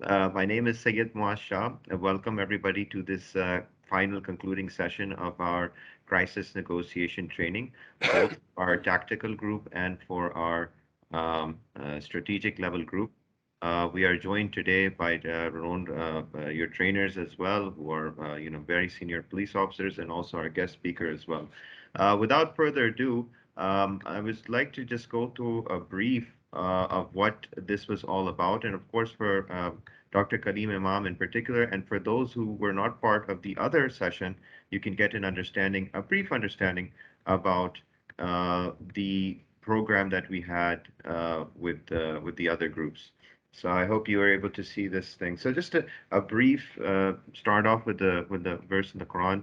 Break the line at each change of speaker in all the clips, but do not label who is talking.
My name is Sayed Muaz Shah. Welcome everybody to this final concluding session of our crisis negotiation training, both our tactical group and for our strategic level group. We are joined today by renowned your trainers as well, who are very senior police officers, and also our guest speaker as well. Without further ado, I would like to just go through a brief of what this was all about, and of course for Dr. Kadeem Imam in particular, and for those who were not part of the other session, you can get an understanding, a brief understanding about the program that we had with the other groups. So I hope you were able to see this thing. So just a brief start off with the verse in the Quran.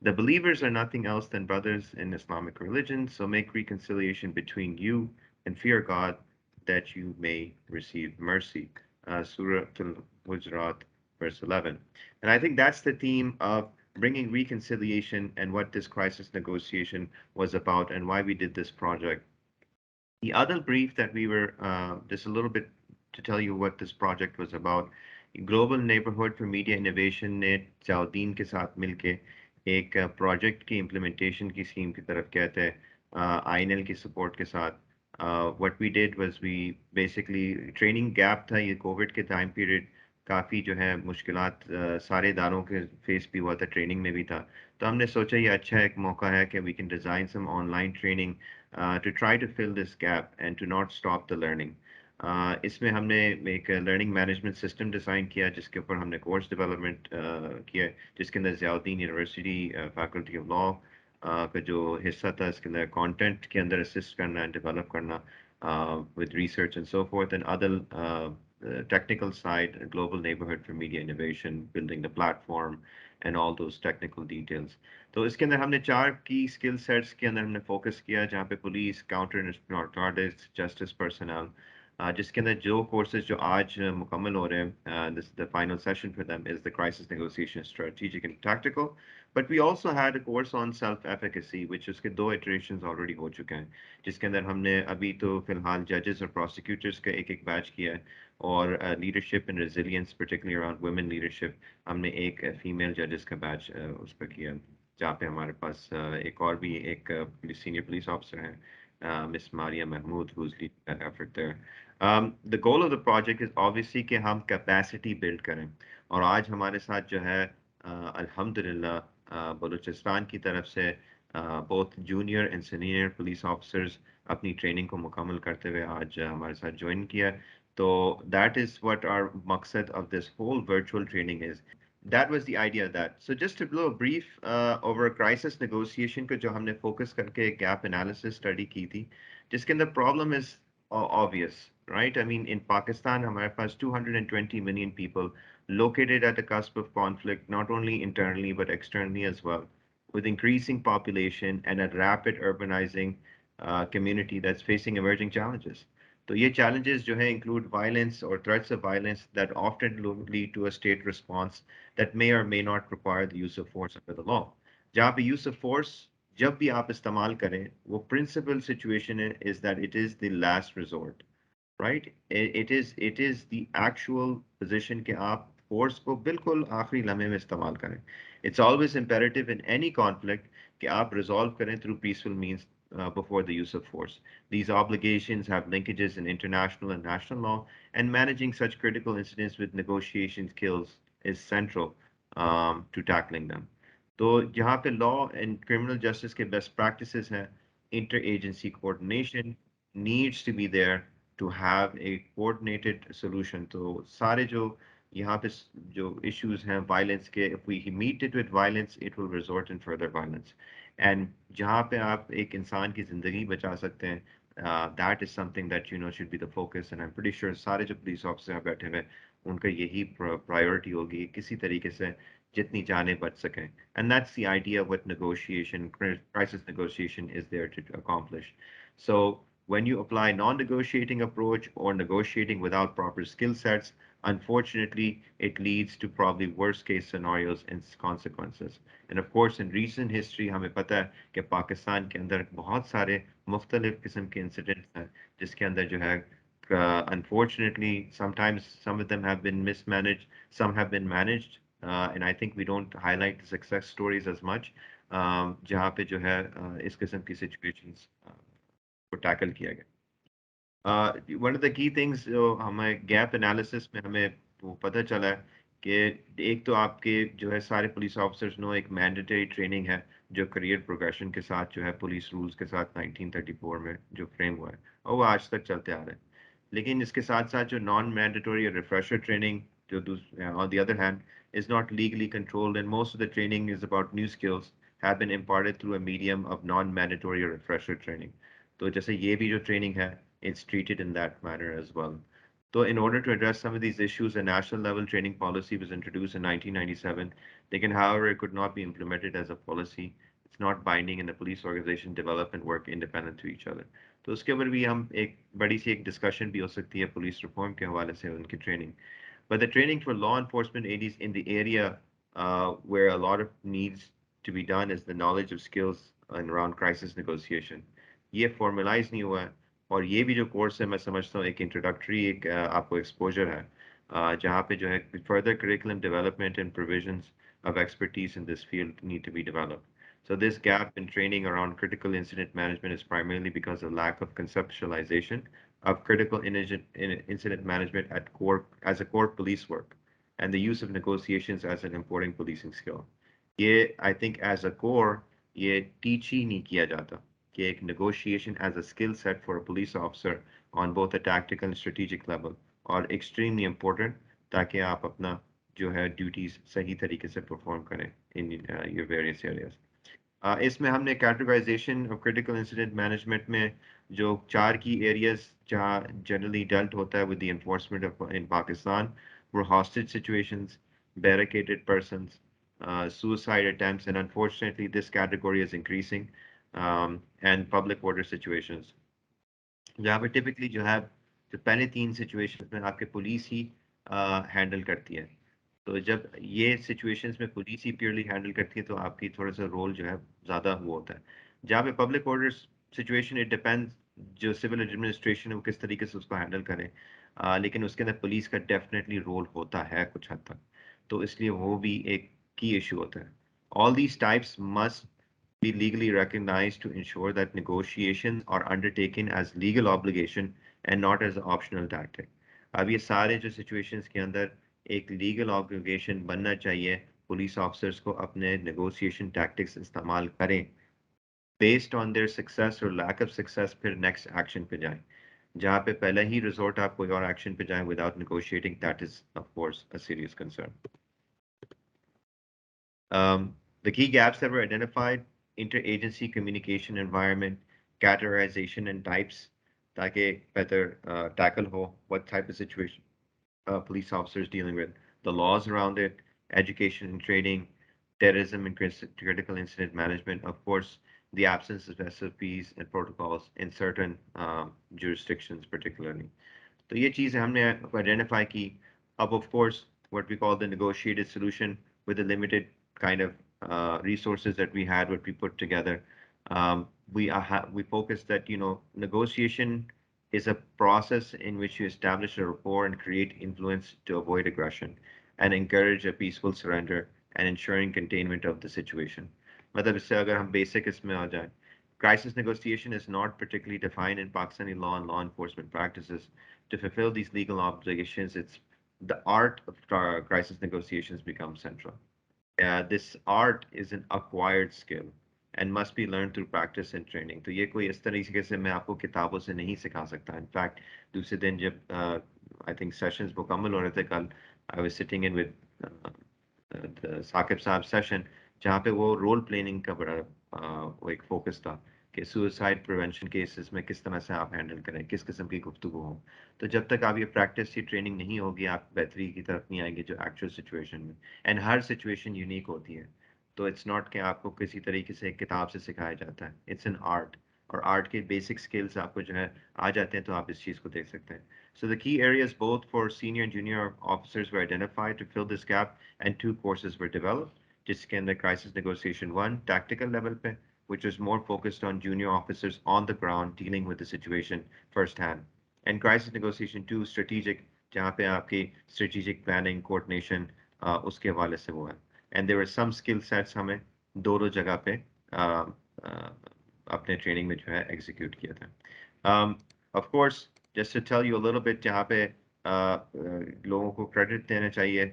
The believers are nothing else than brothers in Islamic religion, so make reconciliation between you and fear God that you may receive mercy. Surah Al-Hujurat, verse 11. And I think that's the theme of bringing reconciliation and what this crisis negotiation was about and why we did this project. The other brief that we were just a little bit to tell you what this project was about. Global neighbourhood for media innovation ने जाउद्दीन के साथ मिलके एक project की implementation की scheme की तरफ कहते हैं आईएनएल की सपोर्ट के साथ what we did was we basically training gap था ये कोविड के टाइम पीरियड काफ़ी जो है मुश्किलात सारे इदारों के फेस भी हुआ था ट्रेनिंग में भी था तो हमने सोचा ये अच्छा एक मौका है कि we can design some online training to try to fill this gap and to not stop the learning. इसमें हमने एक लर्निंग मैनेजमेंट सिस्टम डिज़ाइन किया जिसके ऊपर हमने कोर्स डेवलपमेंट किया जिसके अंदर Ziauddin university faculty of law का जो हिस्सा था इसके अंदर कंटेंट के अंदर असिस्ट करना एंड डेवलप करना with research and so forth and other technical side, global neighborhood for media innovation, building the platform and all those technical details. तो इसके अंदर हमने चार की स्किल सेट्स के अंदर हमने फोकस किया जहाँ पे police counter narcotics justice personal जिसके अंदर जो कोर्सेज जो आज मुकम्मल हो रहे हैं this the final session for them is the crisis negotiation strategic and tactical but we also had a course on self efficacy which उसके दो इटरेशंस ऑलरेडी हो चुके हैं जिसके अंदर हमने अभी तो फिलहाल जजेस और प्रोसिक्यूटर्स का एक बैच किया है और leadership and resilience particularly around women leadership हमने एक फीमेल जजेस का बैच उस पर किया जहाँ पे हमारे पास एक और भी एक सीनियर पुलिस ऑफिसर हैं miss Maria Mahmood who's leading that effort there. The goal of the project is obviously कि हम capacity build करें और आज हमारे साथ जो है अल्हम्दुलिल्लाह बलूचिस्तान की तरफ से both junior and senior police officers अपनी ट्रेनिंग को मुकम्मल करते हुए आज हमारे साथ ज्वाइन किया तो that is what our मकसद of this whole virtual training is. That was the idea of that. So just to blow a brief over crisis negotiation को जो हमने focus करके gap analysis study की थी, जिसके अंदर problem is obvious, right? I mean, in Pakistan, हमारे पास 220 million people located at the cusp of conflict, not only internally but externally as well, with increasing population and a rapid urbanizing community that's facing emerging challenges. तो ये challenges जो है include violence or threats of violence that often lead to a state response that may or may not require the use of force under the law. जहाँ पे use of force जब भी आप इस्तेमाल करें वो principal situation is that it is the last resort, right? It is the actual position कि आप force को बिल्कुल आखिरी लम्हे में इस्तेमाल करें. It's always imperative in any conflict कि आप resolve करें through peaceful means before the use of force. These obligations have linkages in international and national law, and managing such critical incidents with negotiation skills is central to tackling them. तो जहाँ पे law and criminal justice के best practices हैं, interagency coordination needs to be there to have a coordinated solution. तो सारे जो यहाँ पे जो issues हैं violence के, if we meet it with violence, it will result in further violence. And जहाँ पे आप एक इंसान की जिंदगी बचा सकते हैं, that is something that should be the focus. And I'm pretty sure सारे जो police officers यहाँ बैठे हुए उनका यही priority होगी किसी तरीके से जितनी जानें बच सकें. And that's the idea of what negotiation, crisis negotiation is there to accomplish. So when you apply non-negotiating approach or negotiating without proper skill sets, Unfortunately, it leads to probably worst case scenarios and consequences. And of course, in recent history, हमें पता है कि पाकिस्तान के अंदर बहुत सारे मुख्तलिफ किस्म के इंसिडेंट्स हैं जिसके अंदर जो है unfortunately, sometimes some of them have been mismanaged, some have been managed, and I think we don't highlight the success stories as much, जहाँ पे जो है इस किस्म की situations को tackle किया गया. One of the key things जो हमें गैप एनालिसिस में हमें वो पता चला है कि एक तो आपके जो है सारे पुलिस ऑफिसर्स नो एक मैंडेटरी ट्रेनिंग है जो करियर प्रोग्रेशन के साथ जो है पुलिस रूल्स के साथ 1934 में जो फ्रेम हुआ है और वो आज तक चलते आ रहे हैं. लेकिन इसके साथ साथ जो नॉन मैंडेटरी रिफ्रेशर ट्रेनिंग जो on the other hand is not legally controlled and most of the training is about new skills have been imparted through a medium of non-mandatory or refresher training. तो जैसे ये भी जो training है it's treated in that manner as well. So in order to address some of these issues, a national level training policy was introduced in 1997. Again, however, it could not be implemented as a policy. It's not binding and the police organization develop and work independent to each other. तो उसके ऊपर भी हम एक बड़ी सी एक discussion भी हो सकती है पुलिस रिफॉर्म के हवाले से उनकी training. But the training for law enforcement ADs in the area where a lot of needs to be done is the knowledge of skills and around crisis negotiation. ये formalize नहीं हुआ है और ये भी जो कोर्स है मैं समझता हूँ एक इंट्रोडक्टरी एक आपको एक्सपोजर है जहाँ पे जो है further curriculum development and provisions of expertise in this field need to be developed. So this gap in training around critical incident management is primarily because of lack of conceptualization of critical incident management at core as a core police work and the use of negotiations as an important policing skill. ये I think as a core ये teach ही नहीं किया जाता कि एक negotiation as a skill set for a police officer on both a tactical and strategic level और extremely important ताकि आप अपना जो है duties सही तरीके से perform करें in your various areas. इसमें हमने categorisation of critical incident management में जो चार की एरियाज जहाँ जनरली डेल्ट होता है with the enforcement of in Pakistan were hostage situations, barricaded persons, suicide attempts, and unfortunately this category is increasing, and public order situations. जहाँ पे typically जो है जो पहले तीन situations में आपके पुलिस ही हैंडल करती है. तो जब ये सिचुएशंस में पुलिस ही प्योरली हैंडल करती है तो आपकी थोड़ा सा रोल जो है ज़्यादा हुआ होता है. जहाँ पे public order situation it depends जो सिविल एडमिनिस्ट्रेशन है वो किस तरीके से उसको हैंडल करें, लेकिन उसके अंदर पुलिस का डेफिनेटली रोल होता है कुछ हद तक, तो इसलिए वो भी एक की इशू होता है. All these types must be legally recognized to ensure that negotiations are undertaken as legal obligation and not as an optional tactic. अब ये सारे जो situations के अंदर एक लीगल ऑब्लिगेशन बनना चाहिए पुलिस ऑफिसर्स को अपने नेगोशिएशन टैक्टिक्स इस्तेमाल करें बेस्ड ऑन देयर सक्सेस और लैक ऑफ सक्सेस फिर नेक्स्ट एक्शन पे जाएं. जहाँ पे पहले ही रिजोर्ट आप कोई और एक्शन पे जाएं without negotiating that is of course a serious concern. The key gaps that were identified: interagency communication environment, categorization and types, ताकि better tackle हो what type of situation police officers dealing with, the laws around it, education and training, terrorism and critical incident management, of course, the absence of SOPs and protocols in certain jurisdictions particularly. तो ये चीज़ें हमने identify की. अब of course what we call the negotiated solution with the limited kind of resources that we had, what we put together. We focused that negotiation is a process in which you establish a rapport and create influence to avoid aggression and encourage a peaceful surrender and ensuring containment of the situation. मतलब इससे अगर हम basic इसमें आ जाए, crisis negotiation is not particularly defined in Pakistani law and law enforcement practices. To fulfill these legal obligations, it's the art of crisis negotiations becomes central. This art is an acquired skill and must be learned through practice and training. तो ये कोई इस तरीके से मैं आपको किताबों से नहीं सिखा सकता. In fact, दूसरे दिन जब I think sessions मुकम्मल हो रहे थे कल, I was sitting in with the Saqib साहब सेशन जहाँ पे वो रोल प्लेइंग का बड़ा वो एक फोकस था कि सुसाइड प्रिवेंशन केसेस में किस तरह से आप हैंडल करें, किस किस्म की गुफ्तगू हो. तो जब तक आप ये प्रैक्टिस या ट्रेनिंग नहीं होगी आप बेहतरी की तरफ नहीं आएंगे जो एक्चुअल सिचुएशन में. एंड हर सिचुएशन यूनिक होती है, तो इट्स नॉट कि आपको किसी तरीके से एक किताब से सिखाया जाता है. It's an art. और आर्ट के बेसिक स्किल्स आपको जो है आ जाते हैं तो आप इस चीज़ को देख सकते हैं. So the key areas both for senior and junior officers were identified to fill this gap, and two courses were developed. जिसके अंदर crisis negotiation one tactical level पे, which was more focused on junior officers on the ground dealing with the situation firsthand, and crisis negotiation two strategic, जहाँ पे आपकी strategic planning coordination उसके हवाले से वो है. And there were some skill sets हमें दोनों जगह पे अपने ट्रेनिंग में जो है एग्जीक्यूट किया था. Of course, just to tell you a little bit, जहाँ पे लोगों को क्रेडिट देना चाहिए,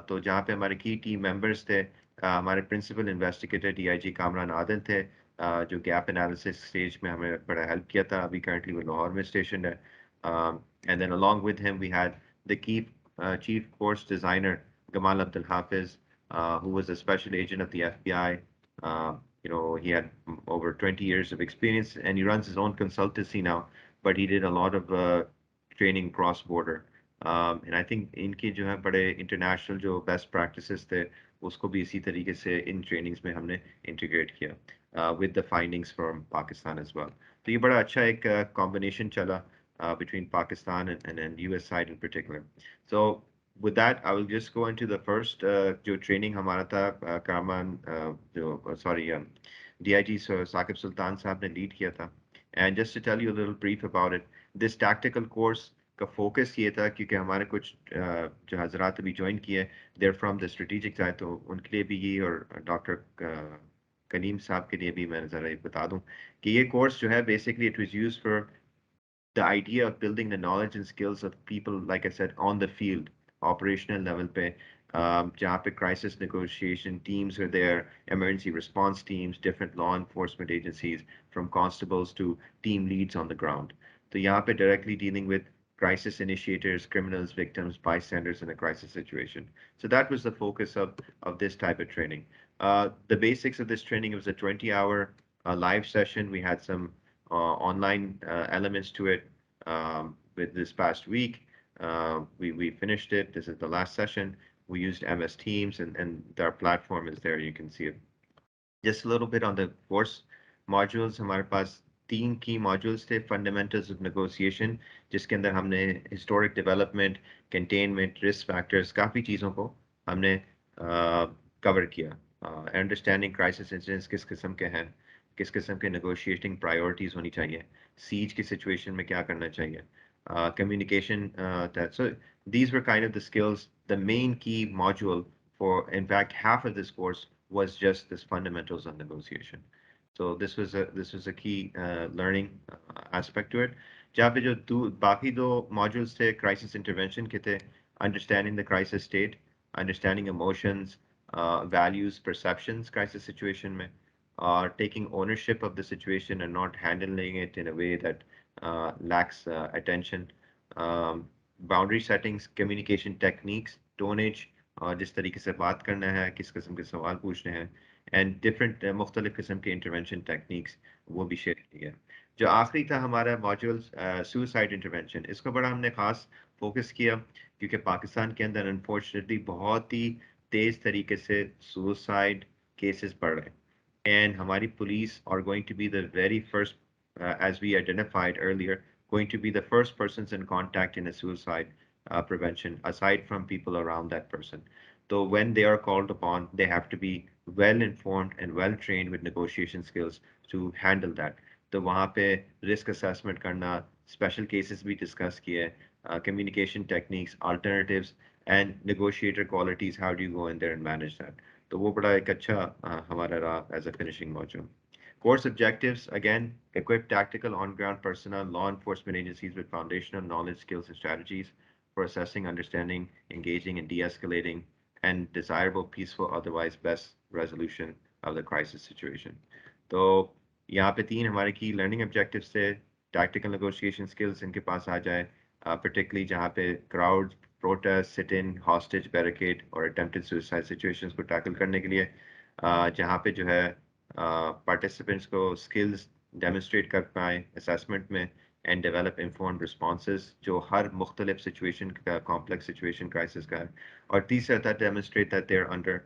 तो जहाँ पे हमारे की टीम मेंबर्स थे, हमारे principal investigator DIG Kamran Adil थे, जो गैप एनालिसिस स्टेज में हमें बड़ा हेल्प किया था. अभी करंटली वो लाहौर में स्टेशन है. And then along with him we had the key chief course designer Gamal Abdul Hafiz, who was a special agent of the FBI. He had over 20 years of experience, and he runs his own consultancy now, but he did a lot of training cross border. And I think इनके जो है बड़े international जो best practices थे उसको भी इसी तरीके से इन trainings में हमने integrate किया with the findings from Pakistan as well. तो ये बड़ा अच्छा एक combination चला between Pakistan and US side in particular. So with that, I will just go into the first जो training हमारा था Karman जो sorry DIG Saqib Sultan साहब ने lead किया था. And just to tell you a little brief about it, this tactical course का focus ये था क्योंकि हमारे कुछ जो हजरात अभी ज्वाइन किए, they're from the strategic side, तो उनके लिए भी ये और डॉक्टर कलीम साहब के लिए भी मैं ज़रा ये बता दूं कि ये कोर्स जो है basically it was used for the idea of building the knowledge and skills of people, like I said, on the field, operational level पे, जहाँ पे crisis negotiation teams are there, emergency response teams, different law enforcement agencies, from constables to team leads on the ground. So यहाँ पे directly dealing with crisis initiators, criminals, victims, bystanders in a crisis situation. So that was the focus of this type of training. The basics of this training was a 20-hour live session. We had some online elements to it with this past week. We finished it. This is the last session. We used MS Teams, and our platform is there. You can see it. Just a little bit on the course modules. हमारे पास तीन key modules थे. Fundamentals of negotiation, जिसके अंदर हमने historic development, containment, risk factors, काफ़ी चीज़ों को हमने cover किया. Understanding crisis incidents किस किस्म के हैं, किस किस्म के negotiating priorities होनी चाहिए, siege की situation में क्या करना चाहिए, communication. So these were kind of the skills. The main key module for, in fact, half of this course was just this fundamentals of negotiation. So this was a key learning aspect to it. जहाँ पे जो बाकी दो modules थे crisis intervention के थे, understanding the crisis state, understanding emotions, values, perceptions crisis situation में, taking ownership of the situation and not handling it in a way that lacks attention, boundary settings, communication techniques, tonnage, जिस तरीके से बात करना है, किस किस्म के सवाल पूछने हैं, एंड डिफरेंट मुख्तलिफ किस्म के इंटरवेंशन टेक्निक्स वो भी शेयर किया. जो आखिरी था हमारा मॉड्यूल सुसाइड इंटरवेंशन, इसको बड़ा हमने खास फोकस किया क्योंकि पाकिस्तान के अंदर अनफॉर्चुनेटली बहुत ही तेज तरीके से सुसाइड केसेस बढ़ रहे हैं. And Hamari police are going to be the very first, as we identified earlier, going to be the first persons in contact in a suicide prevention, aside from people around that person. So when they are called upon, they have to be well informed and well trained with negotiation skills to handle that. तो वहाँ पे risk assessment करना, special cases भी discuss किए, communication techniques, alternatives, and negotiator qualities. How do you go in there and manage that? तो वो बड़ा एक अच्छा हमारा रहा as a finishing module. Course objectives, again, equip tactical on-ground personnel, law enforcement agencies with foundational knowledge, skills, and strategies for assessing, understanding, engaging, and de-escalating, and desirable, peaceful, otherwise best resolution of the crisis situation. तो यहाँ पे तीन हमारे की learning objectives थे. Tactical negotiation skills इनके पास आ जाए, particularly जहाँ पे crowd protest, sit in, hostage, barricade और अटेम्प्टेड सुसाइड सिचुएशंस को टैकल करने के लिए, जहाँ पे जो है पार्टिसिपेंट्स को स्किल्स डेमोन्स्ट्रेट कर पाए असेसमेंट में, एंड डेवलप इन्फॉर्म्ड रिस्पॉन्सेज जो हर मुख्तलिफ सिचुएशन का, कॉम्प्लेक्स सिचुएशन क्राइसिस का है. और तीसरा था demonstrate that there under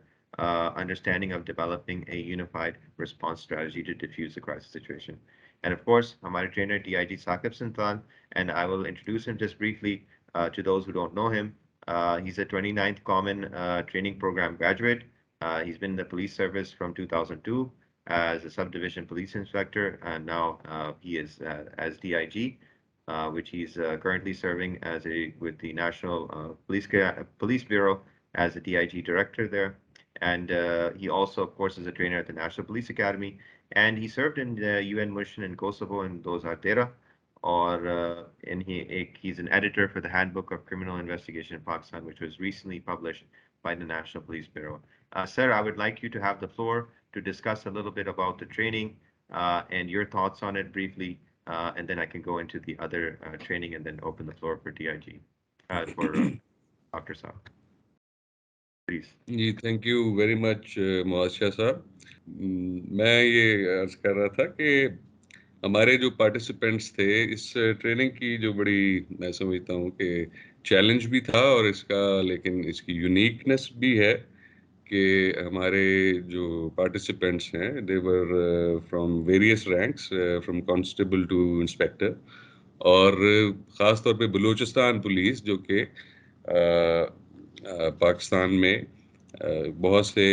understanding of developing a unified response strategy to diffuse the crisis situation. And of course, हमारे trainer DIG Saqib Sultan, and I will introduce him just briefly to those who don't know him. He's a 29th Common Training Program graduate. He's been in the police service from 2002 as a subdivision police inspector, and now he is as DIG, which he's currently serving as with the National Police Bureau as a DIG director there. And he also, of course, is a trainer at the National Police Academy. And he served in the UN mission in Kosovo in 2013. He's an editor for the Handbook of Criminal Investigation in Pakistan, which was recently published by the National Police Bureau. Sir, I would like you to have the floor to discuss a little bit about the training and your thoughts on it briefly, and then I can go into the other training and then open the floor for DIG, for Dr. Saab. Please.
जी, thank you very much Muaz Shah Sahab. मैं ये अर्ज़ कर रहा था कि हमारे जो पार्टिसिपेंट्स थे इस ट्रेनिंग की, जो बड़ी मैं समझता हूँ कि चैलेंज भी था और इसका, लेकिन इसकी यूनिकनेस भी है कि हमारे जो पार्टिसिपेंट्स हैं they were from various ranks, from constable to inspector, और ख़ास तौर पे बलूचिस्तान पुलिस, जो कि पाकिस्तान में बहुत से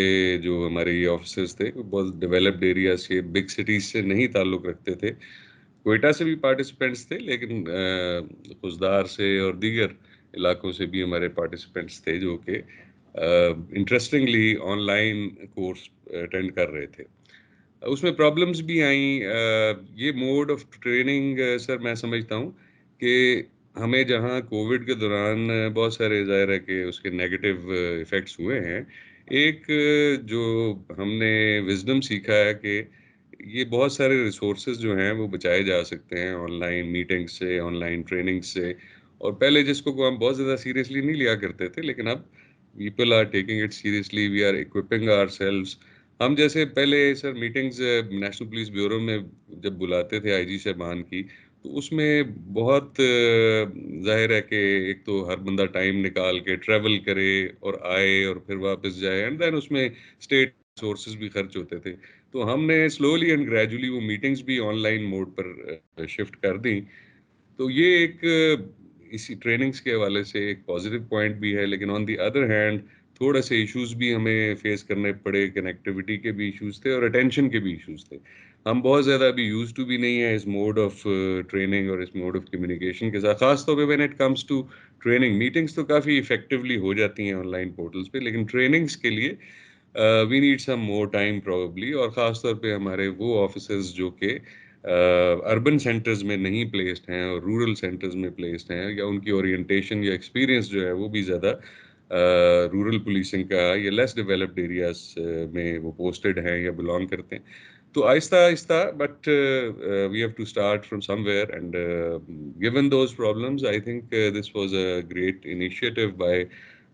जो हमारे ये ऑफिसर्स थे वो बहुत डेवलप्ड एरिया से, बिग सिटीज से नहीं ताल्लुक़ रखते थे। क्वेटा से भी पार्टिसिपेंट्स थे, लेकिन खुजदार से और दीगर इलाकों से भी हमारे पार्टिसिपेंट्स थे जो कि इंटरेस्टिंगली ऑनलाइन कोर्स अटेंड कर रहे थे। उसमें प्रॉब्लम्स भी आई। ये मोड ऑफ ट्रेनिंग सर मैं समझता हूँ कि हमें जहाँ कोविड के दौरान बहुत सारे ज़ाहिर है कि उसके नेगेटिव इफ़ेक्ट्स हुए हैं, एक जो हमने विज़डम सीखा है कि ये बहुत सारे रिसोर्सेज जो हैं वो बचाए जा सकते हैं ऑनलाइन मीटिंग से, ऑनलाइन ट्रेनिंग से। और पहले जिसको को हम बहुत ज़्यादा सीरियसली नहीं लिया करते थे, लेकिन अब people are taking it seriously, we are equipping ourselves. हम जैसे पहले sir meetings national police bureau में जब बुलाते थे आईजी साहबान की, तो उसमें बहुत जाहिर है कि एक तो हर बंदा टाइम निकाल के ट्रैवल करे और आए और फिर वापस जाए, एंड देन उसमें स्टेट सोर्सेज भी खर्च होते थे। तो हमने स्लोली एंड ग्रेजुअली वो मीटिंग्स भी ऑनलाइन मोड पर शिफ्ट कर दी। तो ये एक इसी ट्रेनिंग्स के हवाले से एक पॉजिटिव पॉइंट भी है, लेकिन ऑन द अदर हैंड थोड़े से इश्यूज भी हमें फेस करने पड़े। कनेक्टिविटी के भी इश्यूज थे और अटेंशन के भी इश्यूज थे। हम बहुत ज़्यादा अभी यूज टू भी नहीं है इस मोड ऑफ ट्रेनिंग और इस मोड ऑफ कम्युनिकेशन के साथ, खास तौर पे when it comes to training. Meetings तो काफ़ी इफेक्टिवली हो जाती हैं ऑनलाइन पोर्टल्स पे, लेकिन ट्रेनिंग्स के लिए we need some more time probably, और ख़ास तौर पे हमारे वो ऑफिसर्स जो कि अर्बन सेंटर्स में नहीं प्लेस्ड हैं और रूरल सेंटर्स में प्लेस्ड हैं, या उनकी ओरिएंटेशन या एक्सपीरियंस जो है वो भी ज़्यादा रूरल पुलिसिंग का या लेस डेवलप्ड एरियाज में वो पोस्टेड हैं या बिलोंग करते हैं। तो आहिस्ता आहिस्ता, but we have to start from somewhere, and given those problems I think this was a great initiative by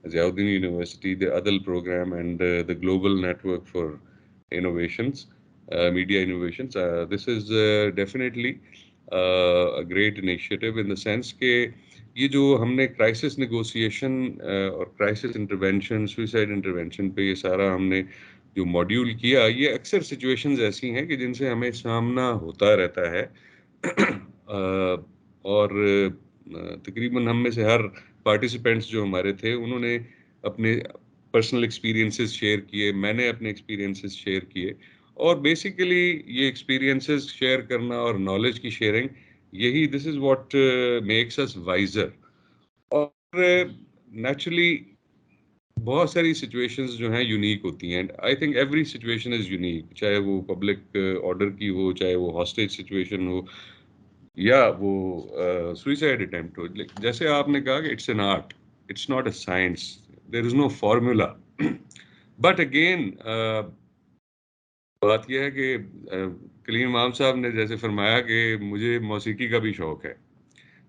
Ziauddin University, the ADL program, and the Global Network for Innovations, Media Innovations. This is definitely a great initiative in the sense कि ये जो हमने crisis negotiation और crisis intervention, suicide intervention पे ये सारा हमने जो मॉड्यूल किया, ये अक्सर सिचुएशंस ऐसी हैं कि जिनसे हमें सामना होता रहता है। और तकरीबन हम में से हर पार्टिसिपेंट्स जो हमारे थे उन्होंने अपने पर्सनल एक्सपीरियंसेस शेयर किए, मैंने अपने एक्सपीरियंसेस शेयर किए, और बेसिकली ये एक्सपीरियंसेस शेयर करना और नॉलेज की शेयरिंग, यही this is what makes us wiser. और नेचुरली बहुत सारी सिचुएशंस जो हैं यूनिक होती हैं। I think every situation is unique, चाहे वो पब्लिक ऑर्डर की हो, चाहे वो हॉस्टेज सिचुएशन हो, या वो सुइसाइड अटेम्प्ट हो। जैसे आपने कहा कि it's an art, it's not a science, there is no formula. But again बात यह है कि कलीम इमाम साहब ने जैसे फरमाया कि मुझे मौसीकी का भी शौक है,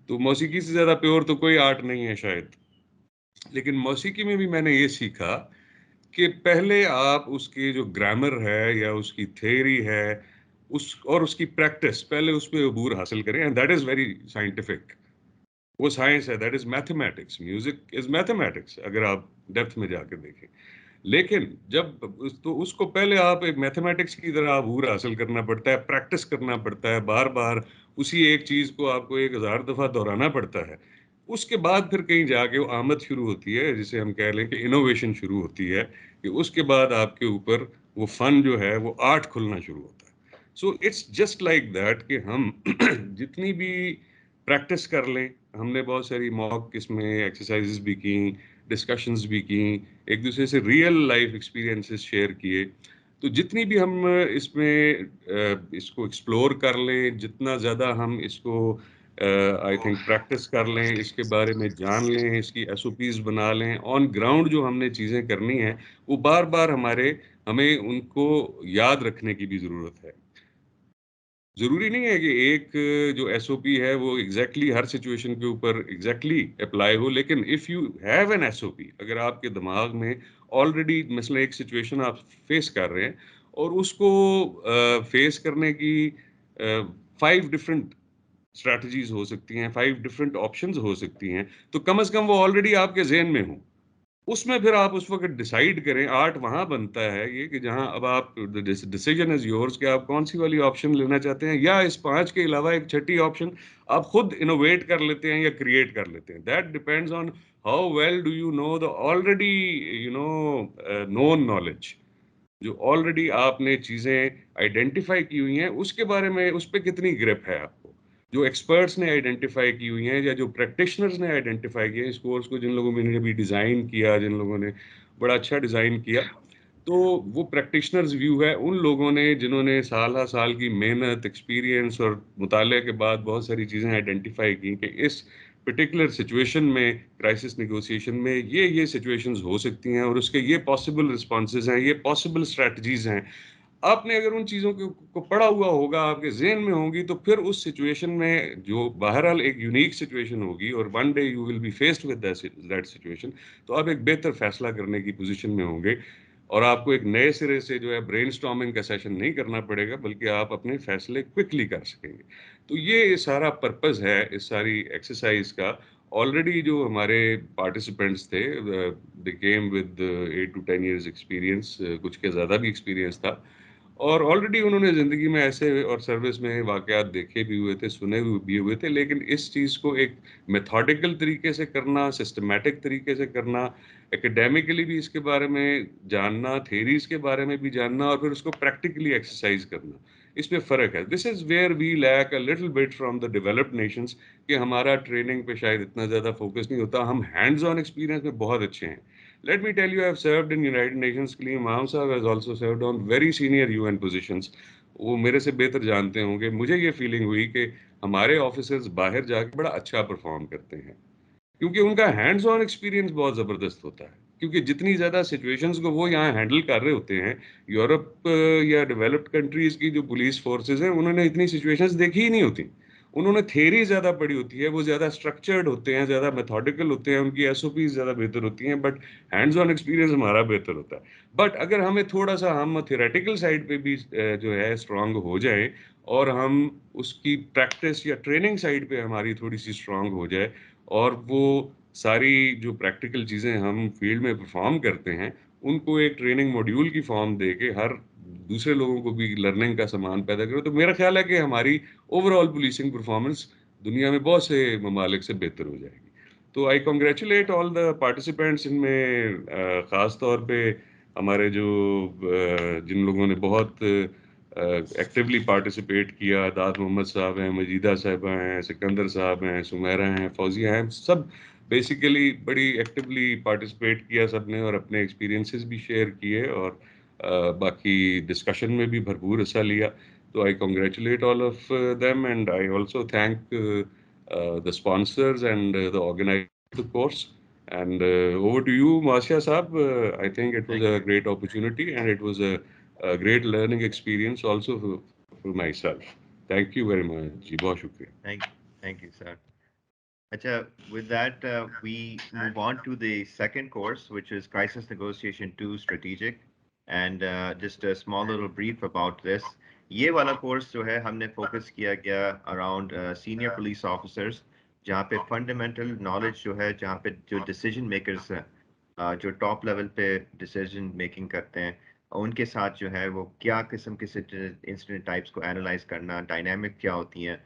तो मौसीकी से ज़्यादा प्योर तो कोई आर्ट नहीं है शायद। लेकिन मौसीकी में भी मैंने ये सीखा कि पहले आप उसकी जो ग्रामर है या उसकी थ्योरी है और उसकी प्रैक्टिस, पहले उसमें अबूर हासिल करें, and that is very scientific. वो साइंस है, that is mathematics, music is mathematics, अगर आप डेप्थ में जाकर देखें। लेकिन तो उसको पहले आप एक मैथमेटिक्स की तरह अबूर हासिल करना पड़ता है, प्रैक्टिस करना पड़ता है, बार बार उसी एक चीज को आपको 1000 दफा दोहराना पड़ता है। उसके बाद फिर कहीं जाके वो आमद शुरू होती है, जिसे हम कह लें कि इनोवेशन शुरू होती है, कि उसके बाद आपके ऊपर वो फन जो है वो आर्ट खुलना शुरू होता है। So it's just like that कि हम जितनी भी प्रैक्टिस कर लें, हमने बहुत सारी मॉक इसमें एक्सरसाइजेस भी की, डिस्कशंस भी की, एक दूसरे से रियल लाइफ एक्सपीरियंसेस शेयर किए, तो जितनी भी हम इसमें इसको एक्सप्लोर कर लें, जितना ज़्यादा हम इसको आई थिंक प्रैक्टिस कर लें, इसके बारे में जान लें, इसकी एसओपीज बना लें, ऑन ग्राउंड जो हमने चीज़ें करनी है वो बार बार हमें उनको याद रखने की भी ज़रूरत है। जरूरी नहीं है कि एक जो एसओपी है वो एग्जैक्टली हर सिचुएशन के ऊपर एग्जैक्टली अप्लाई हो, लेकिन if you have an SOP, अगर आपके दिमाग में ऑलरेडी मसला एक सिचुएशन आप फेस कर रहे हैं और उसको फेस करने की 5 डिफरेंट स्ट्रैटेजीज हो सकती हैं, 5 डिफरेंट ऑप्शंस हो सकती हैं, तो कम से कम वो ऑलरेडी आपके जहन में हो, उसमें फिर आप उस वक्त डिसाइड करें। आर्ट वहां बनता है ये कि जहां अब आप, डिसीजन इज योर्स कि आप कौन सी वाली ऑप्शन लेना चाहते हैं, या इस 5 के अलावा एक छठी ऑप्शन आप खुद इनोवेट कर लेते हैं या क्रिएट कर लेते हैं। That depends on how well do you know the already you know known knowledge, जो ऑलरेडी आपने चीजें आइडेंटिफाई की हुई हैं, उसके बारे में उस पर कितनी ग्रिप है आपको, जो एक्सपर्ट्स ने आइडेंटिफाई की हुई हैं या जो प्रैक्टिशनर्स ने आइडेंटिफाई किया इस कोर्स को, जिन लोगों ने भी डिजाइन किया, जिन लोगों ने बड़ा अच्छा डिजाइन किया, तो वो प्रैक्टिशनर्स व्यू है उन लोगों ने जिन्होंने साल हर साल की मेहनत, एक्सपीरियंस और मुताले के बाद बहुत सारी चीज़ें आइडेंटिफाई की कि इस पर्टिकुलर सिचुएशन में, क्राइसिस नेगोशिएशन में ये सिचुएशंस हो सकती हैं और उसके ये पॉसिबल रिस्पॉन्सेज हैं, ये पॉसिबल स्ट्रैटेजीज हैं। आपने अगर उन चीज़ों को पढ़ा हुआ होगा, आपके जहन में होंगी, तो फिर उस सिचुएशन में जो बहरहाल एक यूनिक सिचुएशन होगी और one day you will be faced with that situation, तो आप एक बेहतर फैसला करने की पोजीशन में होंगे और आपको एक नए सिरे से जो है ब्रेनस्टॉर्मिंग का सेशन नहीं करना पड़ेगा, बल्कि आप अपने फैसले क्विकली कर सकेंगे। तो ये सारा पर्पस है इस सारी एक्सरसाइज का। ऑलरेडी जो हमारे पार्टिसिपेंट्स थे, they came with 8 to 10 years experience, कुछ के ज़्यादा भी एक्सपीरियंस था, और ऑलरेडी उन्होंने ज़िंदगी में ऐसे और सर्विस में वाक़यात देखे भी हुए थे, सुने भी हुए थे, लेकिन इस चीज़ को एक मेथोडिकल तरीके से करना, सिस्टमैटिक तरीके से करना, एकेडमिकली भी इसके बारे में जानना, थेरीज के बारे में भी जानना और फिर उसको प्रैक्टिकली एक्सरसाइज करना, इसमें फ़र्क है। This is where we lack a little bit from the developed nations, कि हमारा ट्रेनिंग पे शायद इतना ज़्यादा फोकस नहीं होता, हम हैंड्स ऑन एक्सपीरियंस में बहुत अच्छे हैं। Let me tell you, I have served in United Nations के लिए, इमाम साहब has also served on very senior UN positions. वो मेरे से बेहतर जानते होंगे। मुझे ये फीलिंग हुई कि हमारे ऑफिसर्स बाहर जाके बड़ा अच्छा परफॉर्म करते हैं, क्योंकि उनका हैंड्स ऑन एक्सपीरियंस बहुत ज़बरदस्त होता है। क्योंकि जितनी ज़्यादा सिचुएशंस को वो यहाँ हैंडल कर रहे होते हैं, यूरोप या डेवलप्ड कंट्रीज़ की जो पुलिस फोर्सेस हैं, उन्होंने इतनी सिचुएशंस देखी ही नहीं होती। उन्होंने थ्योरी ज़्यादा पढ़ी होती है, वो ज़्यादा स्ट्रक्चर्ड होते हैं, ज़्यादा मेथोडिकल होते हैं, उनकी एसओपी ज़्यादा बेहतर होती हैं, बट हैंड्स ऑन एक्सपीरियंस हमारा बेहतर होता है। बट अगर हमें थोड़ा सा हम थियोरेटिकल साइड पे भी जो है स्ट्रांग हो जाए, और हम उसकी प्रैक्टिस या ट्रेनिंग साइड पे हमारी थोड़ी सी स्ट्रांग हो जाए, और वो सारी जो प्रैक्टिकल चीज़ें हम फील्ड में परफॉर्म करते हैं, उनको एक ट्रेनिंग मॉड्यूल की फॉर्म दे के हर दूसरे लोगों को भी लर्निंग का सामान पैदा करो, तो मेरा ख्याल है कि हमारी ओवरऑल पुलिसिंग परफॉर्मेंस दुनिया में बहुत से ममालिक से बेहतर हो जाएगी। तो I congratulate all the participants इनमें, ख़ास तौर पे हमारे जो जिन लोगों ने बहुत एक्टिवली पार्टिसिपेट किया, दाद मोहम्मद साहब हैं, मजीदा साहिबा हैं, सिकंदर साहब हैं, सुमेरा हैं, फौजिया हैं, सब बेसिकली बड़ी एक्टिवली पार्टिसिपेट किया सबने और अपने एक्सपीरियंसेस भी शेयर किए, और बाकी डिस्कशन में भी भरपूर हिस्सा लिया। तो I congratulate all of them, and I also thank the sponsors and the organizers of the course. And over to you, Masha Saab. I think it was
Thank
a
you.
great opportunity and it was a great learning experience also for myself. Thank you very much. जी, बहुत शुक्रिया.
Thank you, sir. Acha, with that, we move on to the second course, which is Crisis Negotiation 2 Strategic. And just a small little brief about this. ये वाला course जो है हमने focus किया गया around senior police officers, जहाँ पे fundamental knowledge जो है, जहाँ पे जो डिसीजन मेकर्स हैं, जो टॉप लेवल पे डिसीजन मेकिंग करते हैं, उनके साथ जो है वो क्या किस्म के इंसिडेंट टाइप्स को एनालाइज करना, डायनामिक क्या होती हैं,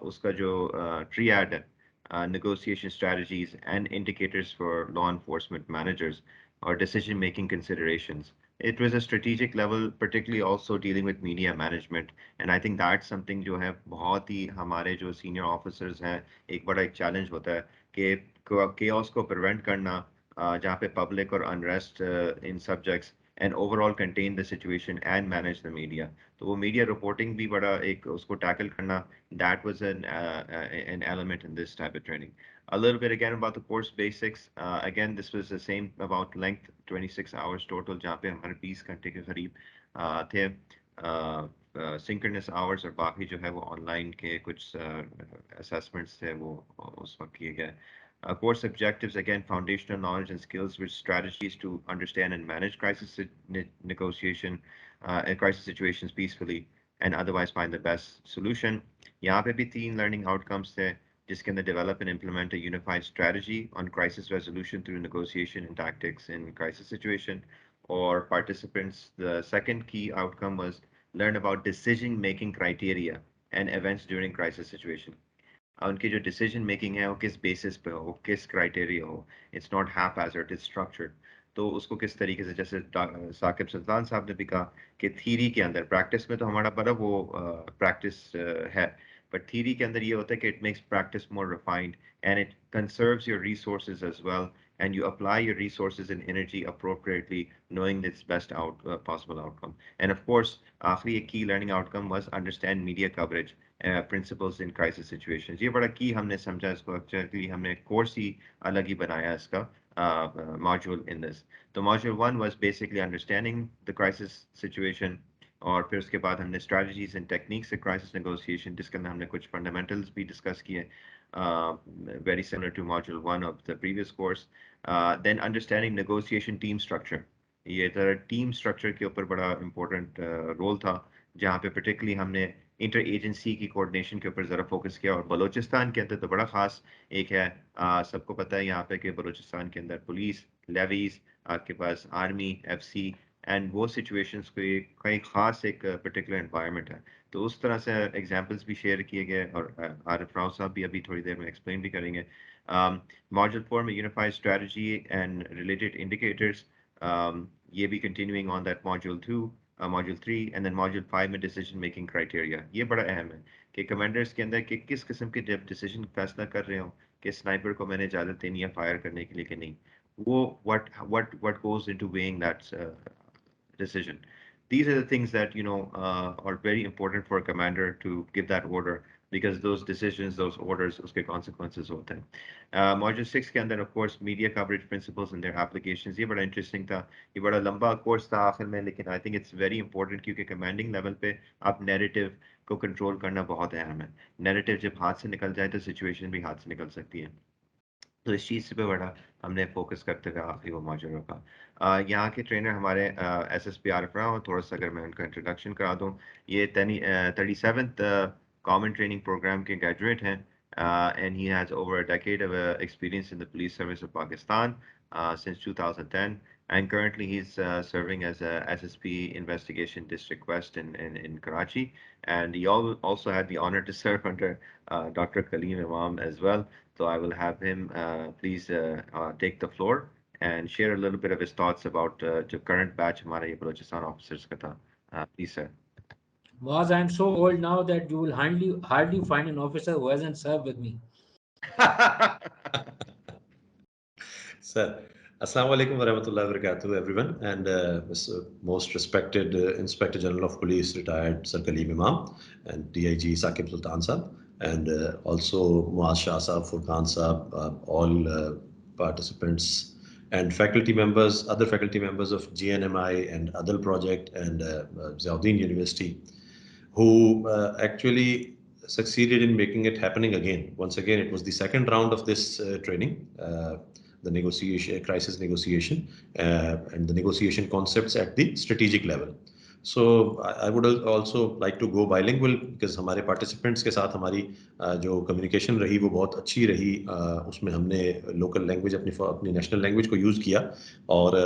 उसका जो ट्रियाड है, negotiation strategies and indicators for law enforcement managers or decision making considerations. It was a strategic level, particularly also dealing with media management. And I think that's something जो है बहुत ही हमारे जो senior officers हैं, एक बड़ा एक challenge होता है कि chaos को prevent करना, जहाँ पे public और unrest in subjects and overall contain the situation and manage the media. तो वो media reporting भी बड़ा एक उसको tackle करना, that was an element in this type of training. A little bit again about the course basics. Again, this was the same about length, 26 hours total, जहाँ पे हमारे 20 घंटे के करीब थे. Synchronous hours और बाकी जो है वो online के कुछ assessments थे वो उस वक्त किए गए. Course objectives, again, foundational knowledge and skills with strategies to understand and manage crisis negotiation, crisis situations peacefully, and otherwise find the best solution. यहाँ पे भी 3 learning outcomes थे, जिसके अंदर develop and implement a unified strategy on crisis resolution through negotiation and tactics in crisis situation. Or participants, the second key outcome was learn about decision making criteria and events during crisis situation. उनकी जो decision making है वो किस basis पे हो, किस criteria हो, it's not haphazard, it's structured. तो उसको किस तरीके से, जैसे साकिब सुल्तान साहब ने भी कहा कि थीरी के अंदर, प्रैक्टिस में तो हमारा बड़ा वो प्रैक्टिस है, बट थीरी के अंदर ये होता है कि it makes practice more refined and it conserves your resources as well and you apply your resources and energy appropriately, knowing its best possible outcome. And of course, आखिरी एक key learning outcome was understand media coverage. Principles in crisis situations. ये बड़ा की हमने समझा इसको, actually हमने course ही अलग ही बनाया इसका मॉड्यूल इन दिस. तो module 1 was basically understanding the crisis situation, और फिर उसके बाद हमने strategies and techniques in crisis negotiation, जिसके अंदर हमने कुछ फंडामेंटल्स भी डिस्कस किए, very similar to module 1 of the previous course. Then understanding negotiation team structure. ये टीम स्ट्रक्चर के ऊपर बड़ा इंपॉर्टेंट रोल था, जहाँ पे पर्टिकुलरली हमने इंटर एजेंसी की कोऑर्डिनेशन के ऊपर ज़रा फोकस किया. और बलूचिस्तान के अंदर तो बड़ा खास एक है, सबको पता है यहाँ पे कि बलूचिस्तान के अंदर पुलिस, लेवीज, आपके पास आर्मी, एफसी, एंड वो सिचुएशंस को कई खास एक पर्टिकुलर एनवायरनमेंट है. तो उस तरह से एग्जांपल्स भी शेयर किए गए, और आरिफ राव साहब भी अभी थोड़ी देर में एक्सप्लेन भी करेंगे. मॉड्यूल 4 में unified strategy and related indicators, ये भी continuing on that module 2, module 3, and then module 5 में डिसीजन मेकिंग क्राइटेरिया. ये बड़ा अहम है कि कमांडर्स के अंदर कि किस किस्म के जब डिसीजन फैसला कर रहे हो कि स्नाइपर को मैंने इजाज़त देनी है फायर करने के लिए कि नहीं, वो what goes into weighing that decision. These are the things that are very important for a commander to give that order, because those decisions, those orders, उसके consequences होते हैं. Module 6 के अंदर of course media coverage principles and their applications, ये बड़ा interesting था, ये बड़ा लंबा कोर्स था आखिर में, लेकिन I think it's very important क्योंकि commanding level पे आप narrative को control करना बहुत अहम है. Narrative जब हाथ से निकल जाए तो situation भी हाथ से निकल सकती है. तो इस चीज़ पे बड़ा हमने फोकस करते हुए आखिरी वो मॉड्यूल का. यहाँ के ट्रेनर हमारे SSP आरिफ राव, थोड़ा सा अगर मैं उनका इंट्रोडक्शन करा दूँ, ये 37th कॉमन ट्रेनिंग प्रोग्राम के ग्रेजुएट हैं, and he has over a decade of experience in the police service of Pakistan since 2010, and currently he's serving as a SSP Investigation District West in Karachi, and he also had the honor to serve under Dr. Kaleem Imam as well. So I will have him please take the floor and share a little bit of his thoughts about the current batch हमारे ये Balochistan officers का था. Please sir.
Moaz, I'm so old now that you will hardly find an officer who hasn't served with me.
Sir, Assalamu alaikum wa rahmatullahi wa barakatuh, everyone, and most respected Inspector General of Police, retired Sir Kaleem Imam, and DIG Saqib Sultan Sahab, and also Muaz Shah Sahab, Furqan Sahab, all participants and faculty members, other faculty members of GNMI and Adal Project and Ziauddin University, who actually succeeded in making it happening again. Once again, it was the second round of this training, the negotiation, crisis negotiation, and the negotiation concepts at the strategic level. So I would also like to go bilingual because हमारे participants के साथ हमारी जो communication रही वो बहुत अच्छी रही. उसमें हमने local language अपनी national language को use किया और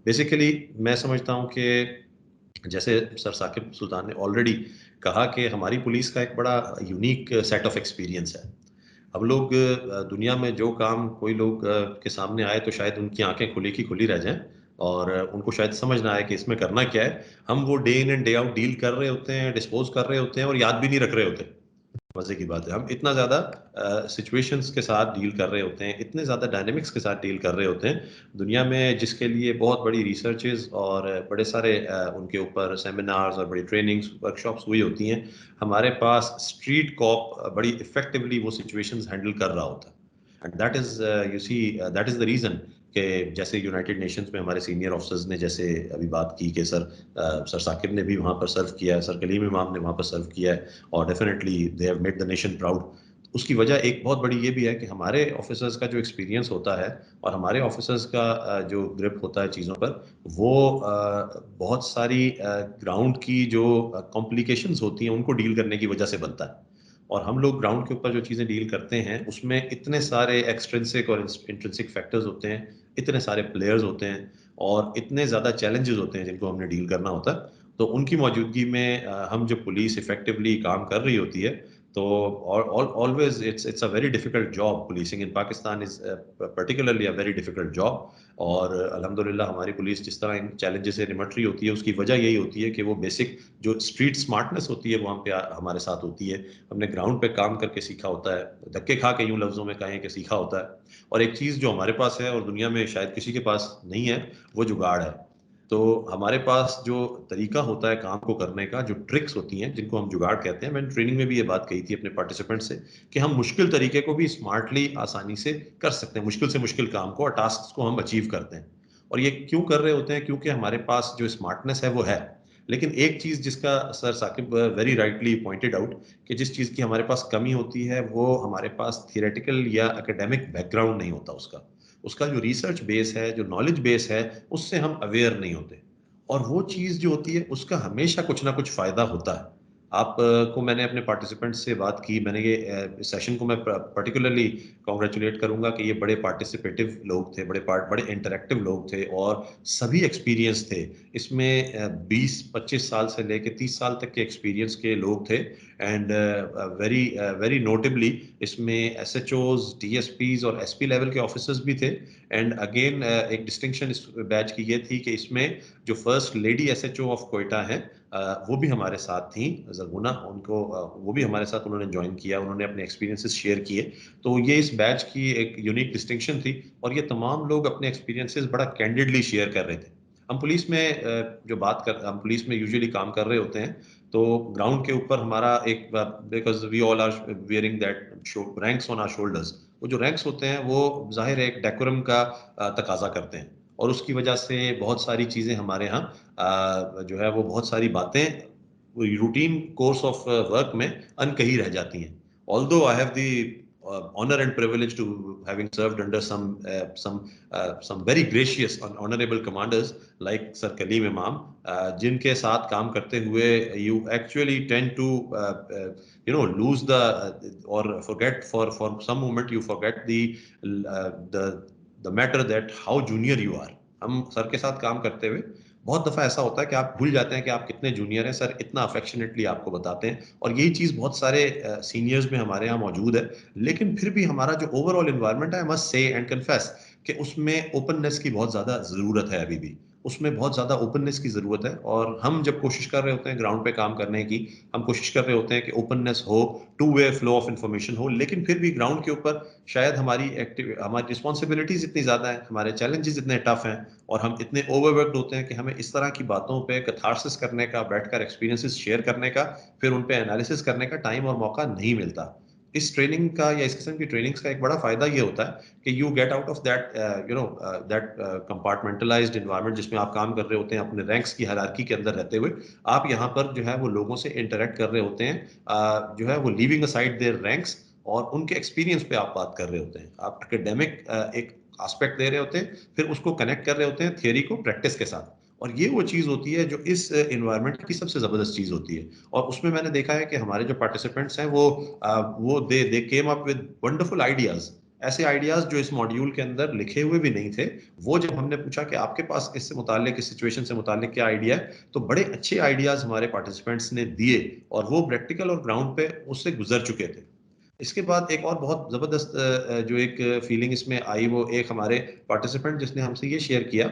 basically मैं समझता हूँ कि जैसे सर साकिब सुल्तान ने ऑलरेडी कहा कि हमारी पुलिस का एक बड़ा यूनिक सेट ऑफ एक्सपीरियंस है. हम लोग दुनिया में जो काम कोई लोग के सामने आए तो शायद उनकी आंखें खुली की खुली रह जाएं और उनको शायद समझ ना आए कि इसमें करना क्या है. हम वो day in and day out deal कर रहे होते हैं, डिस्पोज कर रहे होते हैं और याद भी नहीं रख रहे होते. मजे की बात है हम इतना ज्यादा सिचुएशंस के साथ डील कर रहे होते हैं, इतने ज्यादा डायनेमिक्स के साथ डील कर रहे होते हैं दुनिया में, जिसके लिए बहुत बड़ी रिसर्चेस और बड़े सारे उनके ऊपर सेमिनार्स और बड़ी ट्रेनिंग्स वर्कशॉप्स हुई होती हैं. हमारे पास स्ट्रीट कॉप बड़ी इफेक्टिवली वो सिचुएशंस हैंडल कर रहा होता है. And that is you see that is the reason कि जैसे यूनाइटेड नेशंस में हमारे सीनियर ऑफिसर्स ने जैसे अभी बात की कि सर साकिब ने भी वहाँ पर सर्व किया है, सर कलीम इमाम ने वहाँ पर सर्व किया है और definitely they have made the nation proud. उसकी वजह एक बहुत बड़ी ये भी है कि हमारे ऑफिसर्स का जो एक्सपीरियंस होता है और हमारे ऑफिसर्स का जो ग्रिप होता है चीज़ों पर, वो बहुत सारी ग्राउंड की जो कॉम्प्लिकेशंस होती हैं उनको डील करने की वजह से बनता है. और हम लोग ग्राउंड के ऊपर जो चीज़ें डील करते हैं उसमें इतने सारे एक्सट्रिंसिक और इंट्रिंसिक फैक्टर्स होते हैं, इतने सारे प्लेयर्स होते हैं और इतने ज़्यादा चैलेंजेस होते हैं जिनको हमने डील करना होता है. तो उनकी मौजूदगी में हम जब पुलिस इफेक्टिवली काम कर रही होती है तो always it's a very difficult job. Policing in Pakistan is particularly a very difficult job. और अल्हम्दुलिल्लाह हमारी पुलिस जिस तरह इन चैलेंजेस से निमट रही होती है उसकी वजह यही होती है कि वो बेसिक जो स्ट्रीट स्मार्टनेस होती है वो हम पे हमारे साथ होती है. हमने ग्राउंड पे काम करके सीखा होता है, धक्के खा के यूं लफ्जों में कहें कि सीखा होता है. और एक चीज़ जो हमारे पास है और दुनिया में शायद किसी के पास नहीं है वो जुगाड़ है. तो हमारे पास जो तरीका होता है काम को करने का, जो ट्रिक्स होती हैं जिनको हम जुगाड़ कहते हैं, मैंने ट्रेनिंग में भी ये बात कही थी अपने पार्टिसिपेंट से कि हम मुश्किल तरीके को भी स्मार्टली आसानी से कर सकते हैं. मुश्किल से मुश्किल काम को और टास्क को हम अचीव करते हैं. और ये क्यों कर रहे होते हैं? क्योंकि हमारे पास जो स्मार्टनेस है वो है. लेकिन एक चीज़ जिसका sir Saqib very rightly pointed out कि जिस चीज़ की हमारे पास कमी होती है वो हमारे पास थियोरेटिकल या एकेडमिक बैकग्राउंड नहीं होता. उसका जो रिसर्च बेस है, जो नॉलेज बेस है, उससे हम अवेयर नहीं होते. और वो चीज़ जो होती है उसका हमेशा कुछ ना कुछ फ़ायदा होता है. आप को मैंने अपने पार्टिसिपेंट्स से बात की, मैंने ये सेशन को मैं पर्टिकुलरली कांग्रेचुलेट करूंगा कि ये बड़े पार्टिसिपेटिव लोग थे, बड़े इंटरैक्टिव लोग थे और सभी एक्सपीरियंस थे. इसमें 20-25 साल से लेके 30 साल तक के एक्सपीरियंस के लोग थे. एंड वेरी वेरी नोटेबली इसमें एसएचओज, डीएसपीज और एसपी लेवल के ऑफिसर्स भी थे. एंड अगेन एक डिस्टिंक्शन इस बैच की ये थी कि इसमें जो first lady SHO of Quetta है वो भी हमारे साथ थी, जरगुना. उनको वो भी हमारे साथ उन्होंने ज्वाइन किया, उन्होंने अपने एक्सपीरियंसेस शेयर किए. तो ये इस बैच की एक यूनिक डिस्टिंक्शन थी और ये तमाम लोग अपने एक्सपीरियंसेस बड़ा कैंडिडली शेयर कर रहे थे. हम पुलिस में हम पुलिस में यूजुअली काम कर रहे होते हैं तो ग्राउंड के ऊपर हमारा एक, because we all are wearing that ranks on our shoulders, वो जो रैंक्स होते हैं वो जाहिर है एक डेकोरम का तकाजा करते हैं और उसकी वजह से बहुत सारी चीज़ें हमारे यहाँ जो है वो बहुत सारी बातें रूटीन कोर्स ऑफ वर्क में अनकही रह जाती हैं. Although I have the honor and privilege to having served under some very gracious and honorable commanders like Sir Kaleem Imam, जिनके साथ काम करते हुए you actually tend to lose the or forget for some moment you forget the matter that how junior you are. हम sir के साथ काम करते हुए बहुत दफ़ा ऐसा होता है कि आप भूल जाते हैं कि आप कितने जूनियर हैं. सर इतना अफेक्शनेटली आपको बताते हैं और यही चीज़ बहुत सारे सीनियर्स में हमारे यहाँ मौजूद है. लेकिन फिर भी हमारा जो ओवरऑल इन्वायरमेंट है, I must say and confess कि उसमें ओपननेस की बहुत ज़्यादा ज़रूरत है. अभी भी उसमें बहुत ज़्यादा ओपननेस की ज़रूरत है. और हम जब कोशिश कर रहे होते हैं ग्राउंड पे काम करने की, हम कोशिश कर रहे होते हैं कि ओपननेस हो, two way flow of information हो. लेकिन फिर भी ग्राउंड के ऊपर शायद हमारी रिस्पॉन्सिबिलिटीज़ इतनी ज़्यादा हैं, हमारे चैलेंजेस इतने टफ हैं और हम इतने ओवरवर्क्ड होते हैं कि हमें इस तरह की बातों पे कैथारसिस करने का, बैठकर एक्सपीरियंसेस शेयर करने का, फिर उन पे एनालिसिस करने का टाइम और मौका नहीं मिलता. इस ट्रेनिंग का या इस किस्म की ट्रेनिंग्स का एक बड़ा फायदा ये होता है कि you get out of that that compartmentalized environment जिसमें आप काम कर रहे होते हैं अपने रैंक्स की हायरार्की के अंदर रहते हुए. आप यहाँ पर जो है वो लोगों से इंटरेक्ट कर रहे होते हैं, जो है वो लीविंग असाइड देयर रैंक्स और उनके एक्सपीरियंस पे आप बात कर रहे होते हैं. आप एकेडमिक एक एस्पेक्ट दे रहे होते हैं, फिर उसको कनेक्ट कर रहे होते हैं थियरी को प्रैक्टिस के साथ. और ये वो चीज़ होती है जो इस इन्वायरमेंट की सबसे ज़बरदस्त चीज़ होती है। और उसमें मैंने देखा है कि हमारे जो पार्टिसिपेंट्स हैं वो they came up with wonderful ideas, ऐसे आइडियाज़ जो इस मॉड्यूल के अंदर लिखे हुए भी नहीं थे। वो जब हमने पूछा कि आपके पास इससे मुताल्लिक, इस सिचुएशन से मुताल्लिक क्या आइडिया है, तो बड़े अच्छे आइडियाज़ हमारे पार्टिसिपेंट्स ने दिए और वो प्रैक्टिकल और ग्राउंड पे उससे गुजर चुके थे। इसके बाद एक और बहुत ज़बरदस्त जो एक फीलिंग इसमें आई, वो एक हमारे पार्टिसिपेंट जिसने हमसे ये शेयर किया,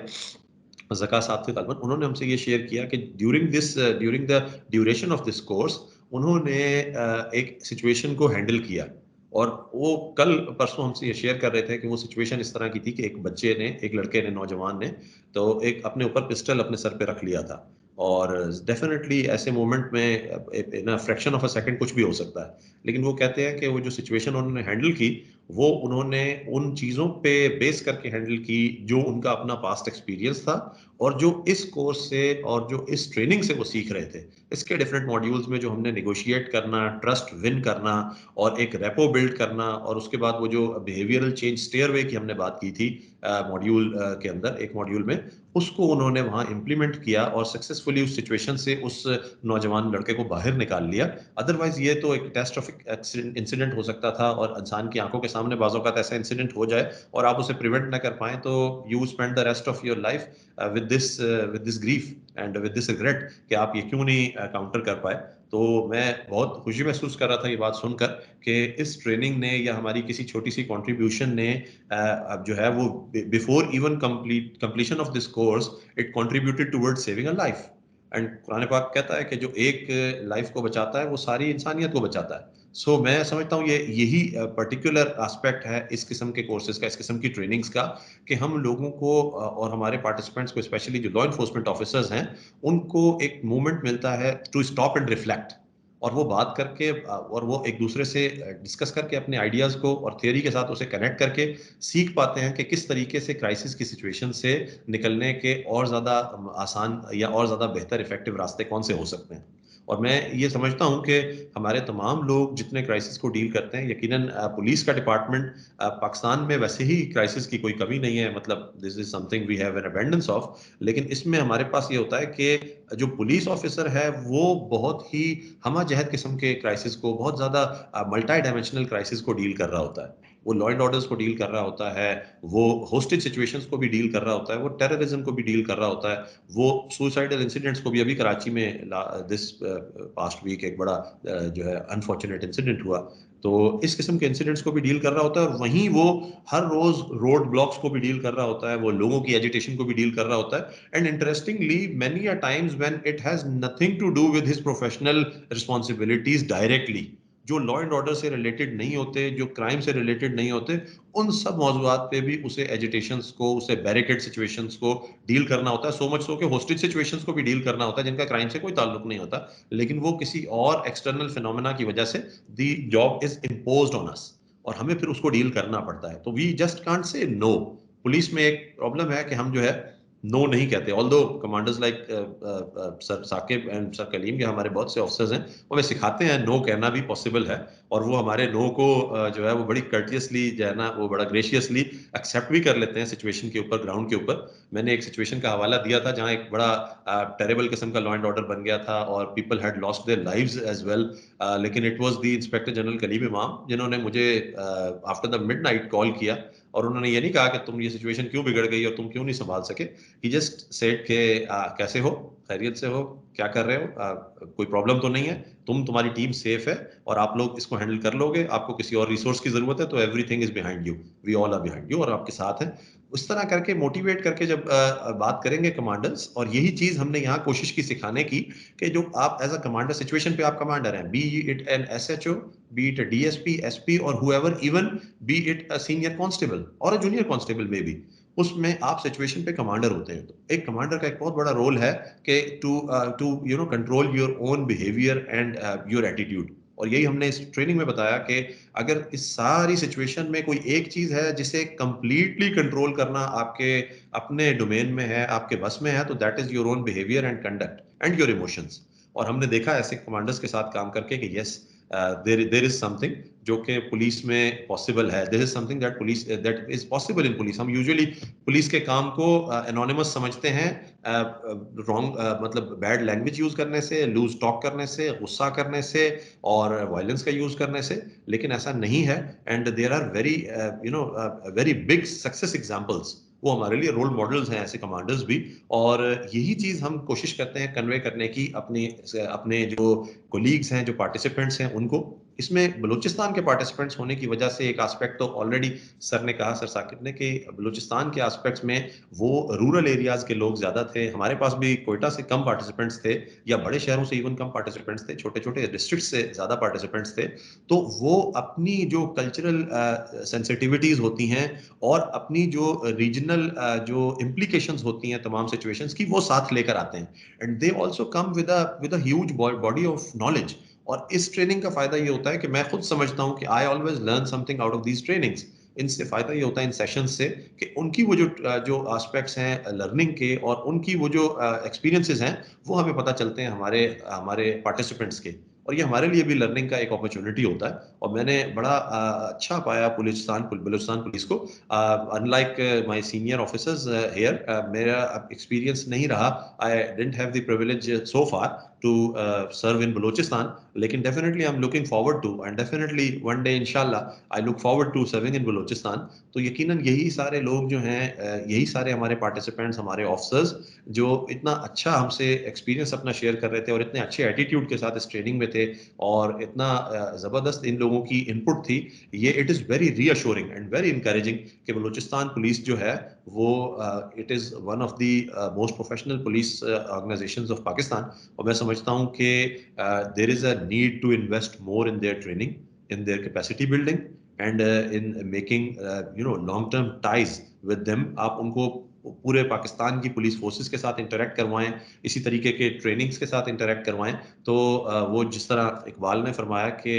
ज़का साहब थे तालिबान, उन्होंने हमसे ये शेयर किया कि during the duration of this course उन्होंने एक सिचुएशन को हैंडल किया। और वो कल परसों हमसे ये शेयर कर रहे थे कि वो सिचुएशन इस तरह की थी कि एक लड़के ने, नौजवान ने, तो एक अपने ऊपर पिस्टल अपने सर पे रख लिया था। और डेफिनेटली ऐसे मोमेंट में in a fraction of a second कुछ भी हो सकता है। लेकिन वो कहते हैं कि वो जो सिचुएशन उन्होंने हैंडल की, वो उन्होंने उन चीज़ों पे बेस करके हैंडल की जो उनका अपना पास्ट एक्सपीरियंस था और जो इस कोर्स से और जो इस ट्रेनिंग से वो सीख रहे थे। इसके डिफरेंट मॉड्यूल्स में जो हमने नेगोशिएट करना, ट्रस्ट विन करना और एक रेपो बिल्ड करना, और उसके बाद वो जो बिहेवियरल चेंज स्टेयरवे की हमने बात की थी मॉड्यूल के अंदर, एक मॉड्यूल में, उसको उन्होंने वहाँ इम्प्लीमेंट किया और सक्सेसफुली उस सिचुएशन से उस नौजवान लड़के को बाहर निकाल लिया। अदरवाइज ये तो एक कैटास्ट्रोफिक इंसिडेंट हो सकता था, और इंसान की आंखों के सामने बाज़ औक़ात ऐसा इंसिडेंट हो जाए और आप उसे प्रिवेंट ना कर पाएं, तो you spend the rest of your life with this grief and with this regret कि आप ये क्यों नहीं काउंटर कर पाए। तो मैं बहुत खुशी महसूस कर रहा था ये बात सुनकर कि इस ट्रेनिंग ने या हमारी किसी छोटी सी कंट्रीब्यूशन ने अब जो है वो before even completion of this course it contributed towards saving a life. And Quran पाक कहता है कि जो एक लाइफ को बचाता है वो सारी इंसानियत को बचाता है। सो मैं समझता हूँ यही पर्टिकुलर एस्पेक्ट है इस किस्म के कोर्सेज का, इस किस्म की ट्रेनिंग्स का, कि हम लोगों को और हमारे पार्टिसिपेंट्स को, स्पेशली जो लॉ इन्फोर्समेंट ऑफिसर्स हैं, उनको एक मोमेंट मिलता है टू स्टॉप एंड रिफ्लेक्ट, और वो बात करके और वो एक दूसरे से डिस्कस करके अपने आइडियाज़ को और थियोरी के साथ उसे कनेक्ट करके सीख पाते हैं कि किस तरीके से क्राइसिस की सिचुएशन से निकलने के और ज़्यादा आसान या और ज़्यादा बेहतर इफेक्टिव रास्ते कौन से हो सकते हैं। और मैं ये समझता हूँ कि हमारे तमाम लोग जितने क्राइसिस को डील करते हैं, यकीनन पुलिस का डिपार्टमेंट, पाकिस्तान में वैसे ही क्राइसिस की कोई कमी नहीं है, मतलब this is something we have an abundance of. लेकिन इसमें हमारे पास ये होता है कि जो पुलिस ऑफिसर है वो बहुत ही हमाजहत किस्म के क्राइसिस को, बहुत ज़्यादा मल्टी डायमेंशनल क्राइसिस को डील कर रहा होता है। वो लॉ एंड ऑर्डर्स को डील कर रहा होता है, वो होस्टेज सिचुएशंस को भी डील कर रहा होता है, वो टेररिज्म को भी डील कर रहा होता है, वो सुसाइडल इंसिडेंट्स को भी। अभी कराची में दिस पास्ट वीक एक बड़ा जो है अनफॉर्चुनेट इंसिडेंट हुआ, तो इस किस्म के इंसिडेंट्स को भी डील कर रहा होता है। और वहीं वो हर रोज रोड ब्लॉक्स को भी डील कर रहा होता है, वो लोगों की एजिटेशन को भी डील कर रहा होता है। And interestingly many a times when it has nothing to do with his professional responsibilities directly, जो लॉ एंड ऑर्डर से रिलेटेड नहीं होते, जो क्राइम से रिलेटेड नहीं होते, उन सब मौजूदात पे भी उसे एजिटेशंस को, उसे बैरिकेड सिचुएशंस को डील करना होता है। सो मच सो कि होस्टेज सिचुएशंस को भी डील करना होता है जिनका क्राइम से कोई ताल्लुक नहीं होता, लेकिन वो किसी और एक्सटर्नल फिनोमेना की वजह से the job is imposed on us, और हमें फिर उसको डील करना पड़ता है। तो we just can't say no. Police में एक प्रॉब्लम है कि हम जो है नो नहीं कहते। Although commanders like sir Saqib and sir Kaleem के, हमारे बहुत से ऑफिसर्स हैं, वो हमें सिखाते हैं नो कहना भी पॉसिबल है, और वो हमारे नो को जो है वो बड़ी कर्टियसली जो है ना, वो बड़ा ग्रेशियसली एक्सेप्ट भी कर लेते हैं सिचुएशन के ऊपर, ग्राउंड के ऊपर। मैंने एक सिचुएशन का हवाला दिया था जहाँ एक बड़ा टेरेबल किस्म का लॉ एंड ऑर्डर बन गया था और people had lost their lives as well, लेकिन it was the inspector general Kaleem Imam जिन्होंने मुझे आफ्टर द मिडनाइट कॉल किया, और उन्होंने ये नहीं कहा कि तुम ये सिचुएशन क्यों बिगड़ गई और तुम क्यों नहीं संभाल सके। ही जस्ट सेड के कैसे हो, खैरियत से हो, क्या कर रहे हो, कोई प्रॉब्लम तो नहीं है, तुम्हारी टीम सेफ है और आप लोग इसको हैंडल कर लोगे, आपको किसी और रिसोर्स की जरूरत है तो everything is behind you, we all are behind you, और आपके साथ हैं। उस तरह करके मोटिवेट करके जब बात करेंगे कमांडर्स, और यही चीज हमने यहाँ कोशिश की सिखाने की कि जो आप एज अ कमांडर सिचुएशन पे आप कमांडर हैं, be it an SHO, be it DSP, SP, और however, even be it a senior constable और अ जूनियर कांस्टेबल में भी, उसमें आप सिचुएशन पे कमांडर होते हैं। तो एक कमांडर का एक बहुत बड़ा रोल है कि to you know control your own behaviour and your attitude. और यही हमने इस ट्रेनिंग में बताया कि अगर इस सारी सिचुएशन में कोई एक चीज है जिसे कंप्लीटली कंट्रोल करना आपके अपने डोमेन में है, आपके बस में है, तो that is your own behaviour and conduct and your emotions. और हमने देखा ऐसे कमांडर्स के साथ काम करके कि यस, there is something जो कि पुलिस में पॉसिबल है. There is something that is possible in police. हम यूजुअली पुलिस के काम को एनोनिमस समझते हैं, रॉन्ग मतलब बैड लैंग्वेज यूज करने से, लूज टॉक करने से, गुस्सा करने से और वायलेंस का यूज करने से, लेकिन ऐसा नहीं है. And there are very very big success examples. वो हमारे लिए रोल मॉडल्स हैं ऐसे कमांडर्स भी, और यही चीज हम कोशिश करते हैं कन्वे करने की अपने जो कोलीग्स हैं, जो पार्टिसिपेंट्स हैं उनको. इसमें बलूचिस्तान के पार्टिसिपेंट्स होने की वजह से एक एस्पेक्ट तो ऑलरेडी सर ने कहा, सर साकिब ने, कि बलूचिस्तान के एस्पेक्ट्स में वो रूरल एरियाज के लोग ज्यादा थे. हमारे पास भी कोयटा से कम पार्टिसिपेंट्स थे, या बड़े शहरों से इवन कम पार्टिसिपेंट्स थे, छोटे छोटे डिस्ट्रिक्ट से ज्यादा पार्टिसिपेंट्स थे. तो वो अपनी जो कल्चरल सेंसिटिविटीज होती हैं और अपनी जो रीजनल जो इम्प्लीकेशंस होती हैं तमाम सिचुएशंस की, वो साथ लेकर आते हैं. And they also come with a huge body of knowledge. और इस ट्रेनिंग का फायदा ये होता है कि मैं खुद समझता हूँ कि I always learn something out of these trainings. इनसे फायदा ये होता है इन सेशंस से कि उनकी वो जो एस्पेक्ट्स हैं लर्निंग के, और उनकी वो जो एक्सपीरियंसेस हैं, वो हमें पता चलते हैं हमारे पार्टिसिपेंट्स के. और ये हमारे लिए भी लर्निंग का एक अपॉर्चुनिटी होता है. और मैंने बड़ा अच्छा पाया बलूचिस्तान पुलिस को. Unlike my senior officers here, मेरा एक्सपीरियंस नहीं रहा. I didn't have the privilege so far to serve in Balochistan, लेकिन definitely I'm looking forward to, and definitely one day inshallah I look forward to serving in Balochistan. तो यकीनन यही सारे लोग जो हैं, यही सारे हमारे पार्टिसिपेंट्स, हमारे ऑफिसर्स जो इतना अच्छा हमसे एक्सपीरियंस अपना शेयर कर रहे थे और इतने अच्छे एटीट्यूड के साथ इस ट्रेनिंग में थे, और इतना ज़बरदस्त इन लोगों की इनपुट थी, ये it is very reassuring and very encouraging कि बलूचिस्तान पुलिस जो है वो it is one of the most professional police organisations of Pakistan. और मैं समझता हूँ कि there is a need to invest more in their training, in their capacity building, and in making long term ties with them. आप उनको पूरे पाकिस्तान की police forces के साथ इंटरेक्ट करवाएं, इसी तरीके के ट्रेनिंग्स के साथ इंटरेक्ट करवाएं. तो वो जिस तरह इकबाल ने फरमाया कि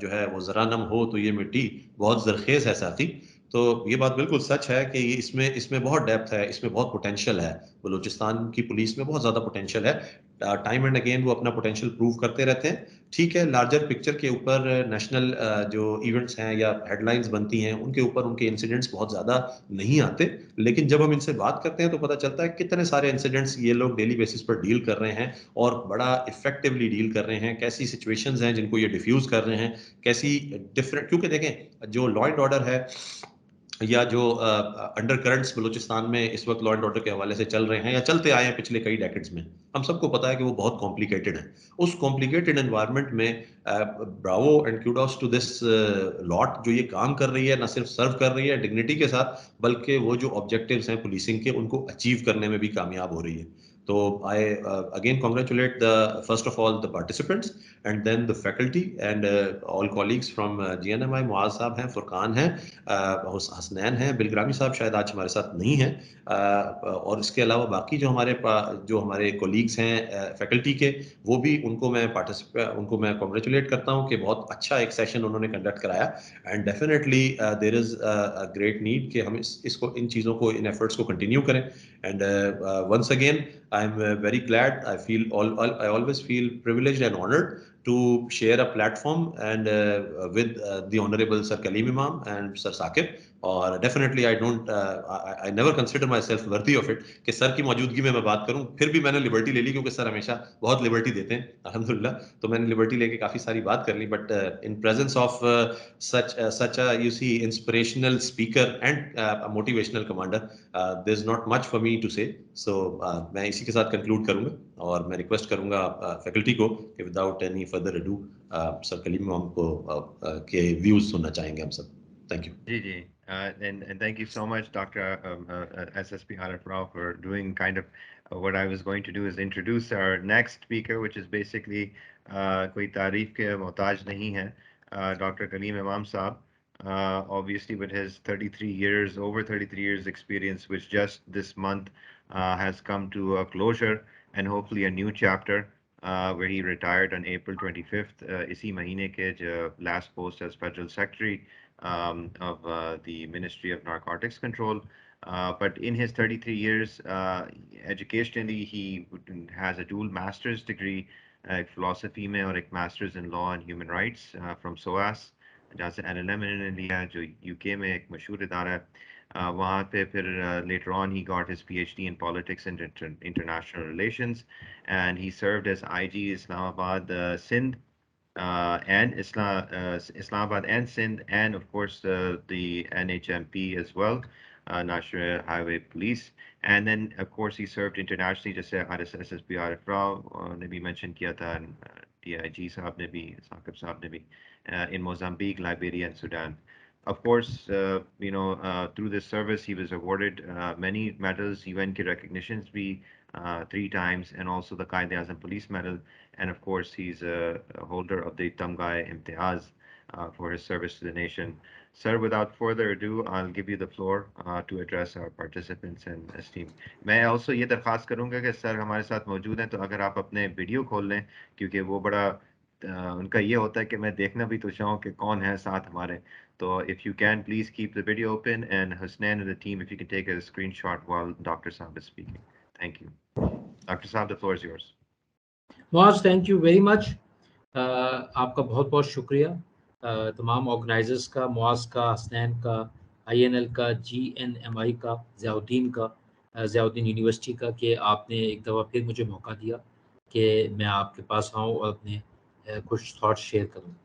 जो है वो ज़रा नम हो तो ये मिट्टी बहुत ज़रखेज़ है साथी. तो ये बात बिल्कुल सच है कि इसमें बहुत डेप्थ है, इसमें बहुत पोटेंशियल है. बलूचिस्तान की पुलिस में बहुत ज़्यादा पोटेंशियल है. टाइम एंड अगेन वो अपना पोटेंशियल प्रूव करते रहते हैं. ठीक है, लार्जर पिक्चर के ऊपर नेशनल जो इवेंट्स हैं या हेडलाइंस बनती हैं, उनके ऊपर उनके इंसिडेंट्स बहुत ज़्यादा नहीं आते, लेकिन जब हम इनसे बात करते हैं तो पता चलता है कितने सारे इंसिडेंट्स ये लोग डेली बेसिस पर डील कर रहे हैं, और बड़ा इफेक्टिवली डील कर रहे हैं. कैसी सिचुएशंस हैं जिनको ये डिफ्यूज़ कर रहे हैं, कैसी डिफरेंट, क्योंकि देखें जो लॉ एंड ऑर्डर है या जो अंडर करंट्स बलूचिस्तान में इस वक्त लॉ एंड ऑर्डर के हवाले से चल रहे हैं या चलते आए हैं पिछले कई डेकेड्स में, हम सबको पता है कि वो बहुत कॉम्प्लिकेटेड है. उस कॉम्प्लिकेटेड एनवायरनमेंट में bravo and kudos to this lot जो ये काम कर रही है, ना सिर्फ सर्व कर रही है डिग्निटी के साथ, बल्कि वो जो ऑब्जेक्टिव्स हैं पुलिसिंग के, उनको अचीव करने में भी कामयाब हो रही है. So I again congratulate first of all the participants, and then the faculty and all colleagues from GNMI. Muaz साहब हैं, फुरकान हैं, हसनैन हैं, बिलग्रामी साहब शायद आज हमारे साथ नहीं हैं, और इसके अलावा बाकी जो हमारे कोलीग्स हैं फैकल्टी के, वो भी उनको मैं कॉन्ग्रेचुलेट करता हूँ कि बहुत अच्छा एक सेशन उन्होंने कंडक्ट कराया. And definitely there is a great need कि हम इन चीज़ों को, इन एफर्ट्स को कंटिन्यू करें. And once again I'm very glad. I always feel privileged and honored to share a platform and with the Honorable Sir Kaleem Imam and Sir Saqib. और definitely I never consider myself worthy of it कि sir की मौजूदगी में मैं बात करूं. फिर भी मैंने लिबर्टी ले ली क्योंकि सर हमेशा बहुत लिबर्टी देते हैं अल्हम्दुलिल्लाह. तो मैंने लिबर्टी लेके काफी सारी बात कर ली, but in presence of such a you see inspirational speaker and a motivational commander, there's not much for me to say. So मैं इसी के साथ कंक्लूड करूंगा, और मैं रिक्वेस्ट करूंगा फैकल्टी को कि without any further ado sir Kaleem Imam को के व्यूज सुनना चाहेंगे हम सब. Thank you.
जी. And thank you so much, Dr. SSP Harif Rao, for doing kind of what I was going to do is introduce our next speaker, which is basically कोई तारीफ के मोहताज नहीं है, Dr. Kaleem Imam Saab. Obviously with his over 33 years experience, which just this month has come to a closure, and hopefully a new chapter where he retired on April 25th. इसी महीने के last post as Federal Secretary of the Ministry of Narcotics Control. But in his 33 years, educationally, he has a dual master's degree एक philosophy में और एक masters in law and human rights from psoas, जहाँ से LLM इन्होंने लिया है, जो UK में एक मशहूर इदारा है। वहाँ पे फिर later on he got his PhD in politics and international relations, and he served as IG Islamabad, Sindh, and Islamabad and Sindh, and of course the NHMP as well, National Highway Police. And then of course he served internationally, just RSSB Arif Rao ने भी mention किया था, DIG साहब ने भी, Saqib साहब ने भी, in Mozambique, Liberia, and Sudan. Of course, through this service, he was awarded many medals, UN recognitions, 3 times, and also the Qaid-e-Azam Police Medal. And of course, he's a holder of the Tamgai Imtiaz for his service to the nation. Sir, without further ado, I'll give you the floor to address our participants and esteemed. मैं also ये दरख्वास्त करूँगा कि sir हमारे साथ मौजूद हैं, तो अगर आप अपने वीडियो खोल लें, क्योंकि वो बड़ा उनका ये होता है कि मैं देखना भी तो चाहूँ कि कौन है साथ हमारे. So if you can, please keep the video open, and Husnain and the team, if you can take a screenshot while Dr. Saab is speaking. Thank you. Dr. Saab, the floor is yours.
Muaz, thank you very much. आपका बहुत बहुत शुक्रिया तमाम organisers का, मुआज का, हसनैन का, INL का, GNMI का, ज़ियाउद्दीन का, ज़ियाउद्दीन यूनिवर्सिटी का, कि आपने एक दफ़ा फिर मुझे मौका दिया कि मैं आपके पास आऊँ और अपने कुछ थॉट्स शेयर करूँ.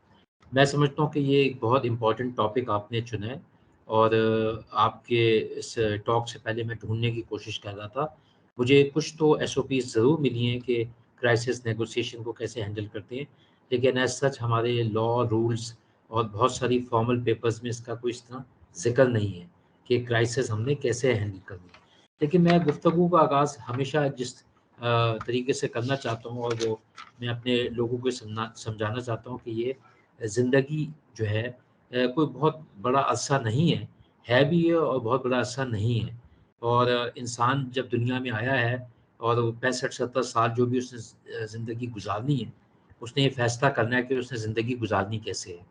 मैं समझता हूँ कि ये एक बहुत इम्पॉर्टेंट टॉपिक आपने चुना है, और आपके इस टॉक से पहले मैं ढूंढने की कोशिश कर रहा था. मुझे कुछ तो SOPs ज़रूर मिली हैं कि क्राइसिस नेगोशिएशन को कैसे हैंडल करते हैं, लेकिन एज सच हमारे लॉ रूल्स और बहुत सारी फॉर्मल पेपर्स में इसका कोई इस तरह जिक्र नहीं है कि क्राइसिस हमने कैसे हैंडल करनी है. लेकिन मैं गुफ्तगू का आगाज़ हमेशा जिस तरीके से करना चाहता हूँ, और वो मैं अपने लोगों को समझाना चाहता हूँ कि ये ज़िंदगी जो है कोई बहुत बड़ा अरसा नहीं है भी है और बहुत बड़ा अरसा नहीं है. और इंसान जब दुनिया में आया है और 65-70 साल जो भी उसने ज़िंदगी गुजारनी है, उसने ये फ़ैसला करना है कि उसने ज़िंदगी गुजारनी कैसे है.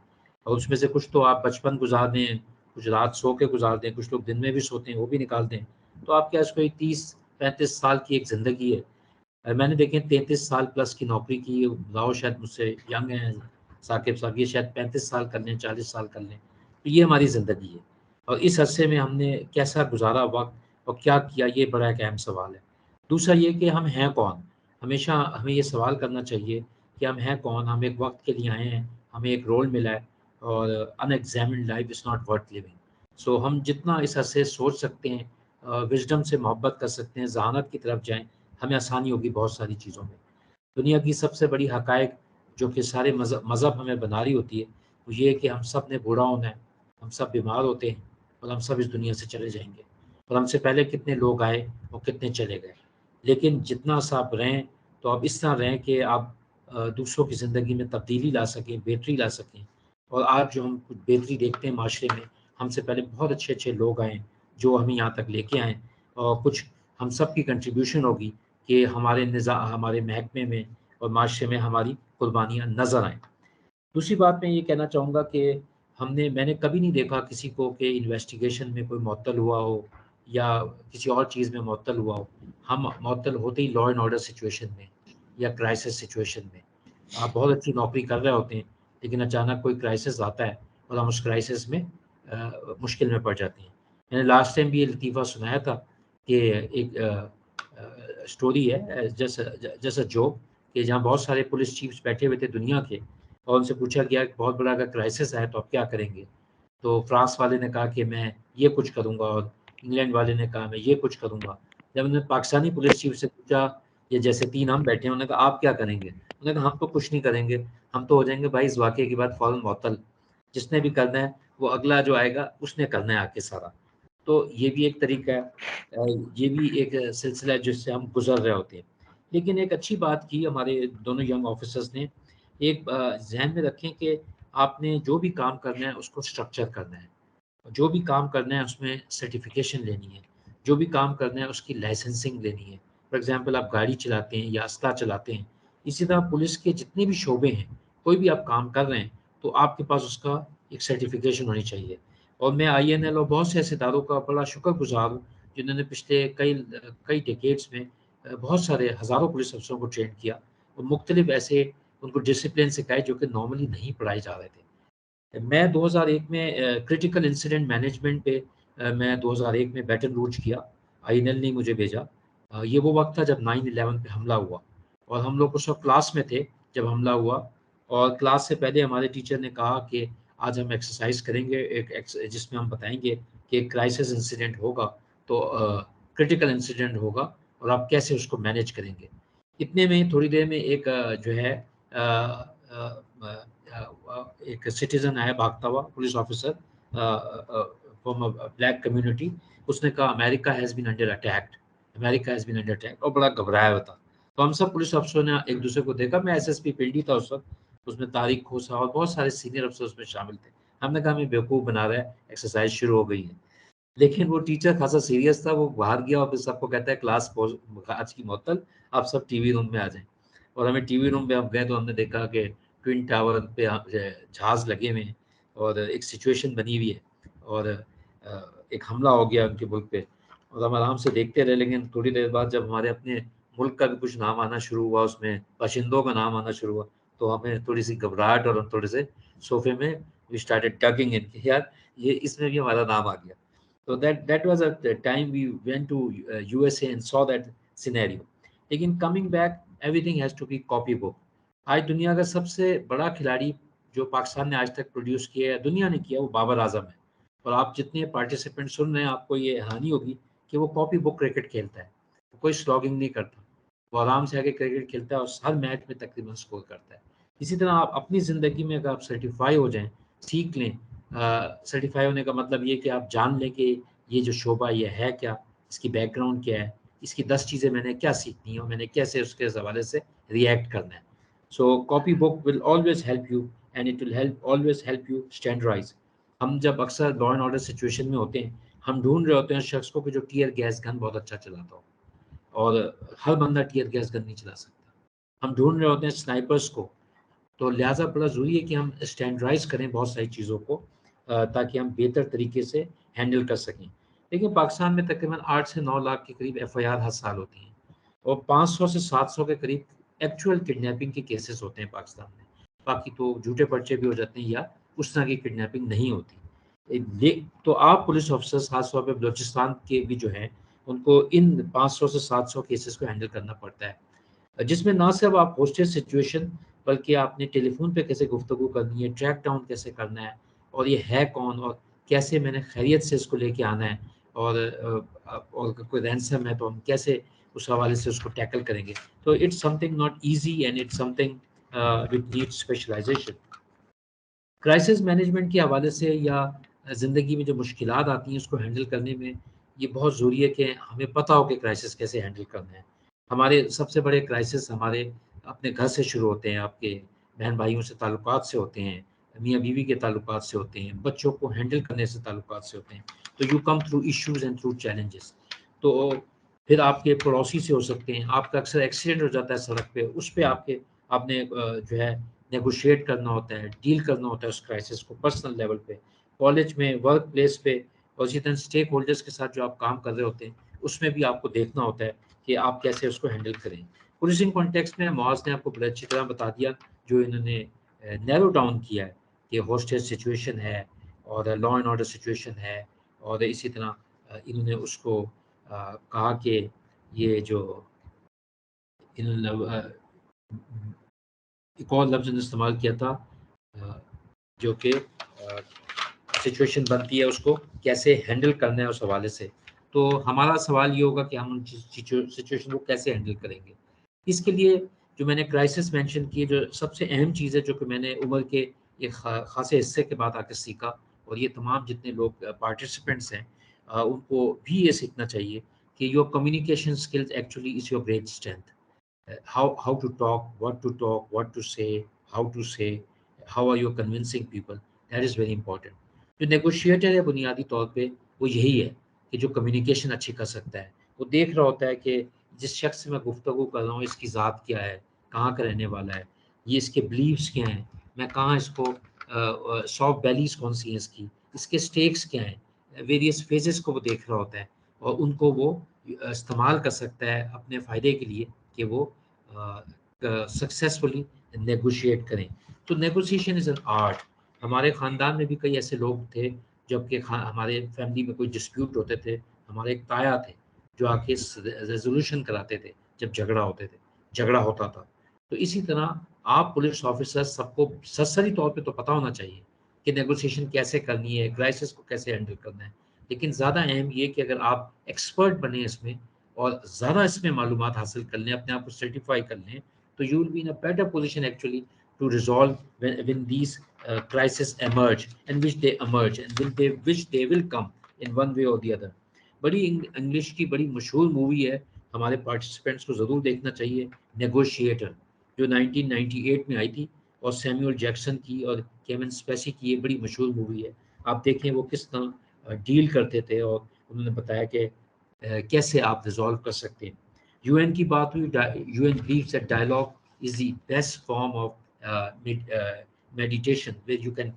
और उसमें से कुछ तो आप बचपन गुजार दें, कुछ रात सो के गुजार दें, कुछ लोग दिन में भी सोते हैं, वो भी निकाल दें, तो आपके पास कोई 30-35 साल की एक ज़िंदगी है. मैंने देखें 33 साल प्लस की नौकरी की. राव शायद मुझसे यंग हैं, साकिब साहब ये शायद 35 साल कर लें, 40 साल कर लें. तो ये हमारी ज़िंदगी है, और इस अरसे में हमने कैसा गुजारा वक्त और क्या किया, ये बड़ा एक अहम सवाल है. दूसरा ये कि हम हैं कौन. हमेशा हमें ये सवाल करना चाहिए कि हम हैं कौन. हम एक वक्त के लिए आए हैं, हमें एक रोल मिला है, और unexamined life is not worth living. So हम जितना इस अरसे सोच सकते हैं, विजडम से मोहब्बत कर सकते हैं, जहानत की तरफ जाएँ, हमें आसानी होगी बहुत सारी चीज़ों में. दुनिया की सबसे बड़ी हक़ाइक़ जो कि सारे मज़हब हमें बना रही होती है, वो ये है कि हम सब ने बूढ़ा होना है, हम सब बीमार होते हैं, और हम सब इस दुनिया से चले जाएंगे. और हमसे पहले कितने लोग आए और कितने चले गए. लेकिन जितना सा आप रहें, तो आप इस तरह रहें कि आप दूसरों की ज़िंदगी में तब्दीली ला सकें, बेहतरी ला सकें. और आज जो हम कुछ बेहतरी देखते हैं माशरे में, हमसे पहले बहुत अच्छे अच्छे लोग आए जो हमें यहाँ तक लेके आए, और कुछ हम सब की कंट्रीब्यूशन होगी कि हमारे महकमे में और माशरे में हमारी कुर्बानियाँ नज़र आएँ. दूसरी बात मैं ये कहना चाहूँगा कि मैंने कभी नहीं देखा किसी को कि इन्वेस्टिगेशन में कोई मुअत्तल हुआ हो या किसी और चीज़ में मुअत्तल हुआ हो. हम मुअत्तल होते ही लॉ एंड ऑर्डर सिचुएशन में या क्राइसिस सिचुएशन में. आप बहुत अच्छी नौकरी कर रहे होते हैं, लेकिन अचानक कोई क्राइसिस आता है और हम उस क्राइसिस में मुश्किल में पड़ जाते हैं. मैंने लास्ट टाइम भी ये लतीफ़ा सुनाया था कि एक स्टोरी है जैसा जोक, कि जहाँ बहुत सारे पुलिस चीफ्स बैठे हुए थे दुनिया के, और उनसे पूछा गया कि बहुत बड़ा अगर क्राइसिस आए तो आप क्या करेंगे. तो फ्रांस वाले ने कहा कि मैं ये कुछ करूँगा, और इंग्लैंड वाले ने कहा मैं ये कुछ करूँगा. जब उन्होंने पाकिस्तानी पुलिस चीफ से पूछा, ये जैसे 3 हम बैठे हैं, उन्होंने कहा आप क्या करेंगे. उन्होंने कहा हम तो कुछ नहीं करेंगे, हम तो हो जाएंगे भाई इस वाक़े के बाद फ़ौरन मुअत्तल. जिसने भी करना है वो अगला जो आएगा उसने करना है आके सारा. तो ये भी एक तरीका है, ये भी एक सिलसिला है जिससे हम गुजर रहे होते हैं. लेकिन एक अच्छी बात की हमारे दोनों यंग ऑफिसर्स ने, एक जहन में रखें कि आपने जो भी काम करना है उसको स्ट्रक्चर करना है, जो भी काम करना है उसमें सर्टिफिकेशन लेनी है, जो भी काम करना है उसकी लाइसेंसिंग लेनी है. फॉर एग्जांपल आप गाड़ी चलाते हैं या अस्ता चलाते हैं, इसी तरह पुलिस के जितने भी शोबे हैं, कोई भी आप काम कर रहे हैं, तो आपके पास उसका एक सर्टिफिकेशन होनी चाहिए. और मैं INL और बहुत से ऐसे इदारों का बड़ा शुक्रगुजार हूँ जिन्होंने पिछले कई डेकेड्स में बहुत सारे हज़ारों पुलिस अफसरों को ट्रेन किया, और मुख्तलिफ ऐसे उनको डिसिप्लिन सिखाए जो कि नॉर्मली नहीं पढ़ाए जा रहे थे। मैं 2001 में क्रिटिकल इंसिडेंट मैनेजमेंट पे मैं 2001 में बैटन रूज किया, INL ने मुझे भेजा। ये वो वक्त था जब 9/11 पे हमला हुआ और हम लोग उस वक्त क्लास में थे जब हमला हुआ, और क्लास से पहले हमारे टीचर ने कहा कि आज हम एक्सरसाइज करेंगे जिसमें हम बताएंगे कि एक क्राइसिस इंसिडेंट होगा तो क्रिटिकल इंसिडेंट होगा और आप कैसे उसको मैनेज करेंगे। इतने में थोड़ी देर में एक जो है एक सिटीजन आया भागता हुआ, police officer from black community. उसने कहा America has been under attacked, America has been under attack, और बड़ा घबराया हुआ था। तो हम सब पुलिस अफसरों ने एक दूसरे को देखा। मैं SSP पिंडी था उस वक्त, उसमें तारिक खोसा और बहुत सारे सीनियर अफसर उसमें शामिल थे। हमने कहा हमें बेवकूफ़ बना रहा है, एक्सरसाइज शुरू हो गई है। लेकिन वो टीचर खासा सीरियस था, वो बाहर गया और फिर सबको कहता है क्लास आज की मुअत्तल, आप सब टीवी रूम में आ जाएं। और हमें टीवी रूम में हम गए तो हमने देखा कि ट्विन टावर पे जहाज लगे हुए हैं और एक सिचुएशन बनी हुई है और एक हमला हो गया उनके मुल्क पे, और हम आराम से देखते रहे। लेकिन थोड़ी देर बाद जब हमारे अपने मुल्क का भी कुछ नाम आना शुरू हुआ, उसमें बाशिंदों का नाम आना शुरू हुआ, तो हमें थोड़ी सी घबराहट और हम थोड़े से सोफे में वी स्टार्टेड टगिंग इन, यार ये इसमें भी हमारा नाम आ गया। So that was at the time we went to USA and saw that scenario. लेकिन coming back, everything has to be copy book. आज दुनिया का सबसे बड़ा खिलाड़ी जो पाकिस्तान ने आज तक प्रोड्यूस किया है, दुनिया ने किया, वो बाबर आजम है। और आप जितने पार्टिसिपेंट सुन रहे हैं, आपको ये हैरानी होगी कि वो कॉपी बुक क्रिकेट खेलता है, वो कोई स्लॉगिंग नहीं करता, वो आराम से आके क्रिकेट खेलता है और हर मैच में तकरीबन स्कोर करता है। इसी तरह आप अपनी ज़िंदगी में अगर आप सर्टिफाई हो जाएं, सीख लें। सर्टिफाई होने का मतलब ये कि आप जान लें कि ये जो शोबा ये है क्या, इसकी बैकग्राउंड क्या है, इसकी 10 चीज़ें मैंने क्या सीखनी है और मैंने कैसे उसके हवाले से रिएक्ट करना है। So copy book will always help you and it will always help you standardise. हम जब अक्सर लॉ एंड ऑर्डर सिचुएशन में होते हैं, हम ढूंढ रहे होते हैं शख्स को कि जो टीयर गैस गन बहुत अच्छा चलाता हो, और हर बंदा टीयर गैस गन नहीं चला सकता। हम ढूंढ रहे होते हैं स्नाइपर्स को, तो लिहाजा बड़ा ज़रूरी है कि हम स्टैंडर्डाइज करें बहुत सारी चीज़ों को ताकि हम बेहतर तरीके से हैंडल कर सकें। लेकिन पाकिस्तान में तकरीबन 8 से 9 लाख के करीब FIR हर साल होती हैं और 500 से 700 के करीब एक्चुअल किडनैपिंग के केसेस होते हैं पाकिस्तान में। बाकी तो झूठे पर्चे भी हो जाते हैं या उस तरह की किडनैपिंग नहीं होती। तो आप पुलिस ऑफिसर्स खासतौर पर बलूचिस्तान के भी जो हैं, उनको इन 500 से 700 केसेस को हैंडल करना पड़ता है, जिसमें ना सिर्फ आप होस्टेज सिचुएशन बल्कि आपने टेलीफोन पे कैसे गुफ्तगू करनी है, ट्रैक डाउन कैसे करना है, और ये है कौन और कैसे मैंने खैरियत से इसको लेके आना है, और कोई रैंसम है तो हम कैसे उस हवाले से उसको टैकल करेंगे। तो it's something not easy and it's something which needs specialisation. Crisis management के हवाले से या ज़िंदगी में जो मुश्किलात आती हैं उसको हैंडल करने में ये बहुत ज़रूरी है कि हमें पता हो कि क्राइसिस कैसे हैंडल करना है। हमारे सबसे बड़े क्राइसिस हमारे अपने घर से शुरू होते हैं, आपके बहन भाइयों से ताल्लुकात से होते हैं, मियाँ बीवी के ताल्लुकात से होते हैं, बच्चों को हैंडल करने से ताल्लुकात से होते हैं। तो you come through issues and through challenges. तो फिर आपके पड़ोसी से हो सकते हैं, आपका अक्सर एक्सीडेंट हो जाता है सड़क पे, उस पे आपने जो है नेगोशिएट करना होता है, डील करना होता है उस क्राइसिस को पर्सनल लेवल पे, कॉलेज में, वर्क प्लेस पे, और इसी तरह स्टेक होल्डर्स के साथ जो आप काम कर रहे होते हैं उसमें भी आपको देखना होता है कि आप कैसे उसको हैंडल करें। पुलिसिंग कॉन्टेक्स्ट में मुआज़ ने आपको बड़ी अच्छी तरह बता दिया, जो इन्होंने नैरो डाउन किया है कि होस्टेज सिचुएशन है और लॉ एंड ऑर्डर सिचुएशन है, और इसी तरह इन्होंने उसको कहा कि ये जो इन्होंने एक और लफ्ज़ इस्तेमाल किया था जो कि सिचुएशन बनती है उसको कैसे हैंडल करना है उस हवाले से। तो हमारा सवाल ये होगा कि हम उन सिचुएशन को कैसे हैंडल करेंगे। इसके लिए जो मैंने क्राइसिस मेंशन किए, जो सबसे अहम चीज़ है जो कि मैंने उम्र के एक ख़ासे हिस्से के बाद आके सीखा, और ये तमाम जितने लोग पार्टिसिपेंट्स हैं उनको भी ये सीखना चाहिए कि your communication skills actually is your great strength. How to talk, what to say, how to say, how are you convincing people, that is very important. जो नेगोशिएटर है बुनियादी तौर पे वो यही है कि जो कम्युनिकेशन अच्छी कर सकता है। वो देख रहा होता है कि जिस शख्स से मैं गुफ्तगू कर रहा हूँ इसकी ज़ात क्या है, कहाँ का रहने वाला है, ये इसके बिलीव्स क्या हैं, मैं कहाँ इसको सॉफ्ट वैलीज़ कौन सी हैं इसके स्टेक्स क्या हैं, वेरियस फेजेस को वो देख रहा होता है, और उनको वो इस्तेमाल कर सकता है अपने फ़ायदे के लिए कि वो सक्सेसफुली नेगोशिएट करें। तो नेगोशिएशन इज़ एन आर्ट। हमारे ख़ानदान में भी कई ऐसे लोग थे, जबकि हमारे फैमिली में कोई डिस्प्यूट होते थे, हमारे एक ताया थे जो आके रेजोल्यूशन कराते थे जब झगड़ा होता था। तो इसी तरह आप पुलिस ऑफिसर सबको सरसरी तौर पे तो पता होना चाहिए कि नेगोशिएशन कैसे करनी है, क्राइसिस को कैसे हैंडल करना है, लेकिन ज़्यादा अहम ये कि अगर आप एक्सपर्ट बने इसमें और ज़्यादा इसमें मालूमात हासिल कर लें, अपने आप को सर्टिफाई कर लें, तो you will be in a better position actually to resolve when these crises emerge and which they emerge and which they will come in one way or the other. बड़ी इंग्लिश की बड़ी मशहूर movie है, हमारे participants को ज़रूर देखना चाहिए, नेगोशिएटर, जो 1998 में आई थी और सैमुअल जैक्सन की और केविन स्पेसी की ये बड़ी मशहूर मूवी है। आप देखें वो किस तरह डील करते थे और उन्होंने बताया कि कैसे आप रिजॉल्व कर सकते हैं। यूएन की बात हुई, UN believes that dialogue is the best form of meditation, where you can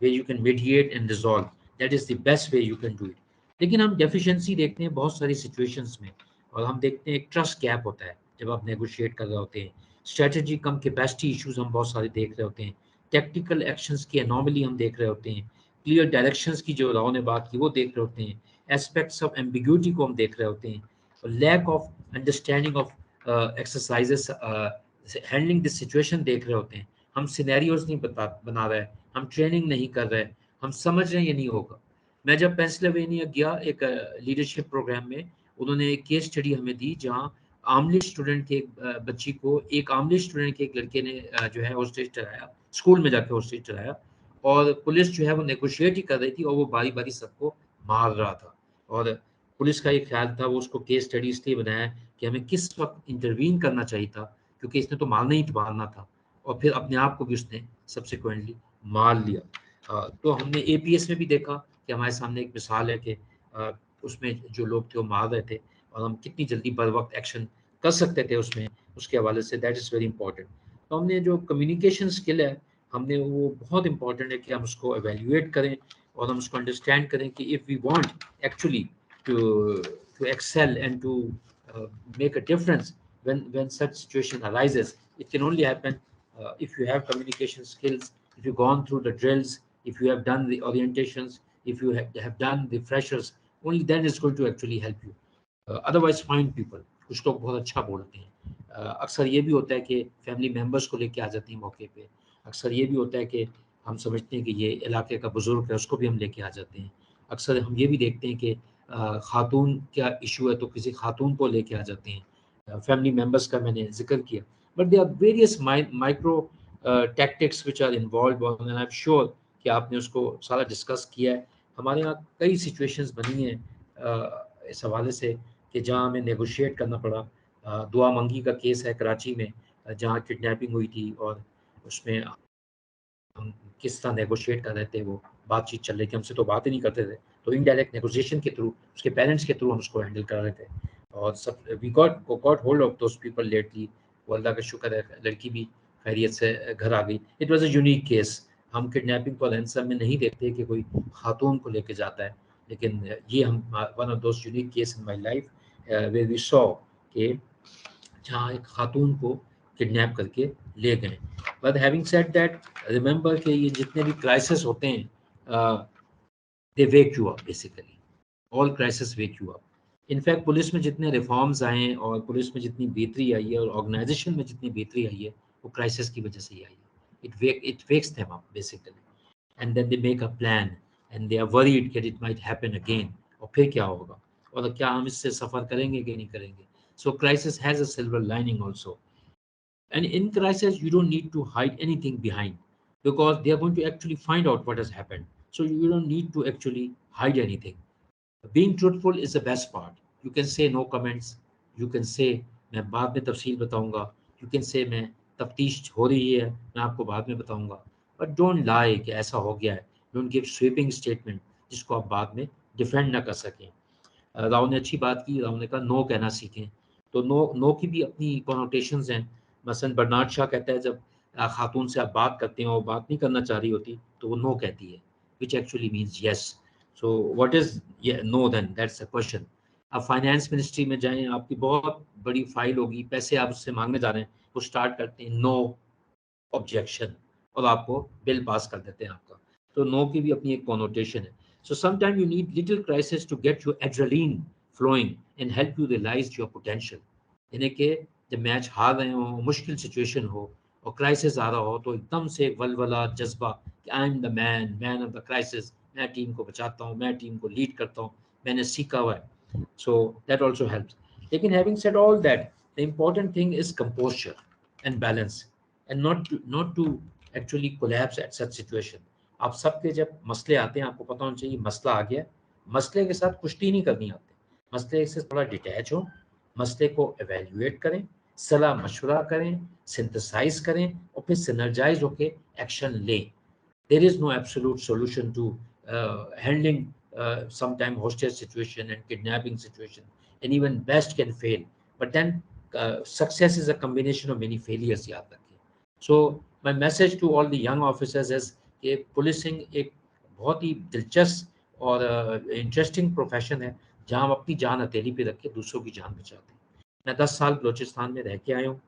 where you can mediate and resolve. That is the best way you can do it. लेकिन हम डेफिशिएंसी देखते हैं बहुत सारी सिचुएशंस में, और हम देखते हैं एक ट्रस्ट गैप होता है जब आप नेगोशिएट कर रहे होते हैं। स्ट्रेटजी कम कैपेसिटी इश्यूज हम बहुत सारे देख रहे होते हैं, टेक्निकल एक्शंस की एनॉमली हम देख रहे होते हैं, क्लियर डायरेक्शंस की जो राव ने बात की वो देख रहे होते हैं, एस्पेक्ट्स ऑफ एम्बिग्यूटी को हम देख रहे होते हैं, lack of understanding of exercises handling this situation देख रहे होते हैं। हम सिनेरियोज नहीं बना रहे, हम ट्रेनिंग नहीं कर रहे, हम समझ रहे हैं ये नहीं होगा। मैं जब पेंसिल्वेनिया गया एक लीडरशिप प्रोग्राम में, उन्होंने एक केस स्टडी हमें दी जहां आमली स्टूडेंट के बच्ची को एक आमली स्टूडेंट के एक लड़के ने जो है होस्टेज चलाया, स्कूल में जाके होस्टेज चलाया, और पुलिस जो है वो नेगोशिएट ही कर रही थी और वो बारी बारी सबको मार रहा था। और पुलिस का एक ख्याल था, वो उसको केस स्टडी इसलिए बनाया कि हमें किस वक्त इंटरवीन करना चाहिए था, क्योंकि इसने तो मारना ही मारना था, और फिर अपने आप को भी उसने सब्सिक्वेंटली मार लिया। तो हमने एपीएस में भी देखा कि हमारे सामने एक मिसाल है कि उसमें जो लोग थे वो मार रहे थे और हम कितनी जल्दी बर वक्त एक्शन कर सकते थे उसमें, उसके हवाले say that is very important. तो हमने जो कम्युनिकेशन स्किल है, हमने वो बहुत इंपॉर्टेंट है कि हम उसको एवेल्यूएट करें और हम उसको अंडरस्टैंड करें कि if we want actually to excel and to make a difference when such situation arises, it can only happen if you have communication skills, if you've gone through the drills, if you have done the orientations, if you have done the freshers, only then it's going to actually help you. Otherwise find people, कुछ लोग बहुत अच्छा बोलते हैं, अक्सर ये भी होता है कि फैमिली मेम्बर्स को लेके आ जाती हैं मौके पे, अक्सर ये भी होता है कि हम समझते हैं कि ये इलाके का बुजुर्ग है उसको भी हम लेके आ जाते हैं, अक्सर हम ये भी देखते हैं कि खातून क्या इशू है तो किसी खातून को लेके आ जाते हैं, फैमिली मेम्बर्स का मैंने जिक्र किया, but they are various micro tactics which are involve, and I am sure कि आपने उसको सारा डिस्कस किया है। हमारे यहाँ कई सिचुएशंस बनी हैं इस हवाले से कि जहाँ हमें नेगोशिएट करना पड़ा। दुआ मंगी का केस है कराची में, जहाँ किडनैपिंग हुई थी और उसमें हम किस तरह नेगोशिएट कर रहे थे, वो बातचीत चल रही थी, हमसे तो बात ही नहीं करते थे, तो इनडायरेक्ट नेगोशिएशन के थ्रू उसके पेरेंट्स के थ्रू हम उसको हैंडल कर रहे थे, और सब we got hold of those people lately. वो अल्लाह का शुक्र है लड़की भी खैरियत से घर आ गई। It was a unique case. हम किडनैपिंग को रैंसम में नहीं देखते कि कोई खातून को लेके जाता है, लेकिन ये हम one of those unique case in my life where we saw कि जहाँ एक खातून को किडनैप करके ले गए। But having said that, remember कि ये जितने भी क्राइसिस होते हैं they wake you up, basically all crisis wake you up. In fact police में जितने रिफॉर्म्स आए हैं और पुलिस में जितनी बेहतरी आई है और ऑर्गेनाइजेशन में जितनी बेहतरी आई है वो क्राइसिस की वजह से ही आई है। It wakes them up basically, and then they make a plan and they are worried कि इट माइट हैपन अगेन, और फिर क्या होगा और क्या हम इससे सफ़र करेंगे कि नहीं करेंगे। So crisis has a silver lining also, and in crisis you don't need to hide anything behind, because they are going to actually find out what has happened, so you don't need to actually hide anything. Being truthful is the best part. You can say no comments, you can say मैं बाद में तफसील बताऊंगा, you can say मैं तफ्तीश हो रही है मैं आपको बाद में बताऊंगा, but don't lie कि ऐसा हो गया है। Don't give sweeping statement जिसको आप बाद में डिफेंड ना कर सकें। राव ने अच्छी बात की, राव ने कहा नो कहना सीखें। तो नो की भी अपनी कॉनोटेशंस हैं। मसलन बर्नार्ड शाह कहता है जब खातून से आप बात करते हैं और बात नहीं करना चाह रही होती तो वो नो कहती है, which actually means yes. So what is no then, that's a question. आप फाइनेंस मिनिस्ट्री में जाएं, आपकी बहुत बड़ी फाइल होगी, पैसे आप उससे मांगने जा रहे हैं, वो स्टार्ट करते हैं नो ऑब्जेक्शन और आपको बिल पास कर देते हैं आपका। तो नो की भी अपनी एक कॉनोटेशन है। So sometime you need little crisis to get your adrenaline flowing and help you realise your potential. यानी कि जब मैच हार रहे हो, मुश्किल सिचुएशन हो और क्राइसिस आ रहा हो, तो एकदम से वलवला जज्बा कि I am the man of the crisis, मैं टीम को बचाता हूँ, मैं टीम को लीड करता हूँ, मैंने सीखा हुआ है। So that also helps. लेकिन having said all that, the important thing is composure and balance and not to actually collapse at such situation. आप सबके जब मसले आते हैं, आपको पता होना चाहिए मसला आ गया, मसले के साथ कुश्ती नहीं करनी आती, मसले से थोड़ा डिटैच हो, मसले को एवेल्युएट करें, सलाह मशवरा करें, सिंथेसाइज करें और फिर सिनर्जाइज होके एक्शन लें। There is no absolute solution to handling sometime hostage situation and kidnapping situation, and even best can fail, but then success is a combination of many failures, याद रखिए। So my message to all the young officers is कि policing एक बहुत ही दिलचस्प और interesting profession है, जहाँ हम अपनी जान हथेली पे रख के दूसरों की जान बचाते हैं। मैं 10 साल बलोचिस्तान में रह के आया हूँ,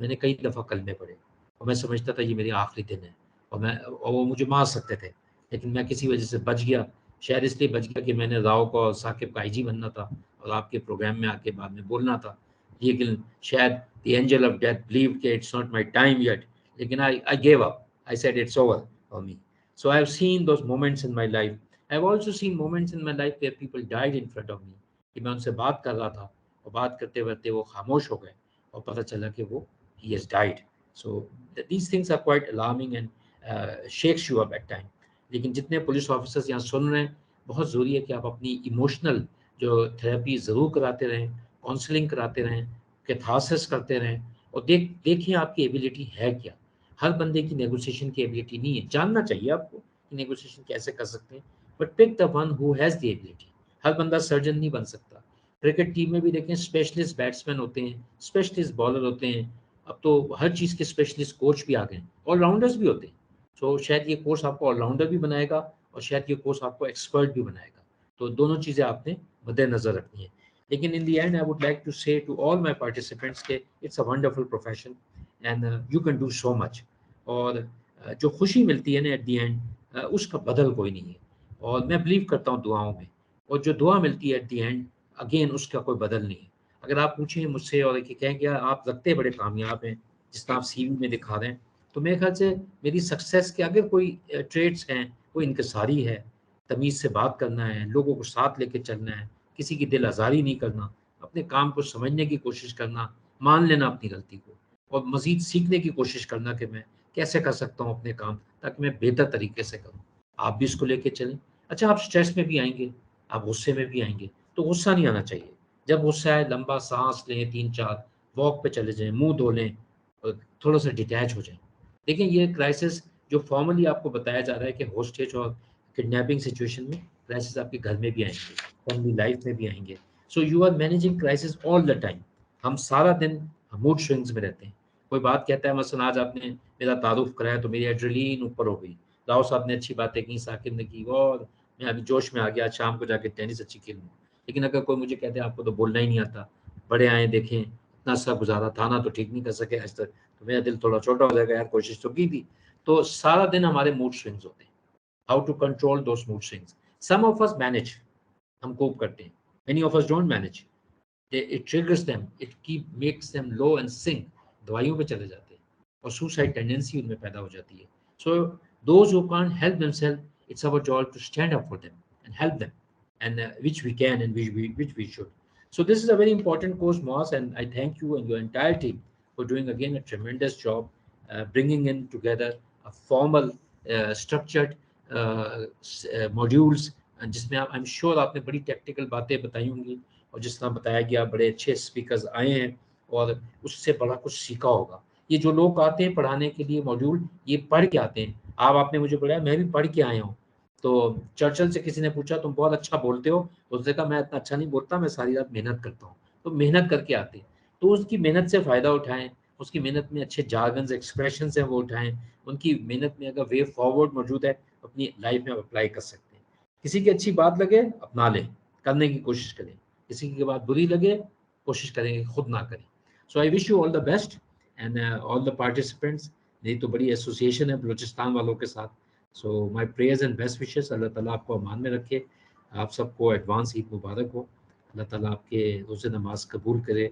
मैंने कई दफ़ा कलमे पढ़े और मैं समझता था ये मेरी आखिरी दिन है और वो मुझे मार सकते थे, लेकिन मैं किसी वजह से बच गया। शायद इसलिए बच गया कि मैंने राव को और साकिब का आईजी बनना था और आपके प्रोग्राम में आके बाद में बोलना था, लेकिन शायद the angel of death believe कि it's not my time yet, लेकिन I gave up. I said it's over for me. So I've seen those moments in my life. I've also seen moments in my life where people died in front of me, कि मैं उनसे बात कर रहा था और बात करते करते वो खामोश हो गए और पता चला कि वो he has died. So these things are quite alarming and shakes you up at time. लेकिन जितने पुलिस ऑफिसर्स यहाँ सुन रहे हैं, बहुत ज़रूरी है कि आप अपनी इमोशनल जो थेरेपी ज़रूर कराते रहें, काउंसलिंग कराते रहें, कैथारसिस करते रहें और देखिए आपकी एबिलिटी है क्या। हर बंदे की नेगोशिएशन की एबिलिटी नहीं है, जानना चाहिए आपको कि नेगोशिएशन कैसे कर सकते हैं, but pick the one who has the ability. हर बंदा सर्जन नहीं बन सकता। क्रिकेट टीम में भी देखें, स्पेशलिस्ट बैट्समैन होते हैं, स्पेशलिस्ट बॉलर होते हैं, अब तो हर चीज़ के स्पेशलिस्ट कोच भी आ गए, ऑलराउंडर्स भी होते हैं। तो शायद ये कोर्स आपको ऑलराउंडर भी बनाएगा और शायद ये कोर्स आपको एक्सपर्ट भी बनाएगा। तो दोनों चीज़ें आपने मद्देनज़र रखनी है। लेकिन in the end I would like to say to all my participants के it's a wonderful profession and you can do so much. और जो खुशी मिलती है ना एट दी एंड, उसका बदल कोई नहीं है। और मैं बिलीव करता हूँ दुआओं में, और जो दुआ मिलती है एट दी एंड, अगेन उसका कोई बदल नहीं है। अगर आप पूछें मुझसे और कि कहें कि आप लगते बड़े कामयाब हैं जिस तरह आप सीवी में दिखा रहे हैं, तो मेरे ख्याल से मेरी सक्सेस के अगर कोई ट्रेड्स हैं, कोई इनकसारी है, तमीज़ से बात करना है, लोगों को साथ लेके चलना है, किसी की दिल आज़ारी नहीं करना, अपने काम को समझने की कोशिश करना, मान लेना अपनी गलती को और मज़ीद सीखने की कोशिश करना कि मैं कैसे कर सकता हूँ अपने काम, ताकि मैं बेहतर तरीके से करूँ। आप भी इसको लेके चलें। अच्छा, आप स्ट्रेस में भी आएँगे, आप गुस्से में भी आएँगे, तो गुस्सा नहीं आना चाहिए। जब गुस्सा आए, लंबा साँस लें, 3-4 वॉक पे चले जाएँ, मुँह धो लें और थोड़ा-सा डिटैच हो जाएँ। देखिए, ये क्राइसिस जो फॉर्मली आपको बताया जा रहा है कि होस्टेज और किडनैपिंग सिचुएशन में क्राइसिस आपके घर में भी आएँगे, फैमिली लाइफ में भी आएँगे। So you are managing crisis all the time. हम सारा दिन मूड स्विंग्स में रहते हैं। कोई बात कहता है, मसलन आज आपने मेरा तारुफ कराया तो मेरी एड्रेनलिन ऊपर हो गई, राव साहब ने अच्छी बातें की, साकिब ने की, और मैं अभी जोश में आ गया, शाम को जाके टेनिस अच्छी खेलूँगा। लेकिन अगर कोई मुझे कहते हैं आपको तो बोलना ही नहीं आता, बड़े आए देखें, इतना सा गुजारा, थाना तो ठीक नहीं कर सके आज तक, तो मेरा दिल थोड़ा छोटा हो जाएगा, यार कोशिश तो की थी। तो सारा दिन हमारे मूड स्विंग्स होते हैं। How to control those mood swings? Some of us manage, हम कोप करते हैं, many of us don't manage. It triggers them, it makes them low and sink, दवाइयों पे चले जाते हैं और सुसाइड टेंडेंसी उनमें पैदा हो जाती है। So those who can't help themselves, it's our job to stand up for them and help them, and which we can and which we should. So this is a very important course, Moaz, and I thank you and your entire team for doing again a tremendous job bringing in together a formal, structured modules, जिसमें आप, I'm sure आपने बड़ी technical बातें बताई होंगी और जिस तरह बताया गया, बड़े अच्छे स्पीकर्स आए हैं और उससे बड़ा कुछ सीखा होगा। ये जो लोग आते हैं पढ़ाने के लिए मॉड्यूल, ये पढ़ के आते हैं। आपने मुझे बताया, मैं भी पढ़ के आया हूँ। तो चर्चिल से किसी ने पूछा, तुम बहुत अच्छा बोलते हो, उसने कहा मैं इतना अच्छा नहीं बोलता, मैं सारी रात मेहनत करता हूँ। तो मेहनत करके आते हैं, तो उसकी मेहनत से फ़ायदा उठाएं, उसकी मेहनत में अच्छे जार्गन्स, एक्सप्रेशंस हैं वो उठाएं, उनकी मेहनत में अगर वे फॉरवर्ड मौजूद है, अपनी लाइफ में अप्लाई कर सकते हैं। किसी की अच्छी बात लगे, अपना लें, करने की कोशिश करें। किसी की बात बुरी लगे कोशिश करेंगे खुद ना करें। So I wish you all the best and all the participants. नहीं तो बड़ी एसोसिएशन है बलूचिस्तान वालों के साथ। So my prayers and best wishes. अल्लाह ताला आपको अमान में रखे, आप सबको एडवांस ईद मुबारक हो। अल्लाह ताला आपके रोज़े नमाज कबूल करे,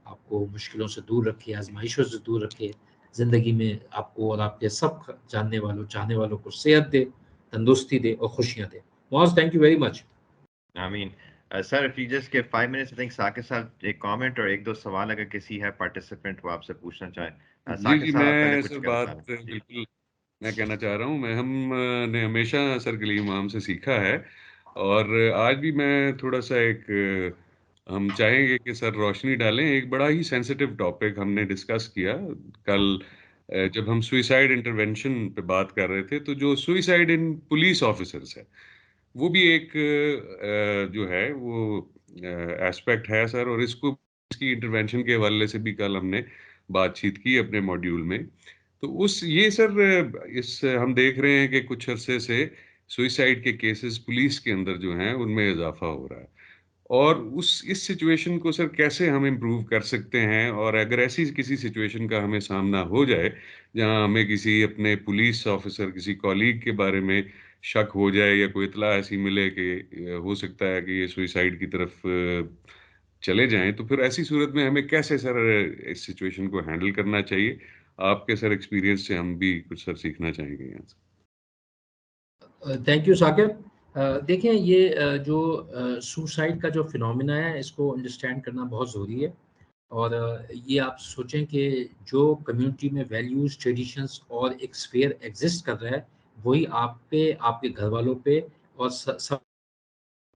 आपको मुश्किलों से दूर रखे, आजमाइशों से दूर रखे, ज़िंदगी में आपको और आपके सब जानने वालों चाहने वालों को सेहत दे, तंदुरुस्ती दे और खुशियाँ दे। Moaz, thank you very much.
I mean, sir, if you just give 5 minutes, I think Saqib साहब एक comment और एक दो सवाल अगर किसी है participant वो आपसे पूछना चाहें।
जी
साकिब
जी,
साहब आप पहले
मैं
कुछ
सर
कहना
बात
चाह रहे हैं। जी।
बिल्कुल मैं कहना चाह रहा हूँ, हमने हमेशा सर कलीम इमाम से सीखा है, और आज भी मैं थोड़ा सा हम चाहेंगे कि सर रोशनी डालें। एक बड़ा ही सेंसिटिव टॉपिक हमने डिस्कस किया कल, जब हम सुइसाइड इंटरवेंशन पे बात कर रहे थे, तो जो सुइसाइड इन पुलिस ऑफिसर्स है वो भी एक जो है वो एस्पेक्ट है सर, और इसकी इंटरवेंशन के हवाले से भी कल हमने बातचीत की अपने मॉड्यूल में। तो उस ये सर इस हम देख रहे हैं कि कुछ अरसे से सुइसाइड के केसेस पुलिस के अंदर जो हैं उनमें इजाफा हो रहा है, और इस सिचुएशन को सर कैसे हम इम्प्रूव कर सकते हैं, और अगर ऐसी किसी सिचुएशन का हमें सामना हो जाए जहां हमें किसी अपने पुलिस ऑफिसर किसी कॉलीग के बारे में शक हो जाए या कोई इतला ऐसी मिले कि हो सकता है कि ये सुइसाइड की तरफ चले जाएं, तो फिर ऐसी सूरत में हमें कैसे सर इस सिचुएशन को हैंडल करना चाहिए? आपके सर एक्सपीरियंस से हम भी कुछ सर सीखना चाहेंगे यहाँ से।
Thank you Saqib. देखें, ये जो सुसाइड का जो फिनोमिना है इसको अंडरस्टैंड करना बहुत ज़रूरी है। और ये आप सोचें कि जो कम्युनिटी में वैल्यूज़, ट्रेडिशंस और एक स्फीयर एग्जिस्ट कर रहा है वही आप पे, आपके घर वालों पे और सब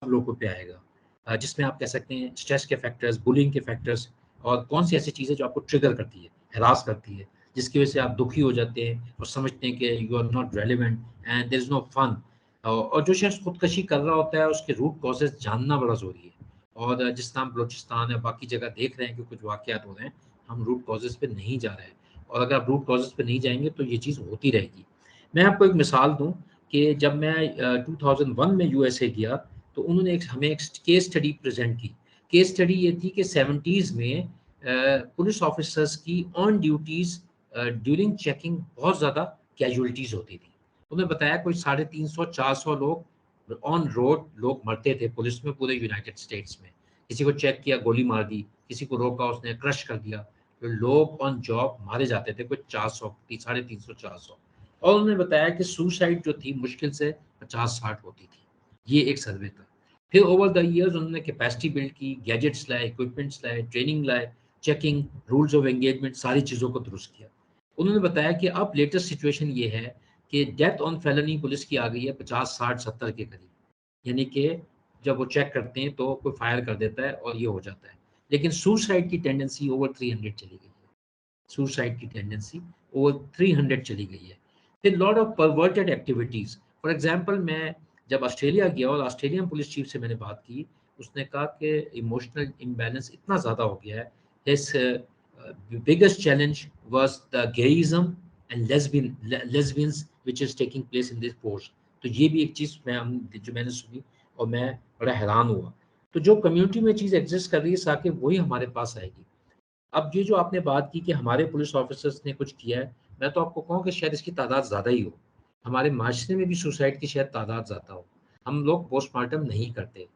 लोगों पे आएगा। जिसमें आप कह सकते हैं स्ट्रेस के फैक्टर्स, बुलिंग के फैक्टर्स और कौन सी ऐसी चीज़ें जो आपको ट्रिगर करती है, हरास करती है, जिसकी वजह से आप दुखी हो जाते हैं और समझते हैं कि you are not relevant and there is no fun. और जो शख्स खुदकशी कर रहा होता है उसके रूट कॉजेज़ जानना बड़ा ज़रूरी है। और जिस तरह हम बलूचिस्तान या बाकी जगह देख रहे हैं कि कुछ वाक़यात हो रहे हैं, हम रूट कॉजेज़ पे नहीं जा रहे हैं। और अगर आप रूट कॉजेज़ पे नहीं जाएँगे तो ये चीज़ होती रहेगी। मैं आपको एक मिसाल दूँ कि जब मैं 2001 में यूएसए गया तो उन्होंने हमें एक केस स्टडी प्रेजेंट की। केस स्टडी ये थी कि 70s में पुलिस ऑफिसर्स की ऑन ड्यूटीज ड्यूरिंग चेकिंग बहुत ज़्यादा कैजुअलिटीज होती थी। उन्होंने बताया कोई 350-400 लोग ऑन रोड लोग मरते थे पुलिस में पूरे यूनाइटेड स्टेट्स में। किसी को चेक किया गोली मार दी, किसी को रोका उसने क्रश कर दिया, तो लोग ऑन जॉब मारे जाते थे कोई 400, 350-400। और उन्होंने बताया कि सुसाइड जो थी मुश्किल से 50-60 होती थी। ये एक सर्वे था। फिर ओवर द ईयर्स उन्होंने कैपेसिटी बिल्ड की, गैजेट्स लाए, इक्विपमेंट्स लाए, ट्रेनिंग लाए, चेकिंग, रूल्स ऑफ एंगेजमेंट, सारी चीज़ों को दुरुस्त किया। उन्होंने बताया कि अब लेटेस्ट सिचुएशन ये है कि डेथ ऑन फेलनी पुलिस की आ गई है 50, 60, 70 के करीब। यानी कि जब वो चेक करते हैं तो कोई फायर कर देता है और ये हो जाता है। लेकिन सुसाइड की टेंडेंसी ओवर 300 चली गई है। सुसाइड की टेंडेंसी ओवर 300 चली गई है। फिर lot of perverted activities. For example मैं जब ऑस्ट्रेलिया गया और ऑस्ट्रेलियन पुलिस चीफ से मैंने बात की, उसने कहा कि इमोशनल इम्बैलेंस इतना ज़्यादा हो गया है। His biggest challenge was the gayism and lesbians which is taking place in this force. तो ये भी एक चीज़ जो मैंने सुनी और मैं बड़ा हैरान हुआ। तो जो कम्युनिटी में चीज़ एग्जिस्ट कर रही है साकिब वही हमारे पास आएगी। अब ये जो आपने बात की कि हमारे पुलिस ऑफिसर्स ने कुछ किया है, मैं तो आपको कहूँ कि शायद इसकी तादाद ज़्यादा ही हो। हमारे माशरे में भी सुसाइड की शायद तादाद ज़्यादा हो। हम लोग पोस्टमार्टम नहीं करते।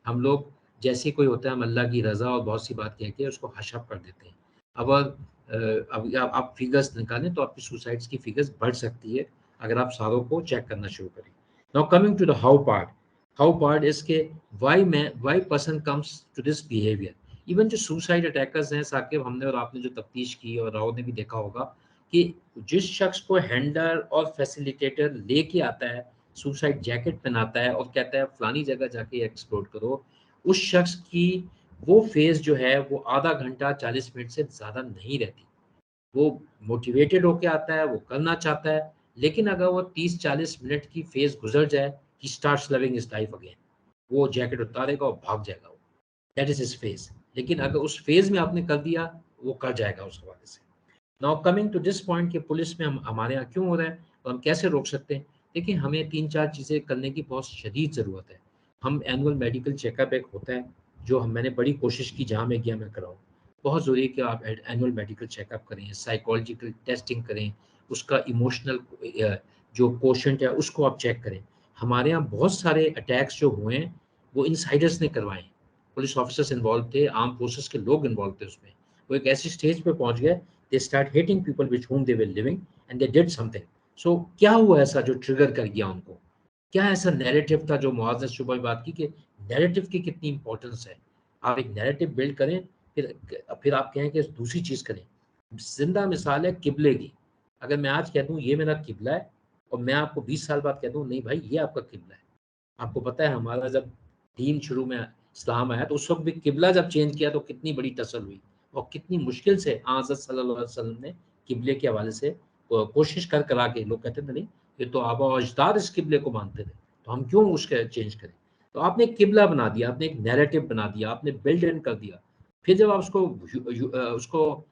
हम लोग जैसे कोई होता है हम अल्लाह की रज़ा और बहुत सी बात कह के उसको हशप कर देते हैं। अब आप फिगर्स निकालें तो आपकी सुसाइड्स की फिगर्स बढ़ सकती है अगर आप सारों को चेक करना शुरू करें। Now coming to the how part is के why person comes to this behaviour. Even जो सुसाइड अटैकर्स हैं साकिब, हमने और आपने जो तफ्तीश की और राव ने भी देखा होगा कि जिस शख्स को हैंडलर और फैसिलिटेटर लेके आता है, सुसाइड जैकेट पहनाता है और कहता है फलानी जगह जाके एक्सप्लोर करो, उस शख्स की वो फेज जो है वो आधा घंटा 40 मिनट से ज़्यादा नहीं रहती। वो मोटिवेटेड होके आता है, वो करना चाहता है, लेकिन अगर वो 30-40 मिनट की फेज गुजर जाए, he starts loving his life again. वो जैकेट उतारेगा और भाग जाएगा। वो दैट इज हिज फेज। लेकिन अगर उस फेज में आपने कर दिया, वो कर जाएगा उस हवाले से। Now coming to this point कि पुलिस में हमारे यहाँ क्यों हो रहा है और हम कैसे रोक सकते हैं। देखिए, हमें 3-4 चीज़ें करने की बहुत शदीद ज़रूरत है। हम एनुअल मेडिकल चेकअप एक होता है, जो मैंने बड़ी कोशिश की जहाँ मैं गया मैं कराऊँ। बहुत ज़रूरी है कि आप एनुअल मेडिकल चेकअप करें, साइकोलॉजिकल टेस्टिंग करें, उसका इमोशनल जो कोशेंट है उसको आप चेक करें। हमारे यहाँ बहुत सारे अटैक्स जो हुए हैं वो इनसाइडर्स ने करवाए हैं। पुलिस ऑफिसर्स इन्वॉल्व थे, आर्म फोर्सेस के लोग इन्वॉल्व थे उसमें। वो एक ऐसी स्टेज पे पहुंच गए, they start hating people which whom they were living and they did something. So क्या हुआ ऐसा जो ट्रिगर कर गया उनको? क्या ऐसा नैरेटिव था जो मुआज़ ने सुबह बात की कि नैरेटिव की कितनी इंपॉर्टेंस है। आप एक नैरेटिव बिल्ड करें, फिर आप कहें कि दूसरी चीज़ करें। जिंदा मिसाल है किबले की। अगर मैं आज कह दूं ये मेरा किबला है और मैं आपको 20 साल बाद कह दूं नहीं भाई ये आपका किबला है। आपको पता है हमारा जब दीन शुरू में इस्लाम आया तो उस वक्त भी किबला जब चेंज किया तो कितनी बड़ी टसल हुई और कितनी मुश्किल से हज़रत सल्लल्लाहु अलैहि वसल्लम ने किबले के हवाले से कोशिश कर करा के लोग कहते थे नहीं ये तो आबा और अजदाद इस किबले को मानते थे तो हम क्यों उसके चेंज करें। तो आपने एक किबला बना दिया, आपने एक नैरेटिव बना दिया, आपने बिल्ड इन कर दिया। फिर जब आप उसको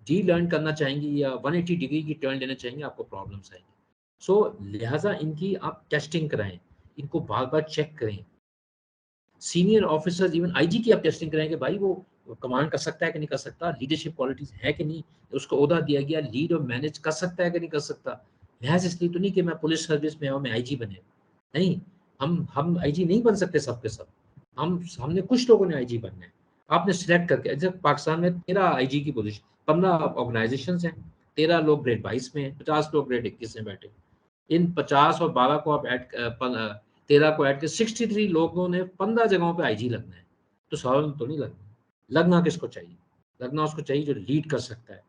डी लर्न करना चाहेंगे या 180 डिग्री की टर्न लेना चाहेंगे आपको प्रॉब्लम्स आएंगी। सो लिहाजा इनकी आप टेस्टिंग कराएं, इनको बार बार चेक करें। सीनियर ऑफिसर्स इवन आईजी की आप टेस्टिंग कराएं कि भाई वो कमांड कर सकता है कि नहीं कर सकता, लीडरशिप क्वालिटीज है कि नहीं, उसको ओहदा दिया गया लीड और मैनेज कर सकता है कि नहीं कर सकता। महज इसलिए तो नहीं कि मैं पुलिस सर्विस में हूँ मैं आईजी बने, नहीं, हम आईजी नहीं बन सकते सबके सब। हमने कुछ लोगों ने आईजी बनना है। आपने सिलेक्ट करके जैसे पाकिस्तान में 13 आईजी की पोजीशन, 15 ऑर्गेनाइजेशन हैं, 13 लोग ग्रेड 22 में हैं, 50 लोग ग्रेड 21 में बैठे। इन 50 और 12 को आप ऐड 13 को ऐड के 63 लोगों ने 15 जगहों पे आईजी लगना है। तो सवाल तो नहीं लगना। लगना किसको चाहिए? लगना उसको चाहिए जो लीड कर सकता है,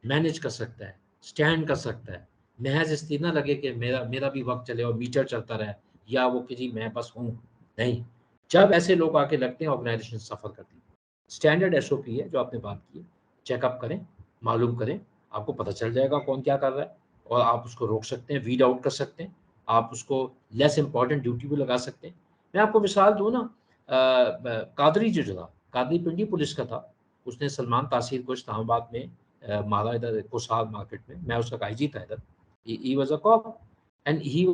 मैनेज कर सकता है, स्टैंड कर सकता है। महज इसलिए ना लगे कि मेरा मेरा भी वक्त चले और मीटर चलता रहे या वो कि जी मैं बस हूँ। नहीं, जब ऐसे लोग आके लगते हैं ऑर्गेनाइजेशन सफर करती है। स्टैंडर्ड एसओपी है जो आपने बात की, चेकअप करें, मालूम करें, आपको पता चल जाएगा कौन क्या कर रहा है और आप उसको रोक सकते हैं, वीड आउट कर सकते हैं, आप उसको लेस इंपॉर्टेंट ड्यूटी पे लगा सकते हैं। मैं आपको मिसाल दूँ ना, कादरी जो था, कादरी पिंडी पुलिस का था, उसने सलमान तासीर को इस्लामाबाद में मारा इधर कोसार मार्केट में। मैं उसका आईजी था इधर। He was a cop and he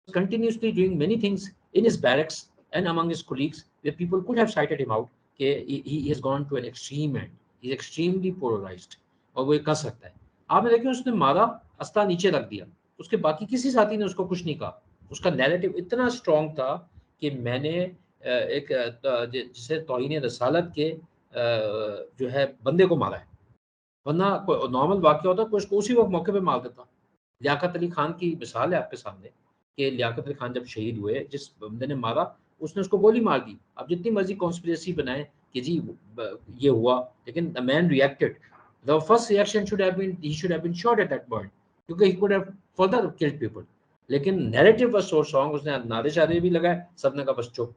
continuously doing many things in his barracks and among his colleagues where people could have cited him out कि he has gone to an extreme end, he is extremely polarized और वो ये कर सकता है। आपने देखिए उसने मारा, अस्ता नीचे रख दिया, उसके बाकी किसी साथी ने उसको कुछ नहीं कहा। उसका नैरेटिव इतना स्ट्रॉन्ग था कि मैंने जिसे तौहीन रसालत के जो है बंदे को मारा है, वरना नॉर्मल वाक़या होता तो उसको उसी वक्त मौके पे मार देता। लियाकत अली खान की मिसाल है आपके सामने कि लियाकत अली खान जब शहीद हुए, जिस बंदे ने मारा उसने उसको गोली मार दी। अब जितनी मर्जी कॉन्स्पिरेसी बनाए कि जी ये हुआ, लेकिन the man reacted. The first reaction should have been he should have been shot at that point क्योंकि he could have further killed people. लेकिन नैरेटिव वाज सो स्ट्रांग, उसने नारे शारे भी लगाए, सबने कहा बस चुप,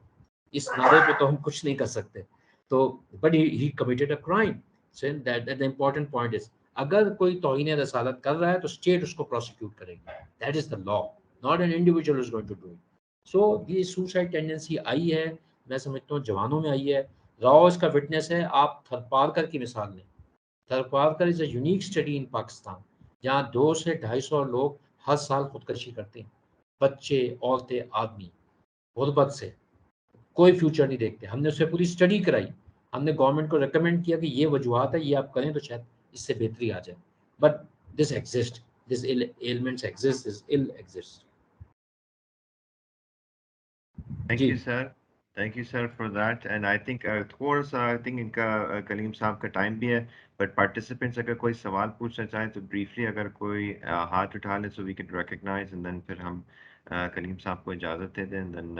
इस नारे पे तो हम कुछ नहीं कर सकते। तो but he committed a crime. So that the important point is अगर कोई तौहीन रसालत कर रहा है तो स्टेट उसको प्रोसिक्यूट करेगी। That is the law, not an individual is going to do it. So ये सुसाइड टेंडेंसी आई है, मैं समझता हूँ जवानों में आई है। राव इसका विटनेस है। आप थरपारकर की मिसाल लें, Tharparkar is a unique study in Pakistan, जहाँ 200 से 250 लोग हर साल खुदकशी करते हैं, बच्चे, औरतें, आदमी, गुर्बत से, कोई फ्यूचर नहीं देखते। हमने उससे पूरी स्टडी कराई, हमने गवर्नमेंट को रिकमेंड किया कि ये वजूहत है, ये आप करें तो शायद इससे बेहतरी आ जाए। But this exist, this elements exist, this ill exist.
Thank you sir for that. And I think थोड़ा सा आई थिंक इनका कलीम साहब का टाइम भी है, बट पार्टिसिपेंट्स अगर कोई सवाल पूछना चाहें तो ब्रीफली अगर कोई हाथ उठा ले so we can recognise and then फिर हम कलीम साहब को इजाज़त दे दें एंड देन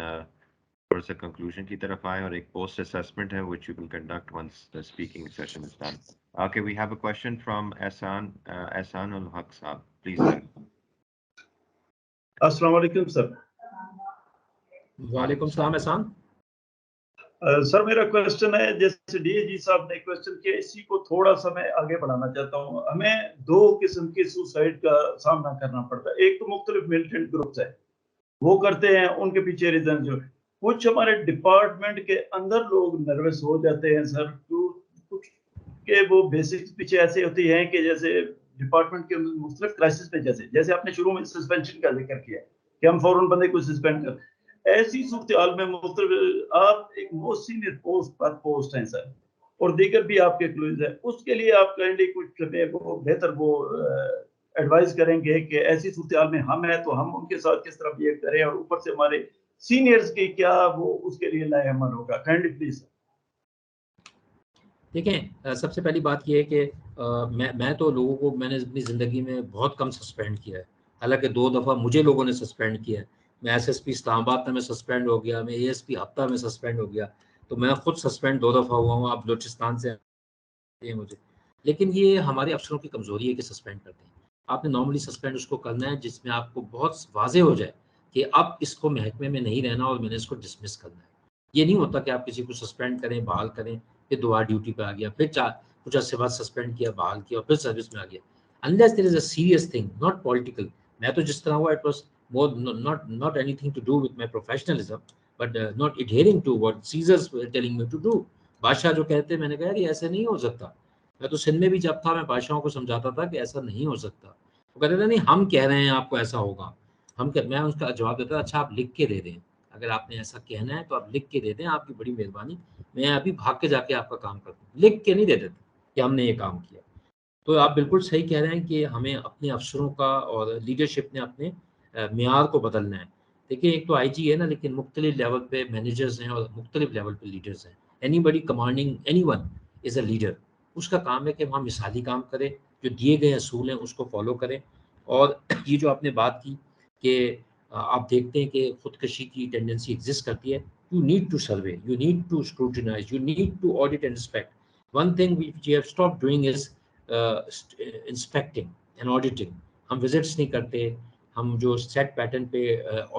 थोड़ा सा कंक्लूजन की तरफ आए और एक पोस्ट असेसमेंट है which you will conduct once the speaking session is done. Okay, we have a question from Ehsan ul हक साहब, प्लीज सर।
अस्सलाम वालेकुम सर।
वालेकुम सलाम एहसान।
सर मेरा क्वेश्चन है, जैसे डीएजी साहब ने क्वेश्चन किया, इसी को थोड़ा सा मैं आगे बढ़ाना चाहता हूँ। हमें दो किस्म के सुसाइड का सामना करना पड़ता है। एक तो मुख्तलिफ मिलिटेंट ग्रुप्स है, वो करते हैं, उनके पीछे रीजन जो कुछ हमारे डिपार्टमेंट के अंदर लोग नर्वस हो जाते हैं सर, कुछ के वो बेसिक्स पीछे ऐसे होती हैं कि जैसे डिपार्टमेंट के मुख्तलिफ क्राइसिस पे, जैसे आपने शुरू में सस्पेंशन का जिक्र किया कि हम फौरन बंदे को सस्पेंड कर, ऐसी सूरत हाल में मुख्तलिफ आप एक मोस्ट सीनियर पोस्ट हैं सर, और दीगर भी आपके क्लूज है, उसके लिए आप काइंडली कुछ वो बेहतर वो एडवाइस करेंगे कि ऐसी सूरत हाल में हम हैं तो हम उनके साथ किस तरह बिहेव करें, और ऊपर से हमारे सीनियर्स की क्या वो उसके लिए लाए अमल होगा, काइंडली प्लीज।
देखें, सबसे पहली बात यह है कि मैं तो लोगों को मैंने अपनी ज़िंदगी में बहुत कम सस्पेंड किया है, हालांकि 2 दफ़ा मुझे लोगों ने सस्पेंड किया है। मैं SSP इस्लामाबाद में सस्पेंड हो गया, मैं ASP हफ्ता में सस्पेंड हो गया, तो मैं खुद सस्पेंड 2 दफ़ा हुआ हूँ। आप बलूचिस्तान से हैं मुझे, लेकिन ये हमारे अफसरों की कमज़ोरी है कि सस्पेंड करते हैं। आपने नॉर्मली सस्पेंड उसको करना है जिसमें आपको बहुत वाज़ेह हो जाए कि अब इसको महकमे में नहीं रहना और मैंने इसको डिसमिस करना है। ये नहीं होता कि आप किसी को सस्पेंड करें, बहाल करें, फिर दोबारा ड्यूटी पे आ गया, फिर कुछ अर्से बाद सस्पेंड किया, बहाल किया और फिर सर्विस में आ गया। Unless there is a serious thing, not political. मैं तो जिस तरह हुआ, it was more not anything to do with my professionalism, but not adhering to what Caesars were telling me to do. बादशाह जो कहते, मैंने कहा यार ये ऐसे नहीं हो सकता। मैं तो सिंध में भी जब था, मैं बादशाहों को समझाता था कि ऐसा नहीं हो सकता। वो कहते थे नहीं हम कह रहे हैं आपको ऐसा होगा। मैं उसका जवाब देता, अच्छा आप लिख के दे दें, अगर आपने ऐसा कहना है तो आप लिख के दे दें, आपकी बड़ी मेहरबानी, मैं अभी भाग के जाके आपका काम करता हूँ। लिख के नहीं दे देते कि हमने ये काम किया। तो आप बिल्कुल सही कह रहे हैं कि हमें अपने अफसरों का और लीडरशिप ने अपने मेयार को बदलना है। देखिए, एक तो IG है ना, लेकिन मुख्तलिफ लेवल पे मैनेजर्स हैं और मुख्तलिफ लेवल पे लीडर्स हैं। Anybody commanding anyone is a leader. उसका काम है कि वहाँ मिसाली काम करें, जो दिए गए असूल हैं उसको फॉलो करें। और ये जो आपने बात की कि आप देखते हैं कि खुदकशी की टेंडेंसी एग्जिस्ट करती है, you need to survey, you need to scrutinize, you need to audit and inspect. One thing which you have stopped doing is inspecting and auditing. हम विजिट्स नहीं करते, हम जो सेट पैटर्न पे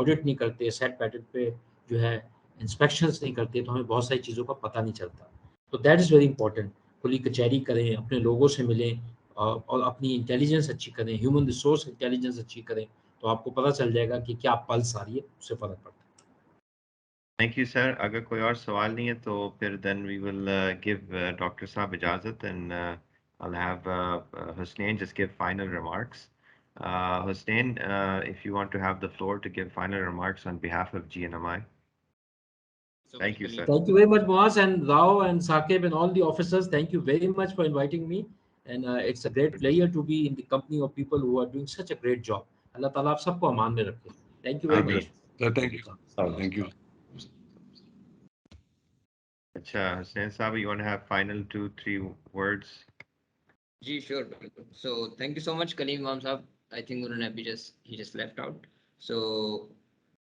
ऑडिट नहीं करते, सेट पैटर्न पे जो है इंस्पेक्शंस नहीं करते, तो हमें बहुत सारी चीज़ों का पता नहीं चलता। तो दैट इज़ वेरी इंपॉर्टेंट। खुली कचहरी करें, अपने लोगों से मिलें और अपनी इंटेलिजेंस अच्छी करें, ह्यूमन रिसोर्स इंटेलिजेंस अच्छी करें, तो आपको पता चल जाएगा कि क्या पल्स आ रही है, उससे फ़र्क पड़ता है।
Thank you sir. अगर कोई और सवाल नहीं है तो फिर then we will give doctor साहब इजाज़त एंड I'll have Husnain just give final remarks. Husnain, if you want to have the floor to give final remarks on behalf of GNMI. Thank you, sir.
Thank you very much, Moaz and Rao and Saqib and all the officers. Thank you very much for inviting me. And it's a great pleasure to be in the company of people who are doing such a great job. Allah Ta'ala आप सबको अमान में रखे. Thank you very much.
Thank you. Thank you.
अच्छा, Husnain साहब, you want to have final 2-3 words?
जी sure, बिल्कुल। So thank you so much Kaleem Imam साहब। I think उन्होंने अभी ही जस्ट लेफ्ट आउट। सो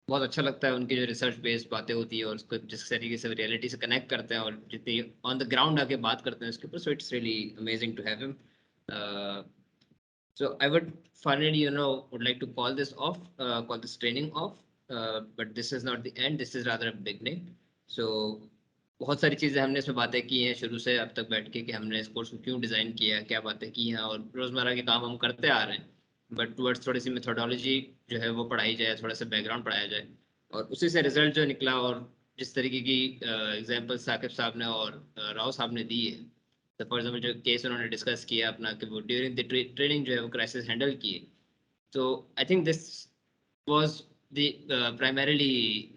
बहुत अच्छा लगता है उनकी जो रिसर्च बेस्ड बातें होती है और उसको जिस तरीके से रियलिटी से कनेक्ट करते हैं और जितनी ऑन द ग्राउंड आके बात करते हैं उसके ऊपर। So it's really amazing to have him. So I would finally, would like to call this training off. But this is not the end. This is rather a beginning. So बहुत सारी चीज़ें हमने इसमें बातें की हैं शुरू से अब तक बैठ के कि हमने इस कोर्स को क्यों डिज़ाइन किया है, क्या बातें की हैं, और रोज़मर्रा के काम हम करते आ रहे हैं। बट टुवर्ड्स थोड़ी सी मेथोडोलॉजी जो है वो पढ़ाई जाए, थोड़ा सा बैकग्राउंड पढ़ाया जाए, और उसी से रिजल्ट जो निकला और जिस तरीके की एग्जांपल साकिब साहब ने और राव साहब ने दी है, तो फॉर एग्जाम्पल जो केस उन्होंने डिस्कस किया अपना कि वो ड्यूरिंग द ट्रेनिंग जो है वो क्राइसिस हैंडल किए। तो I think this was the primarily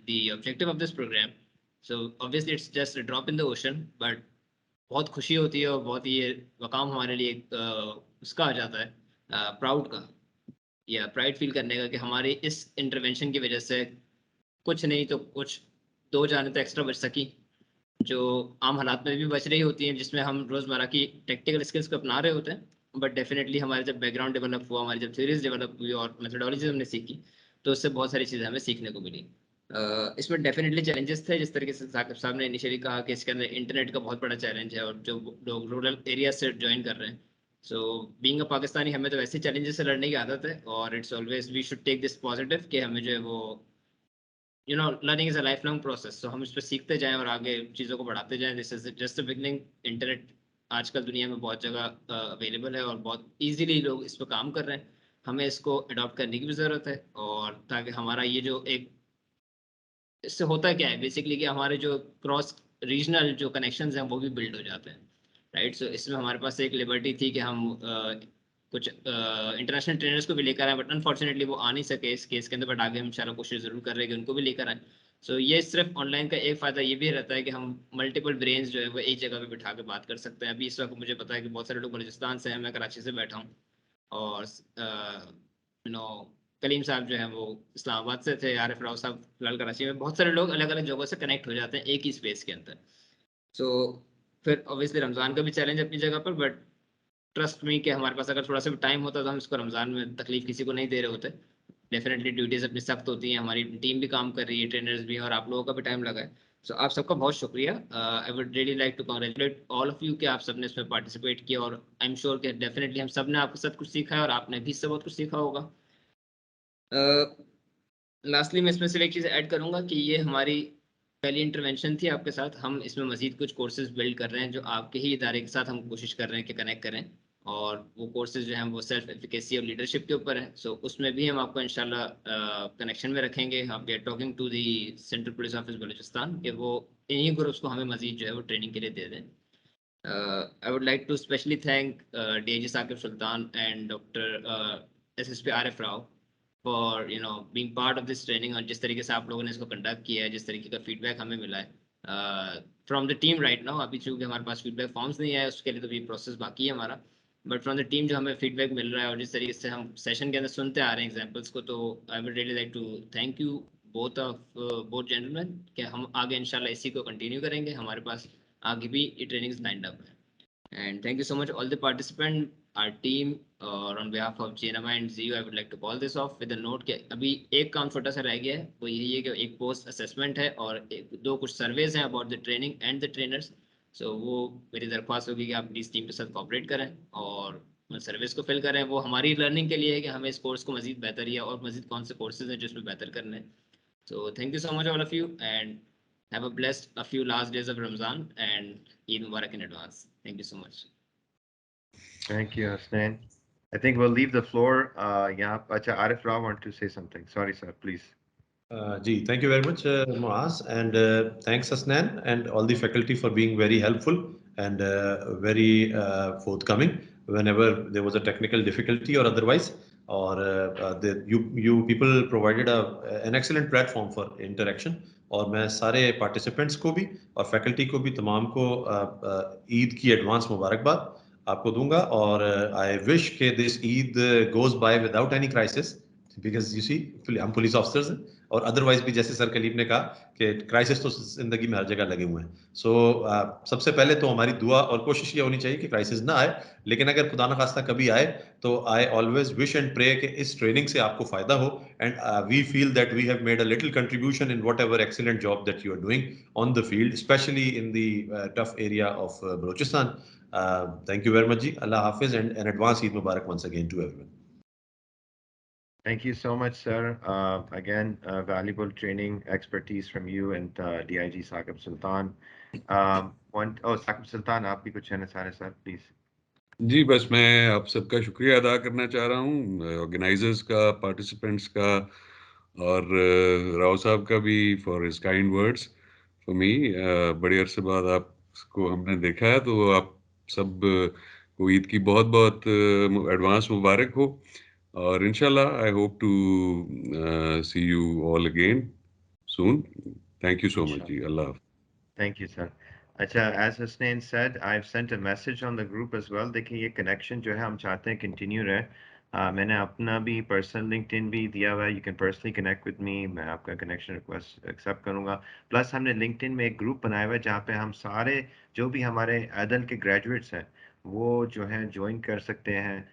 the objective of this programme. So obviously it's just a drop in the ocean, but बहुत खुशी होती है और बहुत ही मकाम हमारे लिए उसका आ जाता है, प्राउड का या प्राइड फील करने का कि हमारे इस इंटरवेंशन की वजह से कुछ नहीं तो कुछ 2 जानें तो एक्स्ट्रा बच सकी, जो आम हालात में भी बच रही होती हैं, जिसमें हम रोज़मर्रा की टेक्निकल स्किल्स को अपना रहे होते हैं। बट डेफिनेटली हमारे जब बैकग्राउंड डेवलप हुआ, हमारी जब थ्योरीज डेवलप हुई और मेथोडोलॉजी हमने सीखी, तो उससे बहुत सारी चीज़ें हमें सीखने को मिली। इसमें डेफिनेटली चैलेंजेस थे, जिस तरीके से साकिब साहब ने इनिशियली कहा कि इसके अंदर इंटरनेट का बहुत बड़ा चैलेंज है और जो लोग रूरल एरिया से ज्वाइन कर रहे हैं। सो बीइंग अ पाकिस्तानी हमें तो वैसे चैलेंजेस से लड़ने की आदत है, और it's always we should take this positive कि हमें जो है वो learning is a life long process. तो हम इस पर सीखते जाएं और आगे चीज़ों को बढ़ाते जाएं। This is just a beginning. Internet आजकल दुनिया में बहुत जगह अवेलेबल है और बहुत इजीली लोग इस पर काम कर रहे हैं। हमें इसको अडॉप्ट करने की भी ज़रूरत है, और ताकि हमारा ये जो एक इससे होता क्या है बेसिकली कि हमारे जो क्रॉस रीजनल जो कनेक्शंस हैं वो भी बिल्ड हो जाते हैं, राइट। सो इसमें हमारे पास एक लिबर्टी थी कि हम कुछ इंटरनेशनल ट्रेनर्स को भी लेकर आए, बट अनफॉर्चुनेटली वो आ नहीं सके इस केस के अंदर। बट आगे हम इंशाल्लाह कोशिश ज़रूर कर रहे हैं कि उनको भी लेकर आए। सो ये सिर्फ ऑनलाइन का एक फ़ायदा ये भी रहता है कि हम मल्टीपल ब्रेन्स जो है वो एक जगह पे बिठा के बात कर सकते हैं। अभी इस वक्त मुझे पता है कि बहुत सारे लोग बलूचिस्तान से हैं, मैं कराची से बैठा हूँ, और यू नो कलीम साहब जो हैं वो इस्लामाबाद से थे, आरिफ राव साहब फिलहाल कराची में। बहुत सारे लोग अलग अलग जगहों से कनेक्ट हो जाते हैं एक ही स्पेस के अंदर। सो फिर ऑब्वियसली रमज़ान का भी चैलेंज अपनी जगह पर, बट ट्रस्ट मी कि हमारे पास अगर थोड़ा सा भी टाइम होता तो हम इसको रमज़ान में तकलीफ किसी को नहीं दे रहे होते। डेफिनेटली ड्यूटीज़ अपनी सख्त होती हैं, हमारी टीम भी काम कर रही है, ट्रेनर्स भी हैं, और आप लोगों का भी टाइम लगा है। सो आप सबका बहुत शुक्रिया। I would really like to congratulate all of you कि आप सबने इसमें पार्टिसिपेट किया, और आई एम श्योर कि डेफिनेटली हम सब ने आपके साथ कुछ सीखा है और आपने भी इससे बहुत कुछ सीखा होगा। लास्टली मैं इसमें सिर्फ एक चीज़ ऐड करूँगा कि ये हमारी पहली इंटरवेंशन थी आपके साथ। हम इसमें मज़ीद कुछ कोर्सेज बिल्ड कर रहे हैं जो आपके ही इदारे के साथ हम कोशिश कर रहे हैं कि कनेक्ट करें, और वो कोर्सेज जो हैं वो सेल्फ एफिकेसी और लीडरशिप के ऊपर हैं। सो उसमें भी हम आपको इंशाल्लाह कनेक्शन में रखेंगे। हम we are talking to the central police office Balochistan कि वो इन्हीं ग्रुप्स को हमें मज़ीद जो है वो ट्रेनिंग के लिए दे दें। I would like to specially thank DIG Saqib Sultan and doctor SSP Arif Rao for being part of this training, और जिस तरीके से आप लोगों ने इसको कंडक्ट किया है, जिस तरीके का फीडबैक हमें मिला है from the team right now. अभी चूँकि हमारे पास फीडबैक फॉर्म्स नहीं आया, उसके लिए तो भी प्रोसेस बाकी है हमारा, बट फ्रॉम द टीम जो हमें फीडबैक मिल रहा है और जिस तरीके से हम सेशन के अंदर सुनते आ रहे हैं एग्जाम्पल्स को, तो I would really like to thank you both gentleman कि हम आगे इंशाल्लाह इसी को कंटिन्यू करेंगे। हमारे पास आगे भी ये ट्रेनिंग्स लाइंड अप है। And thank you so much all the participant, our team, और on behalf of GNMI and ZU, I would like to call this off with a note कि अभी एक काम छोटा सा रह गया है, वो यही है कि एक पोस्ट असेसमेंट है और दो कुछ सर्वेज हैं about the training and the trainers. So वो मेरी दरख्वास्त होगी कि आप प्लीज़ टीम के साथ कॉपरेट करें और उन सर्विस को फिल करें। वो हमारी लर्निंग के लिए है कि हमें इस कोर्स को मजीद बेहतर या और मजीद कौन से कोर्सेज हैं जो इसमें बेहतर करने हैं। So thank you so much all of you, and have a blessed a few last days of Ramzan and Eid Mubarak in advance. Thank you so much.
Thank you, Hasnain. I think we'll leave the floor. Yeah, Acha Arif Rao want to say something. Sorry, sir, please.
Ji, thank you very much, Muaz, and thanks Hasnain and all the faculty for being very helpful and very forthcoming whenever there was a technical difficulty or otherwise. Or you people provided an excellent platform for interaction. और मैं सारे participants को भी और faculty को भी तमाम को ईद की advance मुबारकबाद आपको दूंगा, और I wish कि this Eid goes by without any crisis, because you see हम पुलिस ऑफिसर्स हैं, और अदरवाइज भी जैसे सर कलीम ने कहा कि क्राइसिस तो जिंदगी में हर जगह लगे हुए हैं। सो सबसे पहले तो हमारी दुआ और कोशिश ये होनी चाहिए कि क्राइसिस ना आए, लेकिन अगर खुदा न खास्ता कभी आए तो I always wish and pray कि इस ट्रेनिंग से आपको फायदा हो, and we feel that we have made a little contribution in whatever excellent job that you are doing on the field, specially in the tough area of Balochistan. Thank you very much जी, अल्लाह हाफिज, and an advance Eid मुबारक once again to everyone.
Thank you so much, sir. Again, valuable training expertise from you and DIG Saqib Sultan. Saqib Sultan, आप भी कुछ कहना चाह रहे हैं, sir, please.
जी, बस मैं आप सबका शुक्रिया अदा करना चाह रहा हूँ, ऑर्गेनाइजर्स का, पार्टिसिपेंट्स का, और राव साहब का भी for his kind words for me. बड़े अरसे बाद आपको हमने देखा है, तो आप सब को ईद की बहुत बहुत एडवांस मुबारक हो, और इंशाल्लाह I hope to see you all again soon. Thank you so much जी, अल्लाह।
Thank you, sir. अच्छा, as Husnain said, I've sent a message on the group as well. देखिए, ये connection जो है हम चाहते हैं continue रहे। मैंने अपना भी personal LinkedIn भी दिया हुआ है, you can personally connect with me, मैं आपका connection request accept करूँगा। Plus हमने LinkedIn में एक group बनाया हुआ है जहाँ पे हम सारे जो भी हमारे अदल के graduates हैं वो जो है join कर सकते हैं,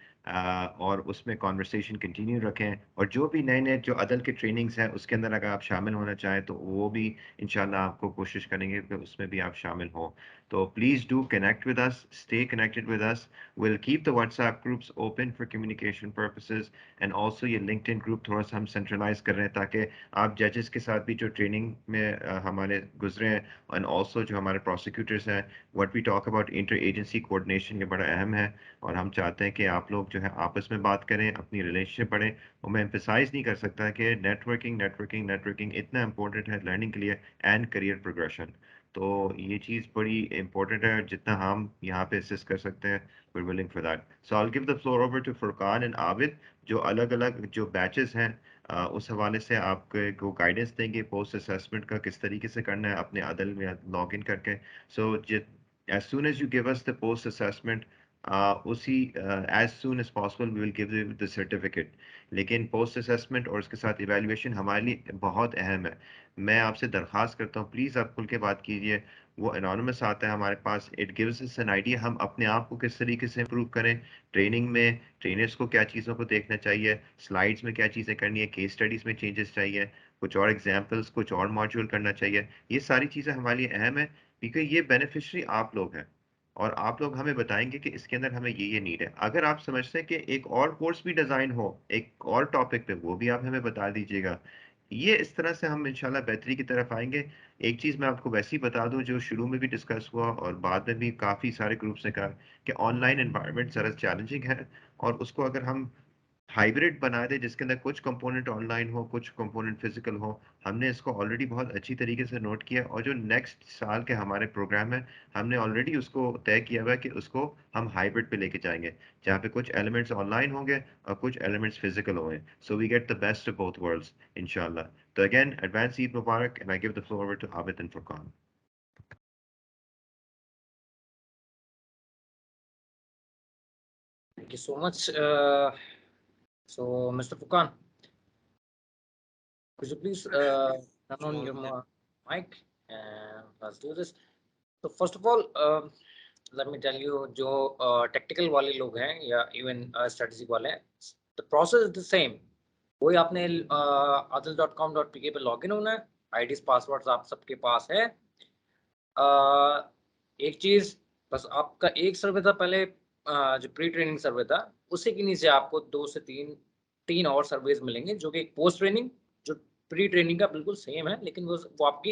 और उसमें कॉन्वर्सेशन कंटिन्यू रखें, और जो भी नए नए जो अदल के ट्रेनिंग्स हैं उसके अंदर अगर आप शामिल होना चाहें तो वो भी इंशाल्लाह आपको कोशिश करेंगे कि उसमें भी आप शामिल हों। तो please do connect with us, stay connected with us, will keep the WhatsApp groups open for communication purposes, and also ये लिंक्डइन ग्रुप थोड़ा सा हम सेंट्रलाइज कर रहे हैं ताकि आप जजेस के साथ भी जो ट्रेनिंग में हमारे गुजरे हैं, एंड ऑल्सो जो हमारे प्रोसिक्यूटर्स हैं, what we talk about inter agency coordination ये बड़ा अहम है, और हम चाहते हैं कि आप लोग जो है आपस में बात करें, अपनी रिलेशनशिप बढ़े। और मैं एम्फसाइज नहीं कर सकता कि नेटवर्किंग नेटवर्किंग नेटवर्किंग इतना इंपॉर्टेंट है लर्निंग के लिए एंड करियर प्रोग्रेशन। तो ये चीज़ बड़ी इंपॉर्टेंट है, जितना हम यहाँ पे असिस्ट कर सकते हैं we're willing for that. So I'll give the floor over to Furqan and Abid, जो अलग अलग जो बैचेस हैं उस हवाले से आपको गाइडेंस देंगे पोस्ट असेसमेंट का किस तरीके से करना है अपने अदल में लॉग इन करके. सो as soon as you give us the post assessment, उसी as soon as possible we will give you the certificate. लेकिन पोस्ट असेसमेंट और उसके साथ इवैल्यूएशन हमारे लिए बहुत अहम है. मैं आपसे दरख्वास्त करता हूँ प्लीज़ आप खुल के बात कीजिए. वो एनोनिमस आता है हमारे पास, it gives us an idea हम अपने आप को किस तरीके से इम्प्रूव करें. ट्रेनिंग में ट्रेनर्स को क्या चीज़ों को देखना चाहिए, स्लाइड्स में क्या चीज़ें करनी है, केस स्टडीज़ में चेंजेस चाहिए, कुछ और एग्जाम्पल्स, कुछ और मॉड्यूल करना चाहिए. ये सारी चीज़ें हमारे लिए अहम है क्योंकि ये बेनिफिशरी आप लोग हैं और आप लोग हमें बताएंगे कि इसके अंदर हमें ये नीड है. अगर आप समझते हैं कि एक और कोर्स भी डिज़ाइन हो एक और टॉपिक पे, वो भी आप हमें बता दीजिएगा. ये इस तरह से हम इंशाल्लाह बेहतरी की तरफ आएंगे. एक चीज़ मैं आपको वैसे ही बता दूं जो शुरू में भी डिस्कस हुआ और बाद में भी काफ़ी सारे ग्रुप्स ने कहा कि ऑनलाइन एनवायरनमेंट ज़रा चैलेंजिंग है और उसको अगर हम हाइब्रिड बना दे जिसके अंदर कुछ कंपोनेंट ऑनलाइन हो कुछ कंपोनेंट फिजिकल हो. हमने इसको ऑलरेडी बहुत अच्छी तरीके से नोट किया और जो नेक्स्ट साल के हमारे प्रोग्राम है हमने ऑलरेडी उसको तय किया हुआ है कि उसको हम हाइब्रिड पे लेके जाएंगे जहाँ पे कुछ एलिमेंट्स ऑनलाइन होंगे और कुछ एलिमेंट्स फिजिकल होंगे. So we get the best of both worlds इंशाल्लाह. तो अगेन एडवांस ईद मुबारक and I give the floor over to Abid and Furqan.
Thank you so much. So, Mr. Furqan, could you please turn on your mic and let's do this. So, first of all, let me tell you, जो technical वाले लोग हैं या even strategic वाले हैं, the process is the same. वही आपने adil.com.pk पे लॉगिन होना है, आईडीज पासवर्ड्स आप सबके पास है. एक चीज बस, आपका एक सर्वे था पहले, जो प्री ट्रेनिंग सर्वे था, उसी के नीचे आपको 2 से 3 और सर्वेज मिलेंगे जो कि एक पोस्ट ट्रेनिंग जो प्री ट्रेनिंग का बिल्कुल सेम है, लेकिन वो आपकी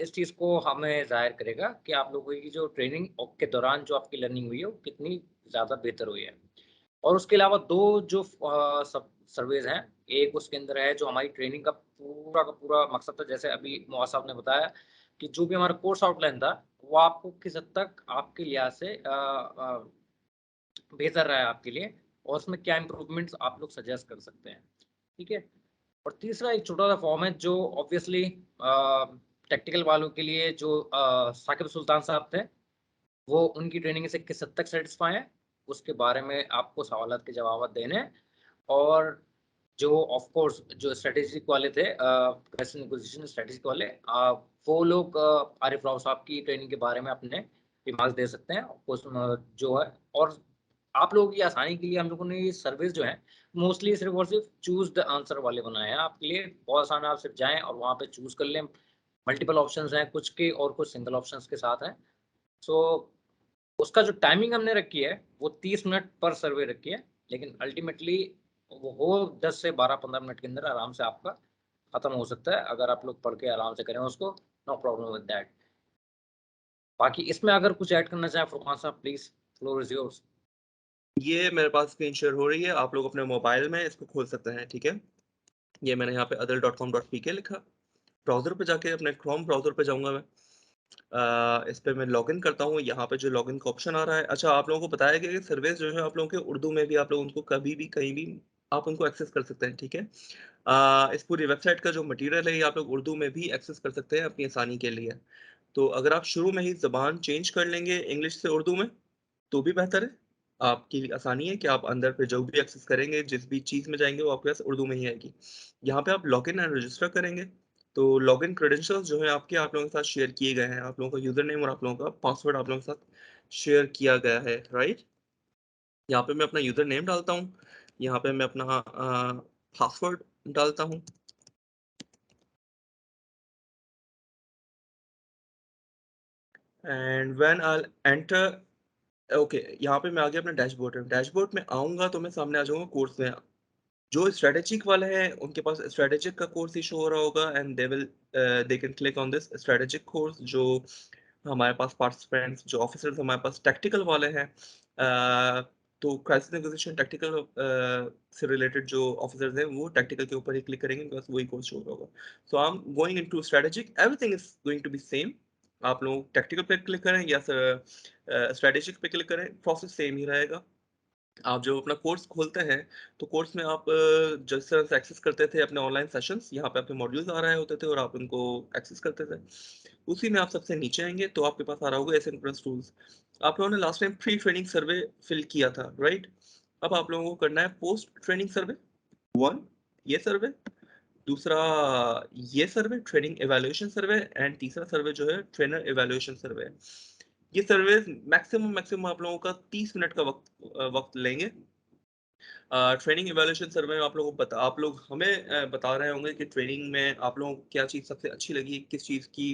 इस चीज़ को हमें जाहिर करेगा कि आप लोगों की जो ट्रेनिंग के दौरान जो आपकी लर्निंग हुई है वो कितनी ज़्यादा बेहतर हुई है. और उसके अलावा 2 जो सब सर्वेज हैं, एक उसके अंदर है जो हमारी ट्रेनिंग का पूरा मकसद था. जैसे अभी मुआज साहब ने बताया कि जो भी हमारा कोर्स आउटलाइन था वो आपको किस हद तक आपके लिहाज से बेहतर रहा है आपके लिए, और उसमें क्या इम्प्रूवमेंट्स आप लोग सजेस्ट कर सकते हैं. ठीक है. और तीसरा एक छोटा सा फॉर्म है जो ऑब्वियसली टेक्निकल वालों के लिए, जो साकिब सुल्तान साहब थे वो उनकी ट्रेनिंग से किस हद तक सेटिस्फाई है उसके बारे में आपको सवालात के जवाब देने हैं. और जो ऑफ कोर्स जो स्ट्रेटेजिक वाले थे, क्राइसिस नेगोशिएशन स्ट्रेटेजिक वाले, वो लोग आरिफ राव साहब की ट्रेनिंग के बारे में अपने रिमार्क्स दे सकते हैं. जो है, और आप लोगों की आसानी के लिए हम लोगों ने ये सर्विस जो है मोस्टली सिर्फ और सिर्फ चूज द आंसर वाले बनाए हैं आपके लिए. बहुत आसान है, आप सिर्फ जाएं और वहाँ पे चूज कर लें. मल्टीपल ऑप्शंस हैं कुछ के और कुछ सिंगल ऑप्शंस के साथ हैं. सो उसका जो टाइमिंग हमने रखी है वो 30 मिनट पर सर्वे रखी है, लेकिन अल्टीमेटली वो हो 10 से 12-15 मिनट के अंदर आराम से आपका खत्म हो सकता है अगर आप लोग पढ़ के आराम से करें उसको. No problem with that. बाकी इसमें अगर कुछ ऐड करना चाहें फुरकान साहब, प्लीज, फ्लोर इज योर्स.
ये मेरे पास स्क्रीन शेयर हो रही है, आप लोग अपने मोबाइल में इसको खोल सकते हैं. ठीक है, ये मैंने यहाँ पे adil.com.pk लिखा. ब्राउजर पे जाके अपने क्रोम ब्राउजर पे जाऊंगा मैं. इस पे मैं लॉगिन करता हूँ. यहाँ पे जो लॉगिन का ऑप्शन आ रहा है, अच्छा आप लोगों को बताया गया कि सर्विस जो है आप लोगों के उर्दू में भी, आप लोग उनको कभी भी कहीं भी आप उनको एक्सेस कर सकते हैं. ठीक है, इस पूरी वेबसाइट का जो मटेरियल है ये आप लोग उर्दू में भी एक्सेस कर सकते हैं अपनी आसानी के लिए. तो अगर आप शुरू में ही ज़बान चेंज कर लेंगे इंग्लिश से उर्दू में तो भी बेहतर है. आपकी आसानी है कि आप अंदर पे जो भी एक्सेस करेंगे, जिस भी चीज़ में जाएंगे वो आपके पास उर्दू में ही आएगी. यहाँ पे आप लॉगिन एंड रजिस्टर करेंगे तो लॉगिन क्रेडेंशियल्स जो है आपके आप लोगों के साथ शेयर किए गए हैं. आप लोगों का यूजर नेम और आप लोगों का पासवर्ड आप लोगों के साथ शेयर किया गया है. राइट, यहाँ पे मैं अपना यूजर नेम डालता हूँ, यहाँ पे मैं अपना पासवर्ड डालता हूँ. And when I enter, okay, यहाँ पे मैं आ गया अपने डैशबोर्ड में. डैशबोर्ड में आऊँगा तो मैं सामने आ जाऊँगा कोर्स में. जो स्ट्रेटेजिक वाले हैं उनके पास स्ट्रेटेजिक का कोर्स ही शो हो रहा होगा and they can click on this strategic course. जो हमारे पास पार्टिसिपेंट्स, जो ऑफिसर्स हमारे पास टेक्निकल वाले हैं, तो क्राइसिस नेगोशिएशन टेक्निकल से रिलेटेड जो ऑफिसर्स हैं वो टेक्निकल के ऊपर ही क्लिक करेंगे, बस वही कोर्स शो होगा. So I am going into strategic, everything is going to be same. आप लोग टैक्टिकल पे क्लिक करें या स्ट्रेटेजिक पे क्लिक करें, प्रोसेस सेम ही रहेगा। आप जो अपना कोर्स खोलते हैं तो कोर्स में आप जिस तरह से एक्सेस करते थे अपने ऑनलाइन सेशंस, यहाँ पे आपके मॉड्यूल्स आ रहे होते थे और आप उनको एक्सेस करते थे, उसी में आप सबसे नीचे आएंगे तो आपके पास आ रहा होगा एसिंक्रोनस टूल्स। आप लोगों ने लास्ट टाइम प्री ट्रेनिंग सर्वे फिल किया था, राइट? अब आप लोगों को करना है पोस्ट ट्रेनिंग सर्वे 1, ये सर्वे, दूसरा ये सर्वे ट्रेनिंग एवेल्युएशन सर्वे, एंड तीसरा सर्वे जो है ट्रेनर एवेल्युएशन सर्वे। ये सर्वे मैक्सिमम आप लोगों का 30 मिनट का वक्त लेंगे। ट्रेनिंग इवैल्यूएशन सर्वे में आप लोग हमें बता रहे होंगे कि ट्रेनिंग में आप लोगों को क्या चीज़ सबसे अच्छी लगी, किस चीज़ की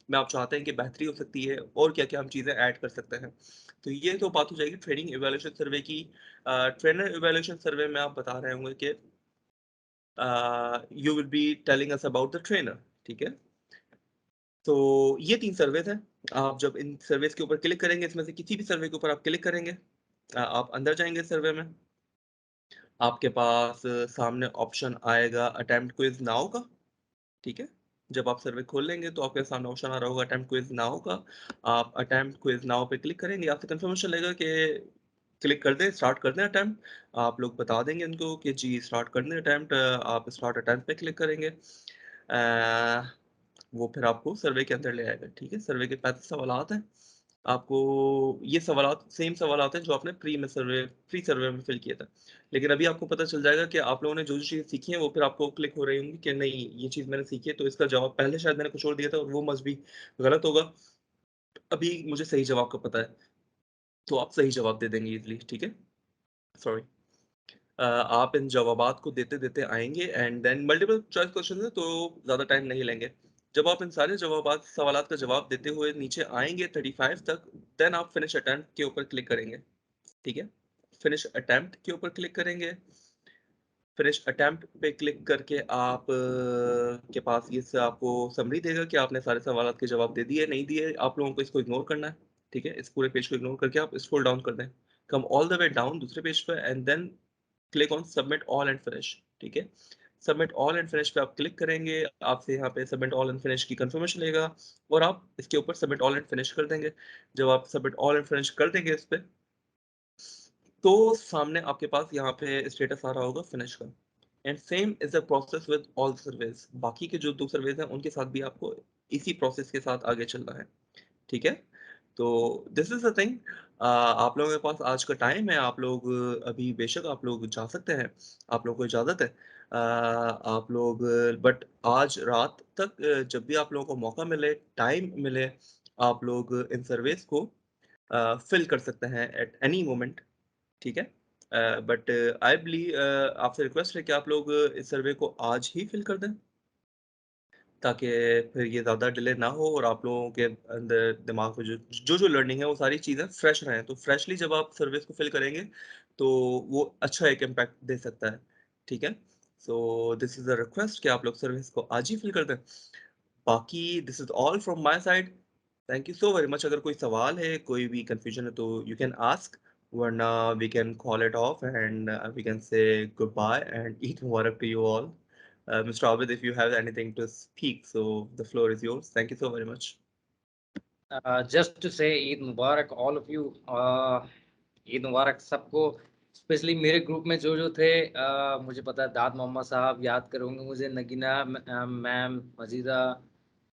में आप चाहते हैं कि बेहतरी हो सकती है और क्या क्या हम चीज़ें ऐड कर सकते हैं। तो ये तो बात हो जाएगी ट्रेनिंग इवैल्यूएशन सर्वे की। ट्रेनर इवैल्यूएशन सर्वे में आप बता रहे होंगे कि you will be telling us about the trainer, ठीक है? तो ये 3 सर्वेज हैं। आप जब इन सर्वेज के ऊपर क्लिक करेंगे, इसमें से किसी भी सर्वे के ऊपर आप क्लिक करेंगे, आप अंदर जाएंगे सर्वे में, आपके पास सामने ऑप्शन आएगा अटेम्प्ट क्विज नाउ का, ठीक है? जब आप सर्वे खोल लेंगे तो आपके सामने ऑप्शन आ रहा होगा अटेम्प्ट क्विज नाउ का। आप अटेम्प्ट क्विज नाउ पे क्लिक करेंगे, आपसे कंफर्मेशन लेगा कि क्लिक कर दें, स्टार्ट कर दें अटेम्प्ट। आप लोग बता देंगे उनको कि जी स्टार्ट कर दें अटेम्प्ट। आप स्टार्ट अटेम्प्ट पे क्लिक करेंगे, वो फिर आपको सर्वे के अंदर ले आएगा, ठीक है? सर्वे के 35 सवालात हैं। आपको ये सवालात सेम सवालात हैं जो आपने प्री सर्वे में फिल किया था, लेकिन अभी आपको पता चल जाएगा कि आप लोगों ने जो चीज़ सीखी है वो फिर आपको क्लिक हो रही होंगी कि नहीं ये चीज़ मैंने सीखी है, तो इसका जवाब पहले शायद मैंने कुछ और दिया था और वो मस्ट भी गलत होगा। अभी मुझे सही जवाब का पता है, तो आप सही जवाब दे देंगे इजीली, ठीक है? सॉरी। आप इन जवाबात को देते देते आएंगे and then multiple choice question है तो ज़्यादा टाइम नहीं लेंगे। जब आप इन सारे सवालात का जवाब देते हुए नीचे आएंगे 35 तक, देन आप फिनिश अटेम्प्ट के ऊपर क्लिक करेंगे, ठीक है? फिनिश अटेम्प्ट के ऊपर क्लिक करेंगे। फिनिश अटेम्प्ट पे क्लिक करके आप के पास ये से आपको समरी देगा कि आपने सारे सवालों के जवाब दे दिए नहीं दिए। आप लोगों को इसको इग्नोर करना है, ठीक है? इस पूरे पेज को इग्नोर करके आप स्क्रॉल डाउन कर दें, come all the way down दूसरे पेज पे and then click on submit all and finish, ठीक है? सबमिट ऑल एंड फिनिश पे आप क्लिक करेंगे, आपसे यहाँ पे सबमिट ऑल एंड फिनिश की कंफर्मेशन लेगा और आप इसके ऊपर सबमिट ऑल एंड फिनिश कर देंगे। जब आप सबमिट ऑल एंड फिनिश कर देंगे इस पे, तो सामने आपके पास यहाँ पे स्टेटस आ रहा होगा फिनिश का। And same is the process with all surveys. बाकी के जो 2 सर्वेज हैं उनके साथ भी आपको इसी प्रोसेस के साथ आगे चलना है, ठीक है? तो दिस इज द थिंग। आप लोगों के पास आज का टाइम है, आप लोग अभी बेशक आप लोग जा सकते हैं, आप लोगों को इजाज़त है। आप लोग बट आज रात तक जब भी आप लोगों को मौका मिले, टाइम मिले, आप लोग इन सर्वेज को फिल कर सकते हैं एट एनी मोमेंट, ठीक है? बट आई बिलीव आपसे रिक्वेस्ट है कि आप लोग इस सर्वे को आज ही फिल कर दें, ताकि फिर ये ज़्यादा डिले ना हो और आप लोगों के अंदर दिमाग में जो लर्निंग है वो सारी चीज़ें फ्रेश रहें। तो फ्रेशली जब आप सर्विस को फिल करेंगे तो वो अच्छा एक इम्पैक्ट दे सकता है, ठीक है? So this is a request कि आप लोग सर्विस को आज ही फिल कर दें। बाकी this is all from my side. Thank you so very much. अगर कोई सवाल है, कोई भी कंफ्यूजन है तो यू कैन आस्क, वरना we can call it off and we can say good bye and Eid मुबारक to you all. Mr. Abid, if you have anything to speak, so the floor is yours. Thank you so very much.
Just to say Eid Mubarak all of you. Eid मुबारक सबको, specially मेरे group में जो थे। मुझे पता है दाद मोहम्मद साहब याद करोगे मुझे, नगीना मैम, मजीदा,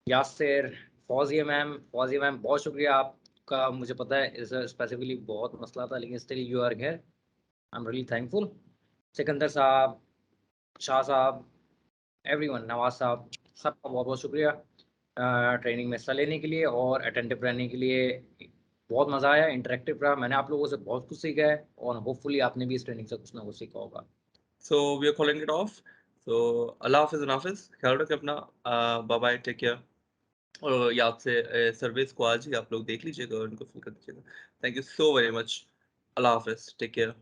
यासिर, फौजिया मैम बहुत शुक्रिया आपका। मुझे पता है स्पेसिफिकली बहुत मसला था, लेकिन still you are here, I am really thankful. Sikandar साहब, शाह साहब, एवरीवन, नवाज साहब, सबका बहुत बहुत शुक्रिया ट्रेनिंग में हिस्सा लेने के लिए और अटेंटिव रहने के लिए। बहुत मज़ा आया, इंटरेक्टिव रहा, मैंने आप लोगों से बहुत कुछ सीखा है और होपफुली आपने भी इस ट्रेनिंग से कुछ ना कुछ सीखा होगा।
So we are calling it off. So Allah Hafiz and Hafiz, ख्याल रखें अपना, बाय बाय, टेक केयर। और ये आपसे सर्विस को आज ही आप लोग देख लीजिएगा और उनको फिल कर दीजिएगा। Thank you so very much. Allah हाफिज, टेक केयर।